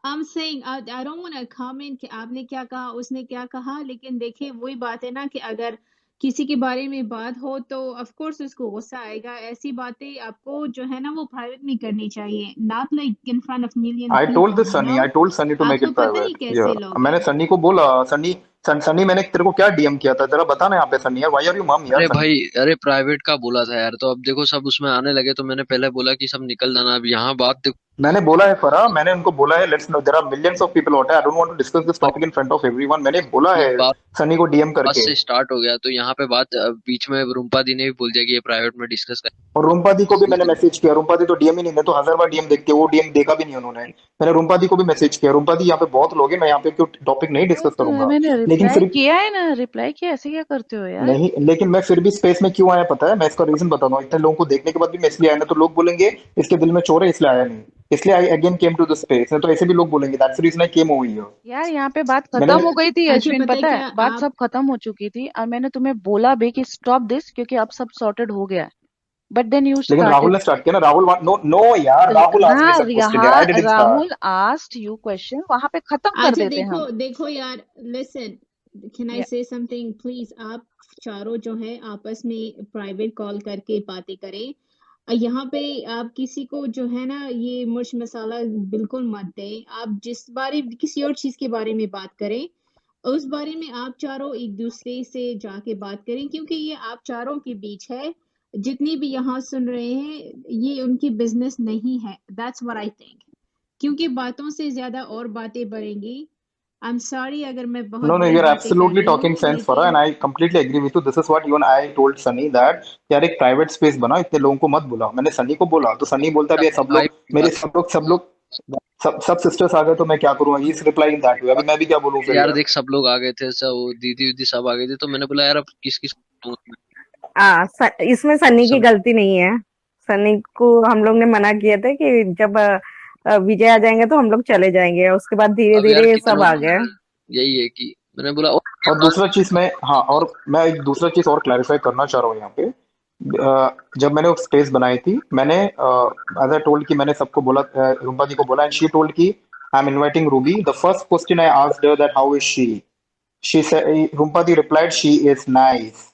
I'm saying I don't want to comment कि आपने क्या कहा उसने क्या कहा, लेकिन देखिए वही बात है ना कि अगर किसी के बारे में बात हो तो ऑफ कोर्स उसको गुस्सा आएगा। ऐसी बातें आपको जो है ना वो प्राइवेट में करनी चाहिए, not like in front of million I told people, this you Sunny, no. I told Sunny to आप मेक तो इट पता नहीं प्राइवेट। या कैसे लोग मैंने हैं। सनी को बोला, सनी सनी मैंने तेरे को क्या डीएम किया था जरा बता ना यहाँ पे सनी, यार व्हाई आर यू मम यार अरे सनी। भाई, अरे प्राइवेट का बोला था यार, तो अब देखो सब उसमें आने लगे, तो मैंने पहले बोला कि सब निकल जाना। अब यहाँ बात देखो मैंने बोला है फरा, मैंने उनको बोला है let's know there are millions of people out, I don't want to discuss this भाई, topic in front of everyone. मैंने बोला ये है बात सनी को डीएम बात करके। से स्टार्ट हो गया, तो यहाँ पे बात बीच में रूम्पा दी ने भी बोल दिया कि ये प्राइवेट में डिस्कस कर। और रूम्पा दी को भी मैंने मैसेज किया। रूम्पा दी तो डीएम ही नहीं, मैं तो 1000 बार डीएम देखती है, वो डीएम देखा भी नहीं उन्होंने। मैंने रूम्पा दी को भी मैसेज किया। रूम्पा दी यहाँ पे बहुत लोग हैं, मैं यहाँ पे क्यों टॉपिक नहीं डिस्कस करूंगा। मैंने लेकिन रिप्लाई फिर किया है ना, रिप्लाई किया, ऐसे क्या करते हो यार। नहीं, लेकिन मैं फिर भी स्पेस में क्यों आया पता है? मैं इसका रीजन बताता हूँ। इतने लोगों को देखने के बाद भी मैं इसलिए आया ना, तो लोग बोलेंगे इसके दिल में चोर है इसलिए आया नहीं, इसलिए I again came to the space. तो ऐसे भी लोग बोलेंगे, that's the reason I came over here. यार यहाँ पे बात खत्म मैंने हो गई थी अच्छा अश्विन, पता है पता है, क्या बात आप सब खत्म हो चुकी थी और मैंने तुम्हें बोला भी कि स्टॉप दिस क्योंकि अब सब सॉर्टेड हो गया है, बट देन यू लेकिन राहुल स्टार्टेड। ने स्टार्ट किया ना। राहुल नो नो यार, राहुल आस्क्ड मी हाँ, सम क्वेश्चन यार, यहाँ I didn't start. Rahul asked you question, वहां पे खत्म कर अच्छा देते हम। देखो देखो यार, लिसन, कैन आई या, से समथिंग प्लीज? आप चारों जो है आपस में प्राइवेट कॉल करके बातें करें। यहाँ पे आप किसी को जो है ना ये मिर्च मसाला बिल्कुल मत दें। आप जिस बारे किसी और चीज के बारे में बात करें, उस बारे में आप चारों एक दूसरे से जाके बात करें, क्योंकि ये आप चारों के बीच है। जितने भी यहाँ सुन रहे हैं ये उनकी बिजनेस नहीं है। दैट्स व्हाट आई थिंक, क्योंकि बातों से ज्यादा और बातें बढ़ेंगी। आई एम सॉरी अगर मैं बहुत No, no, बड़ी you're बातें कर absolutely रही talking हूँ, sense, Farah, and लेकिन I completely agree with you. This is what even I told Sunny that यार एक प्राइवेट स्पेस बना, इतने लोगों को मत बुलाओ। मैंने सनी को बोला तो सनी बोलता भी है सब भाई लोग मेरे, सब सिस्टर्स आ गए तो मैं क्या करूंगा। He is replying that way. अभी मैं भी क्या बोलूं फिर यार यार। देख, सब लोग आ गए थे, सब वो दीदी उदी सब आ गए थे, तो मैंने बोला यार अब किस किस इसमें सन्नी की सब। गलती नहीं है। सन्नी को हम लोग ने मना किया था कि जब विजय आ जाएंगे तो हम लोग चले जाएंगे, उसके बाद धीरे अब यार धीरे सब कितनों आ गए। यही है कि मैंने बोला और दूसरा चीज मैं, हाँ, और मैं एक दूसरा चीज और क्लैरिफाई करना चाह रहा हूँ यहाँ पे। जब मैंने वो स्पेस बनाई थी, मैंने एज आई टोल्ड कि मैंने सबको बोला, रूपा जी को बोला, एंड शी टोल्ड कि I am inviting Ruby. The first question I asked her that how is she said, Rumpati replied, she is nice.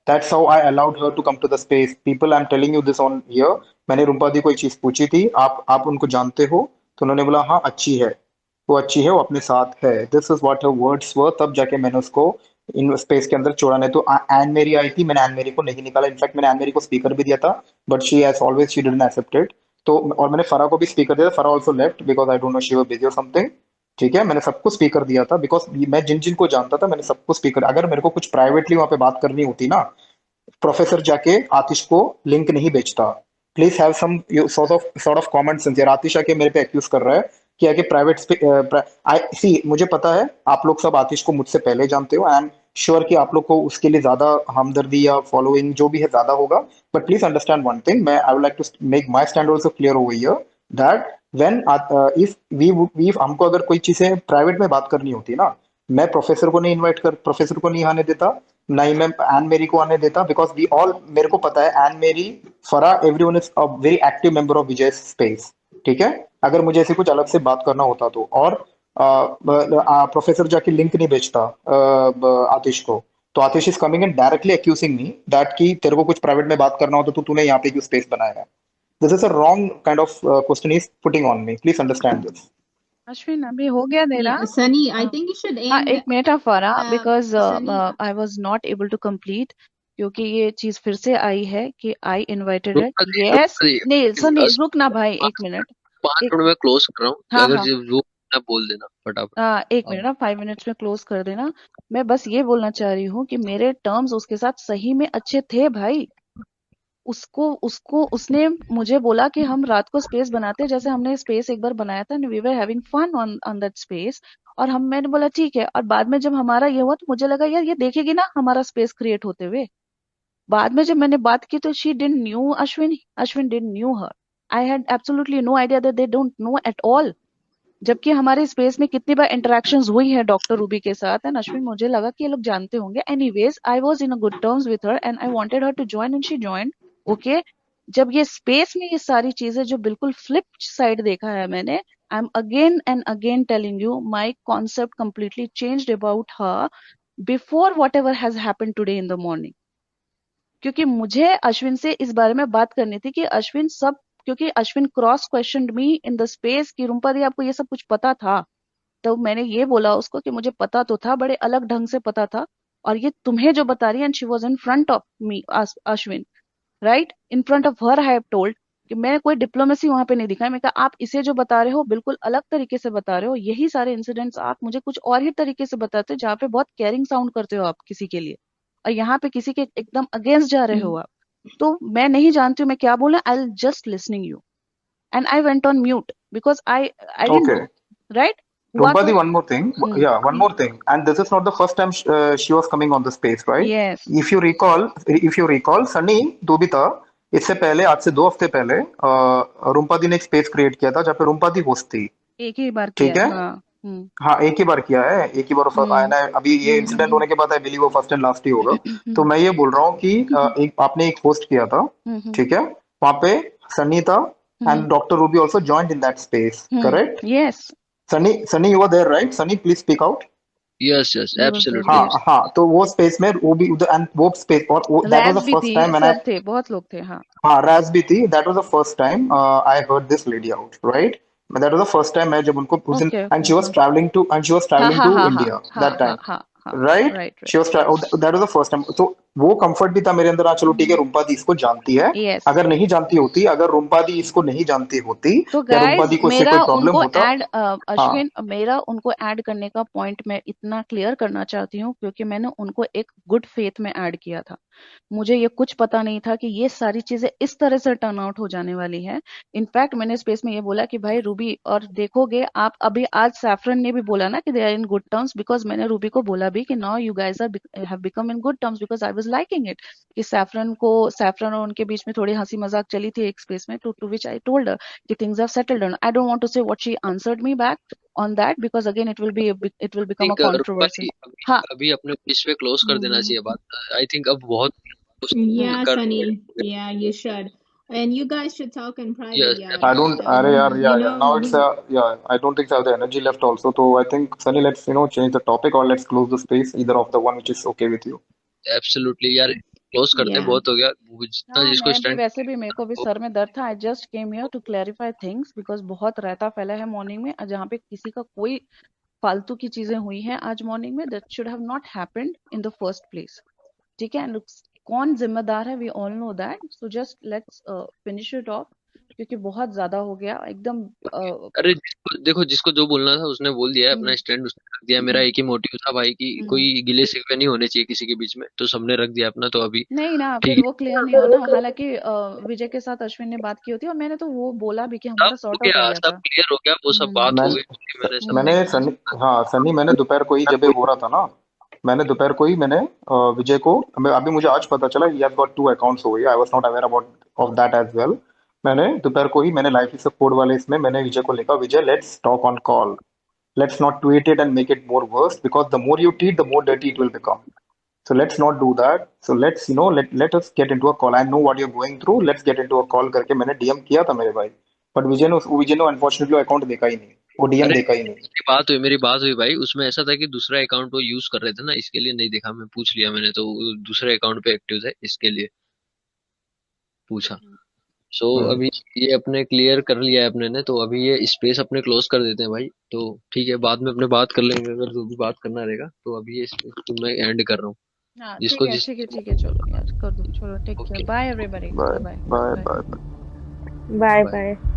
That's how I allowed her to come to the space. People, I'm telling you this on here. मैंने रूपा को एक चीज पूछी थी, आप उनको जानते हो? तो उन्होंने बोला हाँ अच्छी है, वो अच्छी है, वो अपने साथ है। This is what her words were. तब जाके मैंने उसको इन स्पेस के अंदर छोड़ा। नहीं तो एन मेरी आई थी, मैंने एन मेरी को नहीं निकाला। इनफैक्ट मैंने एन मेरी को स्पीकर भी दिया था, but she as always she didn't accept it. तो और मैंने फरा को भी स्पीकर दिया था। फरा also left because I don't know she was busy और समथिंग। ठीक है, मैंने सबको स्पीकर दिया था बिकॉज मैं जिन जिन को जानता था मैंने सबको स्पीकर। अगर मेरे को कुछ प्राइवेटली वहां पे बात करनी होती ना, प्रोफेसर जाके आतिश को लिंक नहीं बेचता। Please have some sort of common sense. यार आतिश आके मेरे पे एक्यूज कर रहा है कि आगे प्राइवेट आई सी, मुझे पता है आप लोग सब आतिश को मुझसे पहले जानते हो। आई एम श्योर कि आप लोग को उसके लिए ज्यादा हमदर्दी या फॉलोइंग जो भी है ज्यादा होगा। But please understand one thing, मैं I would like to make my stand also clear over here that when if we हमको अगर कोई चीजें प्राइवेट में बात करनी होती ना, मैं प्रोफेसर को नहीं आने देता, ना ही मैं एन मेरी को आने देता। बिकॉज वी ऑल, मेरे को पता है एन मेरी, फरा, everyone is a very active member of Vijay space. ठीक है, अगर मुझे ऐसे कुछ अलग से बात करना होता तो। और प्रोफेसर जाके लिंक नहीं बेचता आतिश को। तो Atish is coming and directly accusing me that कि तेरे को कुछ प्राइवेट में बात करना होता तो तूने यहाँ पे क्यों स्पेस बनाया है। This is a wrong kind of question is putting on me. Please understand this. Ashwin अभी हो गया तेरा। Sunny, I think you should हाँ, एंड। एक मिनट फरा, because Sunny, I was not able to complete क्योंकि ये चीज फिर से आई है कि आई इनवाइटेड है। यस, नहीं सनी रुक ना भाई, एक मिनट। 5 मिनट में क्लोज कर रहा हूँ, हाँ अगर हाँ वो ना बोल देना फटाफट। हाँ, एक मिनट ना, 5 मिनट्स में क्लोज कर देना। मैं बस ये बोलना चाह रही हूँ कि मेरे टर्म्स उसके साथ सही में अच्छे थे भाई। उसको उसको उसने मुझे बोला कि हम रात को स्पेस बनाते हैं, जैसे हमने स्पेस एक बार बनाया था, we were having fun on on that space. और हम, मैंने बोला ठीक है। और बाद में जब हमारा ये हुआ तो मुझे लगा यार ये देखेगी ना हमारा स्पेस क्रिएट होते हुए। बाद में जब मैंने बात की तो she didn't knew Ashwin didn't knew her. I had absolutely no idea that they don't know at all. जबकि हमारे स्पेस में कितनी बार इंटरेक्शंस हुई है डॉक्टर रूबी के साथ, एंड अश्विन मुझे लगा कि ये लोग जानते होंगे। Anyways I was in a good terms with her and I wanted her to join and she joined. Okay, जब ये स्पेस में ये सारी चीजें जो बिल्कुल फ्लिप साइड देखा है मैंने, I am again and again telling you my concept completely changed about her before what ever has happened today in the morning. क्योंकि मुझे अश्विन से इस बारे में बात करनी थी कि अश्विन सब, क्योंकि Ashwin cross questioned me in the space कि रूम्पा दी आपको ये सब कुछ पता था। तो मैंने ये बोला उसको कि मुझे पता तो था, बड़े अलग ढंग से पता था, और ये तुम्हें जो बता रही है, and she was in front of me Ashwin, right in front of her. I have told कि मैंने कोई डिप्लोमेसी वहां पे नहीं दिखाई। मैं कहा आप इसे जो बता रहे हो बिल्कुल अलग तरीके से बता रहे हो, यही सारे इंसिडेंट्स आप मुझे कुछ और ही तरीके से बताते हो, जहाँ पे बहुत केयरिंग साउंड करते हो आप किसी के लिए, और यहाँ पे किसी के एकदम अगेंस्ट जा रहे हो आप। तो मैं नहीं जानती हूँ मैं क्या बोला, I will just listening you, and I went on mute because I didn't Okay. No, right हुआ Rumpadi, तो। one more thing. Yeah, one more thing. And this is not the first time she was coming on the space, right? Yes If you recall, Sunny Dubita, इससे पहले आज से 2 हफ्ते पहले रुम्पादी ने एक स्पेस क्रिएट किया था जहाँ पे रुम्पादी होस्ट थी। एक ही बार किया ठीक है, है, हाँ। हाँ एक ही बार किया है, एक ही बार आया ना। अभी ये इंसिडेंट होने के बाद आई बिलीव वो फर्स्ट एंड लास्ट ही होगा। तो मैं ये बोल रहा हूँ कि आपने एक होस्ट किया था, ठीक है, वहां पे सनी था and doctor Ruby also joined in that space, correct? Yes Sunny you are there, right? Sunny please speak out. Yes yes absolutely हाँ यस। हाँ, तो वो स्पेस में वो भी एंड वो स्पेस, और दैट वाज रैज द भी फर्स्ट थी, टाइम सब थे, बहुत लोग थे, हाँ। हाँ रैज भी थी। That was the first time I heard this lady out, right? That was the first time मैं जब उनको उस दिन, okay and she was travelling to हाँ हाँ हाँ हाँ इंडिया हाँ दैट टाइम, हाँ हाँ, right? Right she was that was the first time. तो वो कंफर्ट भी था मेरे अंदर, चलो ठीक है रुम्पा दी इसको जानती है। यस। अगर नहीं जानती होती, अगर रुम्पा दी इसको नहीं जानती होती, तो या रुम्पा गाइज दी को इससे मेरा कोई प्रॉब्लम उनको होता। ऐड अश्विन, मेरा उनको ऐड करने का पॉइंट मैं इतना क्लियर करना चाहती हूँ क्योंकि मैंने उनको एक गुड फेथ में ऐड किया था। मुझे ये कुछ पता नहीं था कि ये सारी चीजें इस तरह से टर्न आउट हो जाने वाली है। इनफैक्ट मैंने स्पेस में ये बोला कि भाई रूबी, और देखोगे आप अभी आज सैफरन ने भी बोला ना कि they are in good terms, because मैंने रूबी को बोला भी कि now you guys are have become in good terms because I was liking it. कि सैफरन और उनके बीच में थोड़ी हंसी मजाक चली थी एक स्पेस में, टू विच आई टोल्ड कि things have settled down. I don't want to say what she answered me back on that because again it will become a think controversy. अभी हाँ। अभी अपने इस पे क्लोज कर देना चाहिए बात। आई थिंक अब बहुत Yeah, कर Sunny. Yeah, you should. And you guys should talk in private, yes yeah. I don't, अरे यार, You yeah, know, now it's yeah, I don't think I have the energy left also. So I think Sunny, let's change the topic or let's close the space, either of the one which is okay with you. Absolutely यार, close करते हैं, yeah. बहुत हो गया। वो जितना हाँ, जिसको मैं भी स्टैंड वैसे भी, मेरे को भी सर में दर्द था। I just came here to clarify things because बहुत रहता फैला है मॉर्निंग में, जहाँ पे किसी का कोई फालतू की चीजें हुई हैं आज मॉर्निंग में, that should have not happened in the first place. ठीक है, and कौन जिम्मेदार है, we all know that. So just let's finish it off क्योंकि बहुत ज्यादा हो गया एकदम। अरे देखो, जिसको जो बोलना था उसने बोल दिया है, अपना स्टैंड उसने रख दिया। मेरा एक ही मोटिव था भाई कि कोई गिले शिकवे नहीं होने चाहिए किसी के बीच में, तो सबने रख दिया अपना। तो अभी नहीं ना, ठीक फिर है, वो क्लियर नहीं होना। हालांकि विजय के साथ अश्विन ने बात की होती और मैंने तो वो बोला भी कि हमारा सब हो सॉर्ट आउट हो गया, गया सब था। क्लियर हो गया, वो सब बात हो मैं गई। मैंने सब मैंने देखा। सनी, हाँ सनी, मैंने दोपहर को ही जब ये हो रहा था ना, मैंने दोपहर को ही मैंने विजय को, अभी मुझे आज पता चला ही हैज गॉट 2 अकाउंट्स हो गई। I was not aware about of that as well. मैंने दोपहर को ही मैंने लाइफ इज कोड वाले इसमें मैंने विजय को लिखा, Vijay let's talk on call, let's not tweet it and make it more worse, because the more you tweet the more dirty it will become. So let's not do that. So let's let us get into a call. I know what you're going through, let's get into a call करके मैंने DM किया था मेरे भाई, but विजय ने unfortunately account देखा ही नहीं, वो डीएम अरे देखा ही नहीं। मेरी बात हुई भाई, उसमें ऐसा था कि दूसरा अकाउंट वो यूज कर रहे थे ना, इसके लिए नहीं देखा। मैं पूछ लिया मैंने, तो वो दूसरे अकाउंट पे एक्टिव है, इसके लिए पूछा। सो अभी ये अपने क्लियर कर लिया है अपने ने, तो अभी ये स्पेस अपने क्लोज कर देते हैं भाई। तो ठीक है, बाद में अपने बात कर लेंगे अगर जो भी बात करना रहेगा। तो अभी ये space मैं एंड कर रहा हूँ। हाँ जिसको ठीक है जिस ठीक है ठीक है, चलो यार कर दो, चलो take care, bye everybody, bye bye bye bye. Bye. Bye bye. Bye.